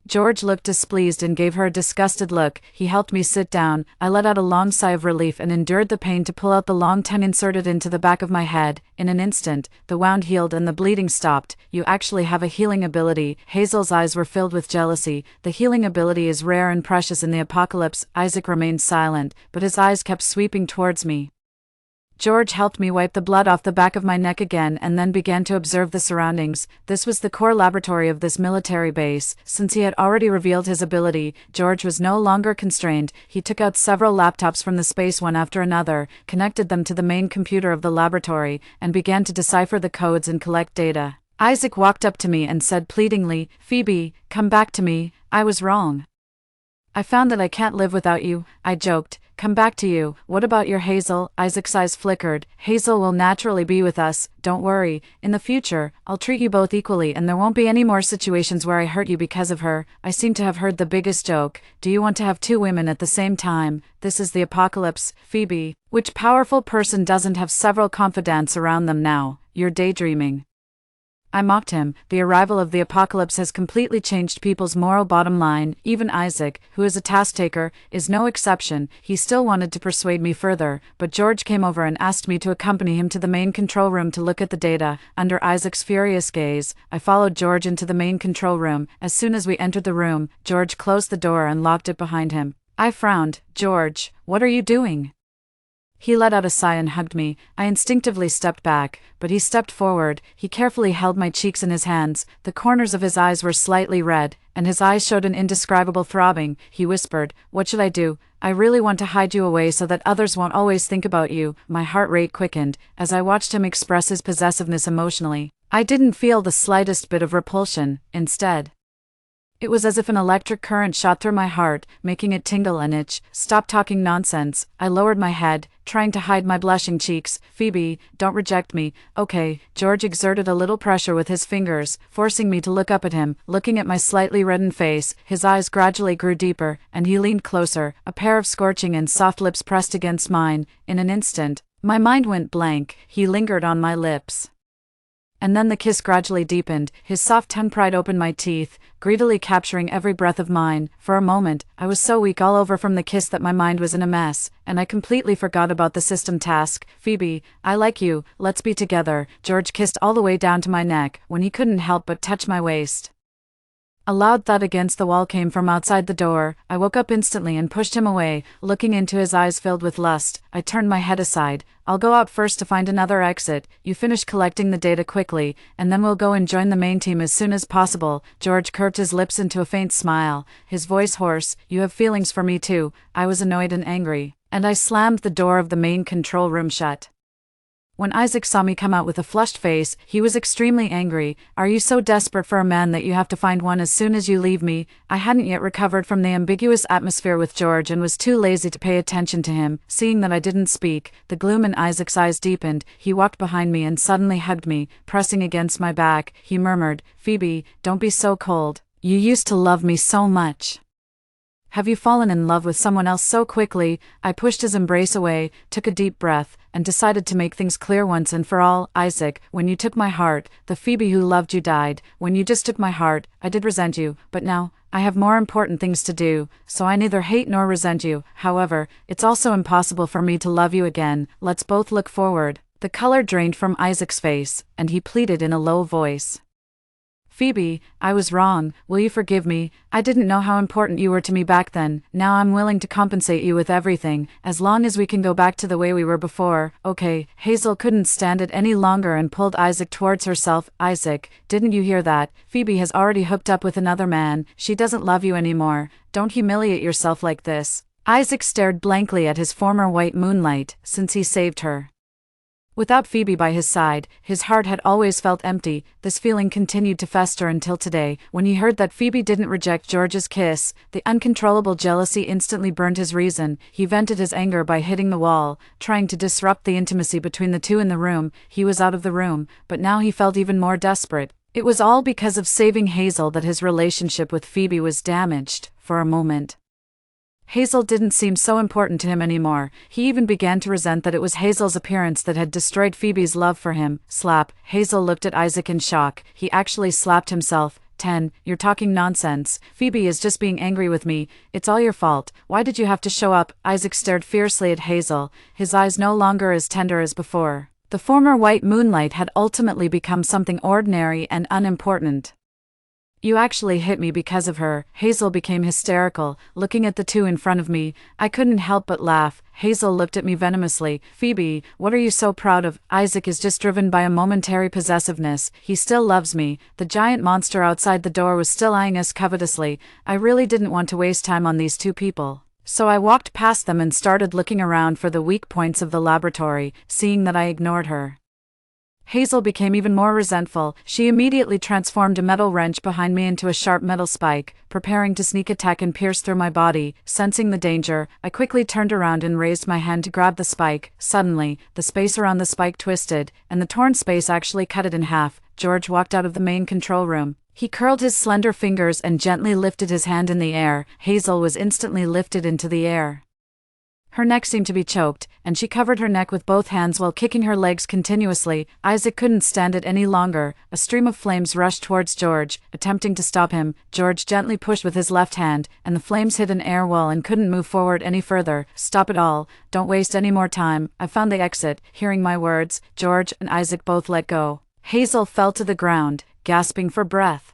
George looked displeased and gave her a disgusted look. He helped me sit down. I let out a long sigh of relief and endured the pain to pull out the long tongue inserted into the back of my head. In an instant, the wound healed and the bleeding stopped. "You actually have a healing ability." Hazel's eyes were filled with jealousy. "The healing ability is rare and precious in the apocalypse." Isaac remained silent, but his eyes kept sweeping towards me. George helped me wipe the blood off the back of my neck again and then began to observe the surroundings. This was the core laboratory of this military base. Since he had already revealed his ability, George was no longer constrained. He took out several laptops from the space one after another, connected them to the main computer of the laboratory, and began to decipher the codes and collect data. Isaac walked up to me and said pleadingly, "Phoebe, come back to me. I was wrong." I found that I can't live without you, I joked. Come back to you. What about your Hazel? Isaac's eyes flickered. Hazel will naturally be with us, don't worry. In the future, I'll treat you both equally and there won't be any more situations where I hurt you because of her. I seem to have heard the biggest joke. Do you want to have two women at the same time? This is the apocalypse, Phoebe. Which powerful person doesn't have several confidants around them now? You're daydreaming. I mocked him. The arrival of the apocalypse has completely changed people's moral bottom line. Even Isaac, who is a task-taker, is no exception. He still wanted to persuade me further, but George came over and asked me to accompany him to the main control room to look at the data. Under Isaac's furious gaze, I followed George into the main control room. As soon as we entered the room, George closed the door and locked it behind him. I frowned. George, what are you doing? He let out a sigh and hugged me. I instinctively stepped back, but he stepped forward. He carefully held my cheeks in his hands. The corners of his eyes were slightly red, and his eyes showed an indescribable throbbing. He whispered, "What should I do? I really want to hide you away so that others won't always think about you." My heart rate quickened as I watched him express his possessiveness emotionally. I didn't feel the slightest bit of repulsion. Instead, it was as if an electric current shot through my heart, making it tingle and itch. Stop talking nonsense. I lowered my head, trying to hide my blushing cheeks. Phoebe, don't reject me, okay? George exerted a little pressure with his fingers, forcing me to look up at him. Looking at my slightly reddened face, his eyes gradually grew deeper, and he leaned closer, a pair of scorching and soft lips pressed against mine. In an instant, my mind went blank. He lingered on my lips. And then the kiss gradually deepened. His soft tongue pried open my teeth, greedily capturing every breath of mine. For a moment, I was so weak all over from the kiss that my mind was in a mess, and I completely forgot about the system task. Phoebe, I like you, let's be together. George kissed all the way down to my neck, when he couldn't help but touch my waist. A loud thud against the wall came from outside the door. I woke up instantly and pushed him away, looking into his eyes filled with lust. I turned my head aside. I'll go out first to find another exit. You finish collecting the data quickly, and then we'll go and join the main team as soon as possible. George curved his lips into a faint smile, his voice hoarse. You have feelings for me too. I was annoyed and angry, and I slammed the door of the main control room shut. When Isaac saw me come out with a flushed face, he was extremely angry. Are you so desperate for a man that you have to find one as soon as you leave me? I hadn't yet recovered from the ambiguous atmosphere with George and was too lazy to pay attention to him. Seeing that I didn't speak, the gloom in Isaac's eyes deepened. He walked behind me and suddenly hugged me, pressing against my back. He murmured, Phoebe, don't be so cold. You used to love me so much. Have you fallen in love with someone else so quickly? I pushed his embrace away, took a deep breath, and decided to make things clear once and for all. Isaac, when you took my heart, the Phoebe who loved you died. When you just took my heart, I did resent you, but now, I have more important things to do, so I neither hate nor resent you. However, it's also impossible for me to love you again. Let's both look forward. The color drained from Isaac's face, and he pleaded in a low voice. Phoebe, I was wrong. Will you forgive me? I didn't know how important you were to me back then. Now I'm willing to compensate you with everything, as long as we can go back to the way we were before. Okay. Hazel couldn't stand it any longer and pulled Isaac towards herself. Isaac, didn't you hear that? Phoebe has already hooked up with another man. She doesn't love you anymore. Don't humiliate yourself like this. Isaac stared blankly at his former white moonlight, since he saved her. Without Phoebe by his side, his heart had always felt empty. This feeling continued to fester until today, when he heard that Phoebe didn't reject George's kiss. The uncontrollable jealousy instantly burned his reason. He vented his anger by hitting the wall, trying to disrupt the intimacy between the two in the room. He was out of the room, but now he felt even more desperate. It was all because of saving Hazel that his relationship with Phoebe was damaged. For a moment, Hazel didn't seem so important to him anymore. He even began to resent that it was Hazel's appearance that had destroyed Phoebe's love for him. Slap. Hazel looked at Isaac in shock. He actually slapped himself. 10. You're talking nonsense. Phoebe is just being angry with me. It's all your fault. Why did you have to show up? Isaac stared fiercely at Hazel, his eyes no longer as tender as before. The former white moonlight had ultimately become something ordinary and unimportant. You actually hit me because of her. Hazel became hysterical, looking at the two in front of me. I couldn't help but laugh. Hazel looked at me venomously. Phoebe, what are you so proud of? Isaac is just driven by a momentary possessiveness. He still loves me. The giant monster outside the door was still eyeing us covetously. I really didn't want to waste time on these two people, so I walked past them and started looking around for the weak points of the laboratory, seeing that I ignored her. Hazel became even more resentful. She immediately transformed a metal wrench behind me into a sharp metal spike, preparing to sneak attack and pierce through my body. Sensing the danger, I quickly turned around and raised my hand to grab the spike. Suddenly, the space around the spike twisted, and the torn space actually cut it in half. George walked out of the main control room. He curled his slender fingers and gently lifted his hand in the air. Hazel was instantly lifted into the air. Her neck seemed to be choked, and she covered her neck with both hands while kicking her legs continuously. Isaac couldn't stand it any longer. A stream of flames rushed towards George. Attempting to stop him, George gently pushed with his left hand, and the flames hit an air wall and couldn't move forward any further. "Stop it all. Don't waste any more time. I found the exit." Hearing my words, George and Isaac both let go. Hazel fell to the ground, gasping for breath,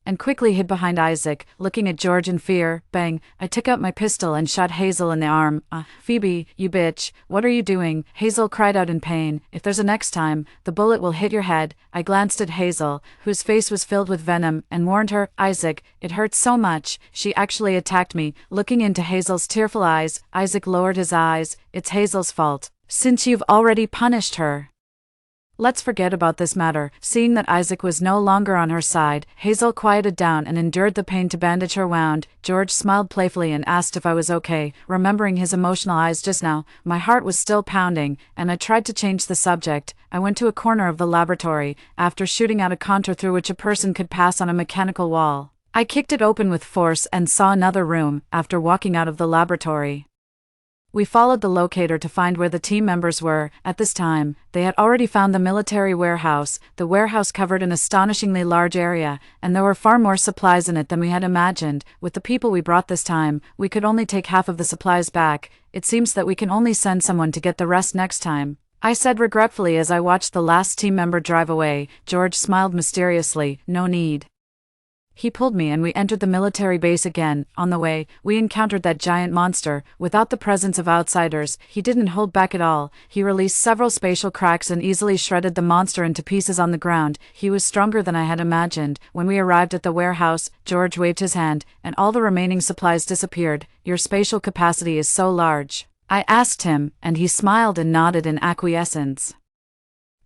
and quickly hid behind Isaac, looking at George in fear. Bang! I took out my pistol and shot Hazel in the arm. Phoebe, you bitch, what are you doing?" Hazel cried out in pain. "If there's a next time, the bullet will hit your head." I glanced at Hazel, whose face was filled with venom, and warned her, "Isaac, it hurts so much. She actually attacked me." Looking into Hazel's tearful eyes, Isaac lowered his eyes. "It's Hazel's fault. Since you've already punished her, let's forget about this matter." Seeing that Isaac was no longer on her side, Hazel quieted down and endured the pain to bandage her wound. George smiled playfully and asked if I was okay. Remembering his emotional eyes just now, my heart was still pounding, and I tried to change the subject. I went to a corner of the laboratory, after shooting out a contour through which a person could pass on a mechanical wall. I kicked it open with force and saw another room. After walking out of the laboratory, we followed the locator to find where the team members were. At this time, they had already found the military warehouse. The warehouse covered an astonishingly large area, and there were far more supplies in it than we had imagined. With the people we brought this time, we could only take half of the supplies back. "It seems that we can only send someone to get the rest next time," I said regretfully as I watched the last team member drive away. George smiled mysteriously. "No need." He pulled me and we entered the military base again. On the way, we encountered that giant monster. Without the presence of outsiders, he didn't hold back at all. He released several spatial cracks and easily shredded the monster into pieces on the ground. He was stronger than I had imagined. When we arrived at the warehouse, George waved his hand, and all the remaining supplies disappeared. "Your spatial capacity is so large?" I asked him, and he smiled and nodded in acquiescence.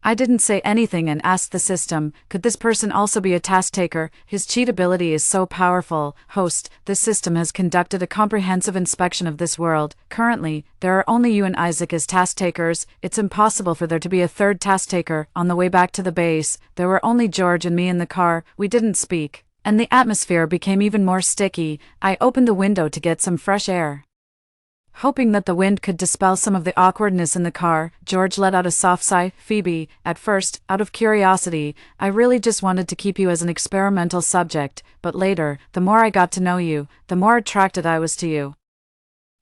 I didn't say anything and asked the system, could this person also be a task taker? "His cheat ability is so powerful. Host, this system has conducted a comprehensive inspection of this world. Currently, there are only you and Isaac as task takers. It's impossible for there to be a third task taker." On the way back to the base, there were only George and me in the car. We didn't speak, and the atmosphere became even more sticky. I opened the window to get some fresh air, hoping that the wind could dispel some of the awkwardness in the car. George let out a soft sigh. "Phoebe, at first, out of curiosity, I really just wanted to keep you as an experimental subject, but later, the more I got to know you, the more attracted I was to you.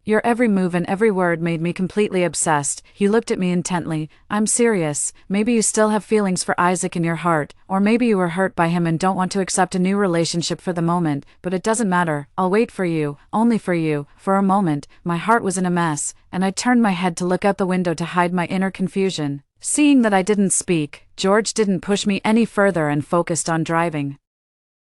Your every move and every word made me completely obsessed." He looked at me intently. "I'm serious. Maybe you still have feelings for Isaac in your heart, or maybe you were hurt by him and don't want to accept a new relationship for the moment, but it doesn't matter. I'll wait for you, only for you." For a moment, my heart was in a mess, and I turned my head to look out the window to hide my inner confusion. Seeing that I didn't speak, George didn't push me any further and focused on driving.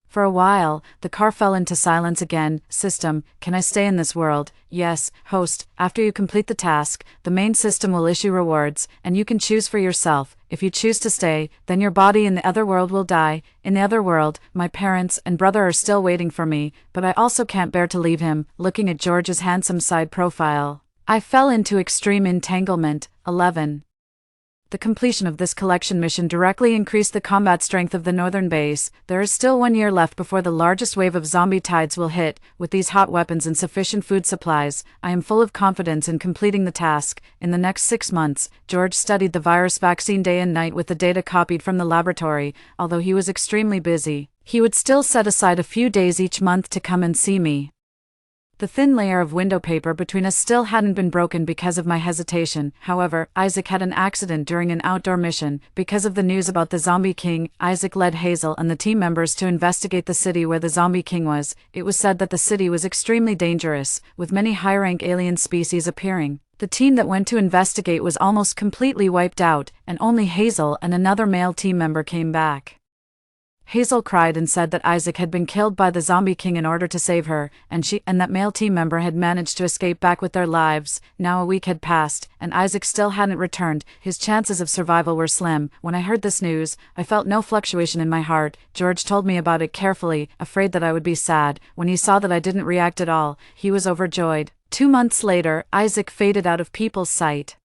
For a while, the car fell into silence again. "System, can I stay in this world?" "Yes." "Host, after you complete the task, the main system will issue rewards, and you can choose for yourself. If you choose to stay, then your body in the other world will die. In the other world, my parents and brother are still waiting for me, but I also can't bear to leave him." Looking at George's handsome side profile, I fell into extreme entanglement. 11. The completion of this collection mission directly increased the combat strength of the northern base. There is still 1 year left before the largest wave of zombie tides will hit. With these hot weapons and sufficient food supplies, I am full of confidence in completing the task. In the next 6 months, George studied the virus vaccine day and night with the data copied from the laboratory. Although he was extremely busy, he would still set aside a few days each month to come and see me. The thin layer of window paper between us still hadn't been broken because of my hesitation. However, Isaac had an accident during an outdoor mission. Because of the news about the Zombie King, Isaac led Hazel and the team members to investigate the city where the Zombie King was. It was said that the city was extremely dangerous, with many high-rank alien species appearing. The team that went to investigate was almost completely wiped out, and only Hazel and another male team member came back. Hazel cried and said that Isaac had been killed by the zombie king in order to save her, and she and that male team member had managed to escape back with their lives. Now a week had passed, and Isaac still hadn't returned. His chances of survival were slim. When I heard this news, I felt no fluctuation in my heart. George told me about it carefully, afraid that I would be sad. When he saw that I didn't react at all, he was overjoyed. 2 months later, Isaac faded out of people's sight.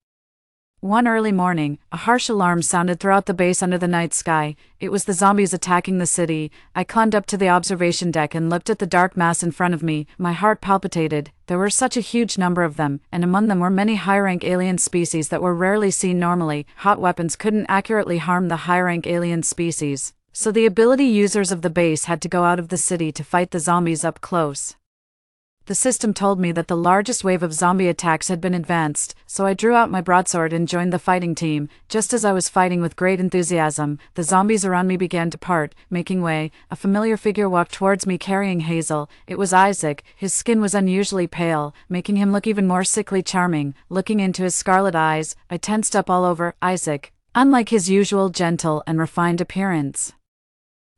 One early morning, a harsh alarm sounded throughout the base under the night sky. It was the zombies attacking the city. I climbed up to the observation deck and looked at the dark mass in front of me. My heart palpitated. There were such a huge number of them, and among them were many high-rank alien species that were rarely seen normally. Hot weapons couldn't accurately harm the high-rank alien species, so the ability users of the base had to go out of the city to fight the zombies up close. The system told me that the largest wave of zombie attacks had been advanced, so I drew out my broadsword and joined the fighting team. Just as I was fighting with great enthusiasm, the zombies around me began to part, making way. A familiar figure walked towards me carrying Hazel. It was Isaac. His skin was unusually pale, making him look even more sickly charming. Looking into his scarlet eyes, I tensed up all over. Isaac, unlike his usual gentle and refined appearance,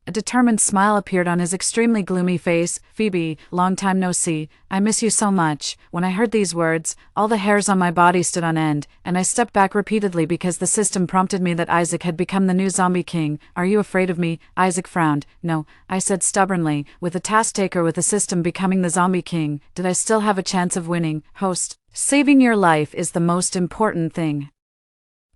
a determined smile appeared on his extremely gloomy face. "Phoebe, long time no see. I miss you so much." When I heard these words, all the hairs on my body stood on end, and I stepped back repeatedly because the system prompted me that Isaac had become the new zombie king. "Are you afraid of me?" Isaac frowned. "No," I said stubbornly. With a task taker with the system becoming the zombie king, did I still have a chance of winning? Host, saving your life is the most important thing.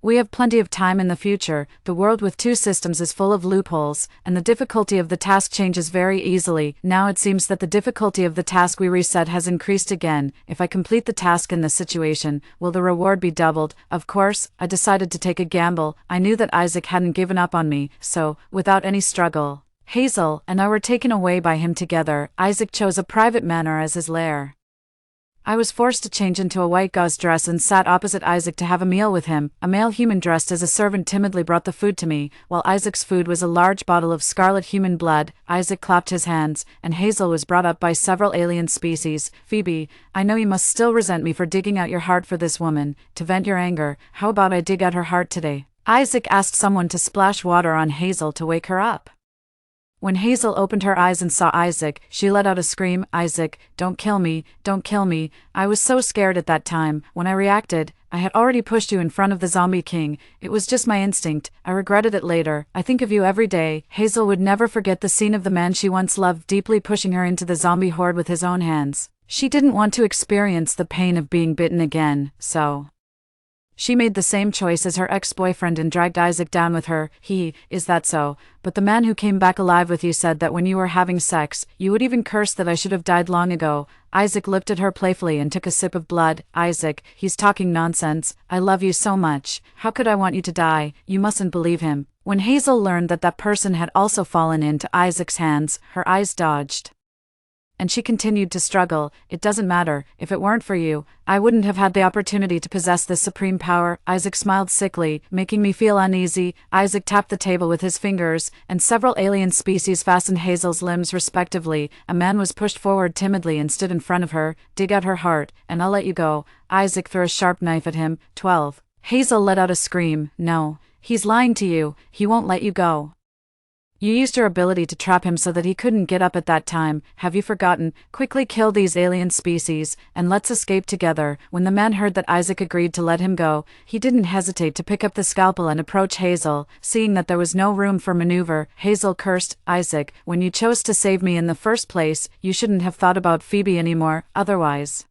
We have plenty of time in the future. The world with 2 systems is full of loopholes, and the difficulty of the task changes very easily. Now it seems that the difficulty of the task we reset has increased again. If I complete the task in this situation, will the reward be doubled? Of course, I decided to take a gamble. I knew that Isaac hadn't given up on me, so, without any struggle, Hazel and I were taken away by him together. Isaac chose a private manor as his lair. I was forced to change into a white gauze dress and sat opposite Isaac to have a meal with him. A male human dressed as a servant timidly brought the food to me. While Isaac's food was a large bottle of scarlet human blood, Isaac clapped his hands, and Hazel was brought up by several alien species. "Phoebe, I know you must still resent me for digging out your heart for this woman. To vent your anger, how about I dig out her heart today?" Isaac asked someone to splash water on Hazel to wake her up. When Hazel opened her eyes and saw Isaac, she let out a scream. "Isaac, don't kill me, don't kill me." I was so scared at that time. When I reacted, I had already pushed you in front of the zombie king. It was just my instinct. I regretted it later. I think of you every day. Hazel would never forget the scene of the man she once loved deeply pushing her into the zombie horde with his own hands. She didn't want to experience the pain of being bitten again, so she made the same choice as her ex-boyfriend and dragged Isaac down with her. Is that so? But the man who came back alive with you said that when you were having sex, you would even curse that I should have died long ago. Isaac looked at her playfully and took a sip of blood. "Isaac, he's talking nonsense. I love you so much. How could I want you to die? You mustn't believe him." When Hazel learned that that person had also fallen into Isaac's hands, her eyes dodged, and she continued to struggle. "It doesn't matter. If it weren't for you, I wouldn't have had the opportunity to possess this supreme power." Isaac smiled sickly, making me feel uneasy. Isaac tapped the table with his fingers, and several alien species fastened Hazel's limbs respectively. A man was pushed forward timidly and stood in front of her. "Dig out her heart, and I'll let you go." Isaac threw a sharp knife at him. 12. Hazel let out a scream. "No. He's lying to you. He won't let you go. You used your ability to trap him so that he couldn't get up at that time. Have you forgotten? Quickly kill these alien species, and let's escape together." When the man heard that Isaac agreed to let him go, he didn't hesitate to pick up the scalpel and approach Hazel. Seeing that there was no room for maneuver, Hazel cursed. "Isaac, when you chose to save me in the first place, you shouldn't have thought about Phoebe anymore. Otherwise,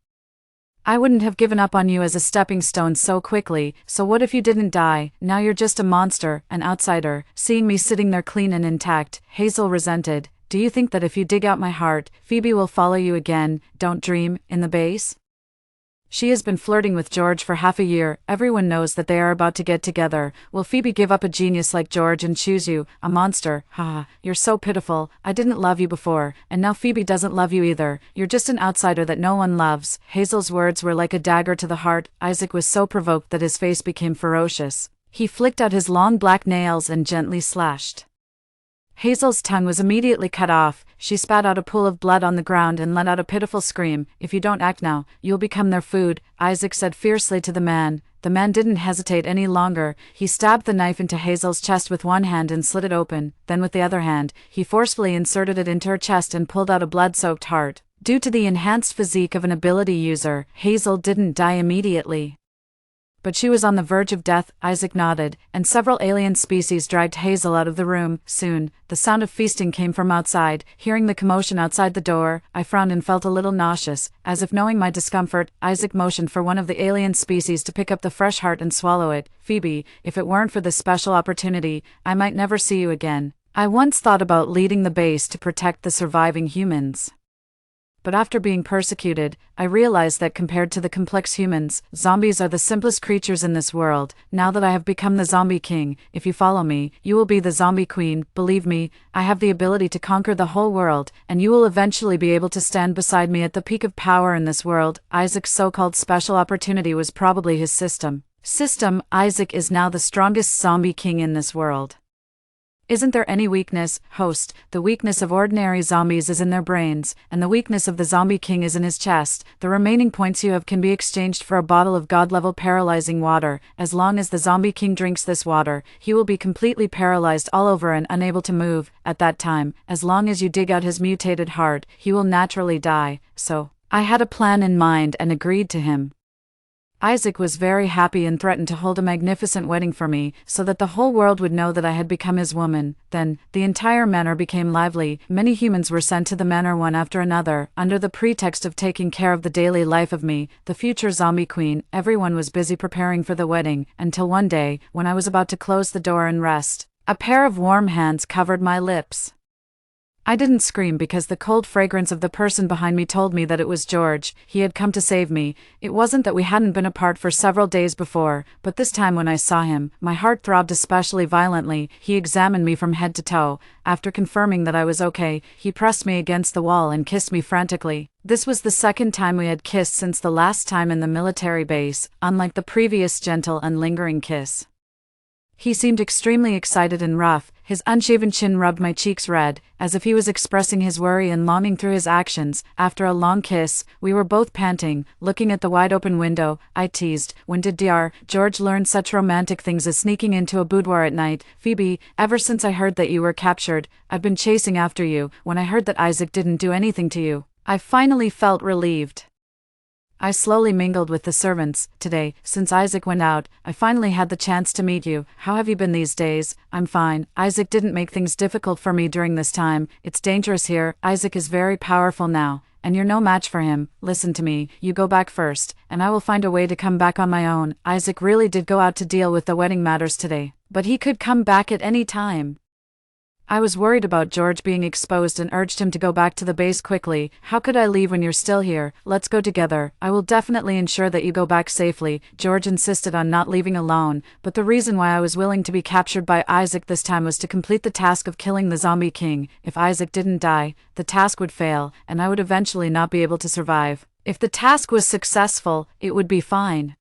I wouldn't have given up on you as a stepping stone so quickly. So what if you didn't die? Now you're just a monster, an outsider." Seeing me sitting there clean and intact, Hazel resented. "Do you think that if you dig out my heart, Phoebe will follow you again? Don't dream." In the base, she has been flirting with George for half a year. Everyone knows that they are about to get together. Will Phoebe give up a genius like George and choose you? A monster. Haha, you're so pitiful. I didn't love you before, and now Phoebe doesn't love you either. You're just an outsider that no one loves. Hazel's words were like a dagger to the heart. Isaac was so provoked that his face became ferocious. He flicked out his long black nails and gently slashed Hazel's tongue was immediately cut off. She spat out a pool of blood on the ground and let out a pitiful scream. "If you don't act now, you'll become their food," Isaac said fiercely to the man. The man didn't hesitate any longer. He stabbed the knife into Hazel's chest with one hand and slit it open. Then with the other hand, he forcefully inserted it into her chest and pulled out a blood-soaked heart. Due to the enhanced physique of an ability user, Hazel didn't die immediately. But she was on the verge of death, Isaac nodded, and several alien species dragged Hazel out of the room. Soon, the sound of feasting came from outside. Hearing the commotion outside the door, I frowned and felt a little nauseous. As if knowing my discomfort, Isaac motioned for one of the alien species to pick up the fresh heart and swallow it. "Phoebe, if it weren't for this special opportunity, I might never see you again. I once thought about leading the base to protect the surviving humans. But after being persecuted, I realized that compared to the complex humans, zombies are the simplest creatures in this world. Now that I have become the zombie king, if you follow me, you will be the zombie queen. Believe me, I have the ability to conquer the whole world, and you will eventually be able to stand beside me at the peak of power in this world." Isaac's so-called special opportunity was probably his system. Isaac is now the strongest zombie king in this world. Isn't there any weakness, host? The weakness of ordinary zombies is in their brains, and the weakness of the zombie king is in his chest. The remaining points you have can be exchanged for a bottle of god-level paralyzing water. As long as the zombie king drinks this water, he will be completely paralyzed all over and unable to move. At that time, as long as you dig out his mutated heart, he will naturally die. So, I had a plan in mind and agreed to him. Isaac was very happy and threatened to hold a magnificent wedding for me, so that the whole world would know that I had become his woman. Then, the entire manor became lively. Many humans were sent to the manor one after another, under the pretext of taking care of the daily life of me, the future zombie queen. Everyone was busy preparing for the wedding, until one day, when I was about to close the door and rest, a pair of warm hands covered my lips. I didn't scream because the cold fragrance of the person behind me told me that it was George. He had come to save me. It wasn't that we hadn't been apart for several days before, but this time when I saw him, my heart throbbed especially violently. He examined me from head to toe. After confirming that I was okay, he pressed me against the wall and kissed me frantically. This was the second time we had kissed since the last time in the military base, unlike the previous gentle and lingering kiss. He seemed extremely excited and rough. His unshaven chin rubbed my cheeks red, as if he was expressing his worry and longing through his actions. After a long kiss, we were both panting, looking at the wide-open window. I teased, "When did George learn such romantic things as sneaking into a boudoir at night?" "Phoebe, ever since I heard that you were captured, I've been chasing after you. When I heard that Isaac didn't do anything to you, I finally felt relieved." I slowly mingled with the servants. "Today, since Isaac went out, I finally had the chance to meet you. How have you been these days?" "I'm fine. Isaac didn't make things difficult for me during this time. It's dangerous here. Isaac is very powerful now, and you're no match for him. Listen to me, you go back first, and I will find a way to come back on my own." Isaac really did go out to deal with the wedding matters today, but he could come back at any time. I was worried about George being exposed and urged him to go back to the base quickly. "How could I leave when you're still here? Let's go together. I will definitely ensure that you go back safely." George insisted on not leaving alone, but the reason why I was willing to be captured by Isaac this time was to complete the task of killing the zombie king. If Isaac didn't die, the task would fail, and I would eventually not be able to survive. If the task was successful, it would be fine.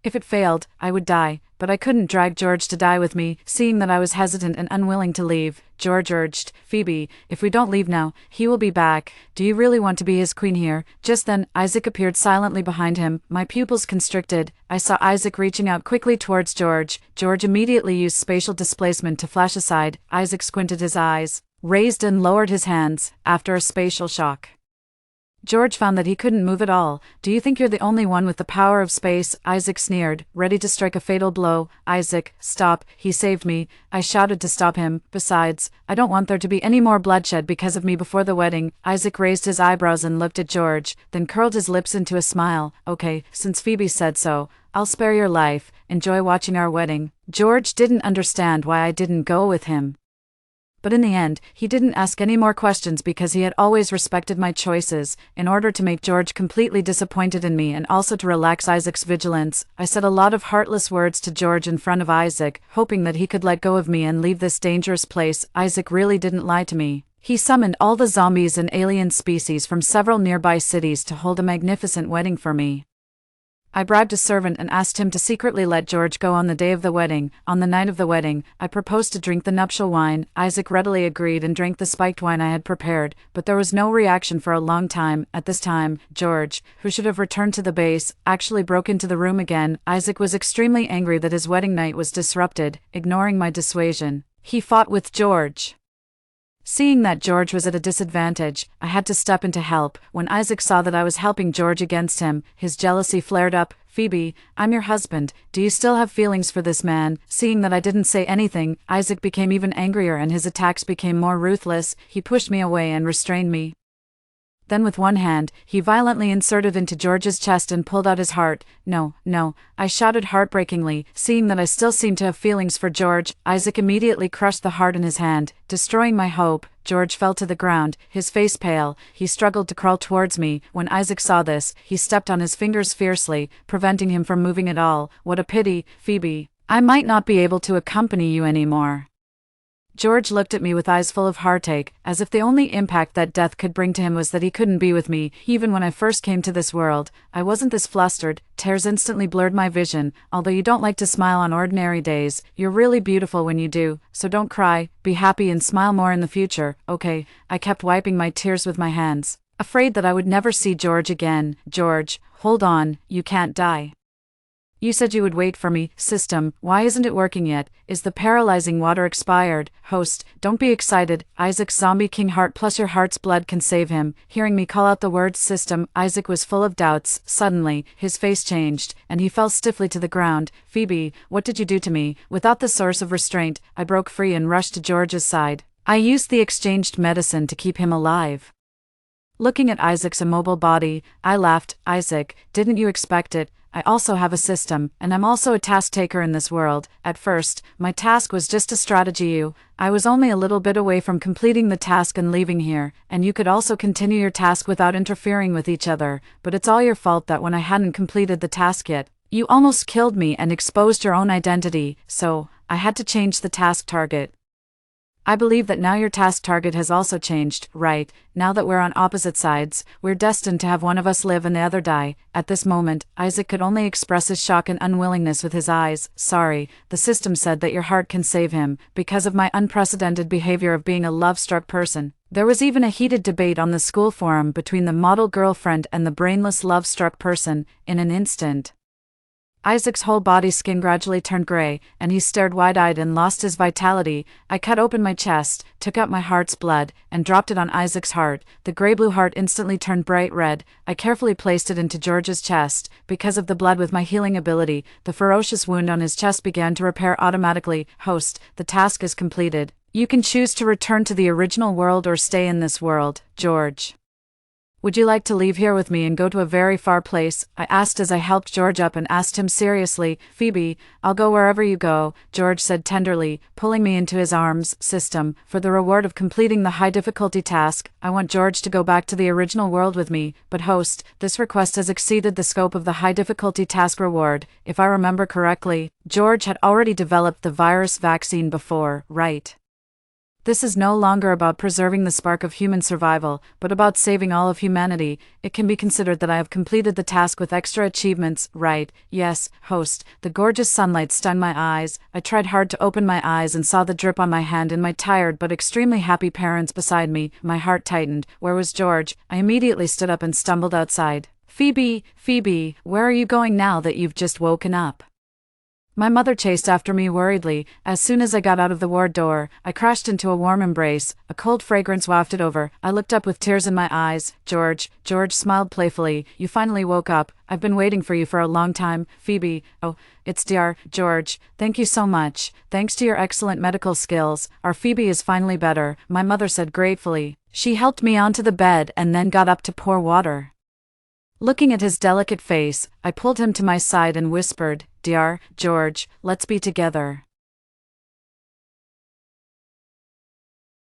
If it failed, I would die, but I couldn't drag George to die with me. Seeing that I was hesitant and unwilling to leave, George urged, "Phoebe, if we don't leave now, he will be back. Do you really want to be his queen here?" Just then, Isaac appeared silently behind him. My pupils constricted. I saw Isaac reaching out quickly towards George. George immediately used spatial displacement to flash aside. Isaac squinted his eyes, raised and lowered his hands, after a spatial shock. George found that he couldn't move at all. "Do you think you're the only one with the power of space?" Isaac sneered, ready to strike a fatal blow. "Isaac, stop, he saved me." I shouted to stop him. "Besides, I don't want there to be any more bloodshed because of me before the wedding." Isaac raised his eyebrows and looked at George, then curled his lips into a smile. "Okay, since Phoebe said so, I'll spare your life. Enjoy watching our wedding." George didn't understand why I didn't go with him. But in the end, he didn't ask any more questions because he had always respected my choices. In order to make George completely disappointed in me and also to relax Isaac's vigilance, I said a lot of heartless words to George in front of Isaac, hoping that he could let go of me and leave this dangerous place. Isaac really didn't lie to me. He summoned all the zombies and alien species from several nearby cities to hold a magnificent wedding for me. I bribed a servant and asked him to secretly let George go on the day of the wedding. On the night of the wedding, I proposed to drink the nuptial wine. Isaac readily agreed and drank the spiked wine I had prepared, but there was no reaction for a long time. At this time, George, who should have returned to the base, actually broke into the room again. Isaac was extremely angry that his wedding night was disrupted. Ignoring my dissuasion, he fought with George. Seeing that George was at a disadvantage, I had to step in to help. When Isaac saw that I was helping George against him, his jealousy flared up. "Phoebe, I'm your husband. Do you still have feelings for this man?" Seeing that I didn't say anything, Isaac became even angrier and his attacks became more ruthless. He pushed me away and restrained me. Then with one hand, he violently inserted into George's chest and pulled out his heart. "No, no," I shouted heartbreakingly. Seeing that I still seemed to have feelings for George, Isaac immediately crushed the heart in his hand, destroying my hope. George fell to the ground, his face pale. He struggled to crawl towards me. When Isaac saw this, he stepped on his fingers fiercely, preventing him from moving at all. "What a pity, Phoebe. I might not be able to accompany you anymore." George looked at me with eyes full of heartache, as if the only impact that death could bring to him was that he couldn't be with me. Even when I first came to this world, I wasn't this flustered. Tears instantly blurred my vision. "Although you don't like to smile on ordinary days, you're really beautiful when you do, so don't cry, be happy and smile more in the future, okay?" I kept wiping my tears with my hands, afraid that I would never see George again. "George, hold on, you can't die. You said you would wait for me. System, why isn't it working yet? Is the paralyzing water expired?" Host, don't be excited. Isaac's zombie king heart plus your heart's blood can save him. Hearing me call out the word system, Isaac was full of doubts. Suddenly, his face changed, and he fell stiffly to the ground. "Phoebe, what did you do to me?" Without the source of restraint, I broke free and rushed to George's side. I used the exchanged medicine to keep him alive. Looking at Isaac's immobile body, I laughed. "Isaac, didn't you expect it? I also have a system, and I'm also a task taker in this world. At first, my task was just a strategy. I was only a little bit away from completing the task and leaving here, and you could also continue your task without interfering with each other, but it's all your fault that when I hadn't completed the task yet, you almost killed me and exposed your own identity, so I had to change the task target. I believe that now your task target has also changed, right? Now that we're on opposite sides, we're destined to have one of us live and the other die." At this moment, Isaac could only express his shock and unwillingness with his eyes. "Sorry, the system said that your heart can save him, because of my unprecedented behavior of being a love-struck person." There was even a heated debate on the school forum between the model girlfriend and the brainless love-struck person. In an instant, Isaac's whole body skin gradually turned gray, and he stared wide-eyed and lost his vitality. I cut open my chest, took out my heart's blood, and dropped it on Isaac's heart. The gray-blue heart instantly turned bright red. I carefully placed it into George's chest. Because of the blood with my healing ability, the ferocious wound on his chest began to repair automatically. "Host, the task is completed. You can choose to return to the original world or stay in this world, George. Would you like to leave here with me and go to a very far place?" I asked as I helped George up and asked him seriously. "Phoebe, I'll go wherever you go," George said tenderly, pulling me into his arms. "System, for the reward of completing the high-difficulty task, I want George to go back to the original world with me, but host, this request has exceeded the scope of the high-difficulty task reward. If I remember correctly, George had already developed the virus vaccine before, right? This is no longer about preserving the spark of human survival, but about saving all of humanity. It can be considered that I have completed the task with extra achievements, right?" "Yes, host." The gorgeous sunlight stung my eyes. I tried hard to open my eyes and saw the drip on my hand and my tired but extremely happy parents beside me. My heart tightened. Where was George? I immediately stood up and stumbled outside. "Phoebe, Phoebe, where are you going now that you've just woken up?" My mother chased after me worriedly. As soon as I got out of the ward door, I crashed into a warm embrace. A cold fragrance wafted over. I looked up with tears in my eyes. George smiled playfully. "You finally woke up. I've been waiting for you for a long time." "Phoebe, oh, it's Dr. George. Thank you so much. Thanks to your excellent medical skills, our Phoebe is finally better," my mother said gratefully. She helped me onto the bed and then got up to pour water. Looking at his delicate face, I pulled him to my side and whispered, "Dear George, let's be together."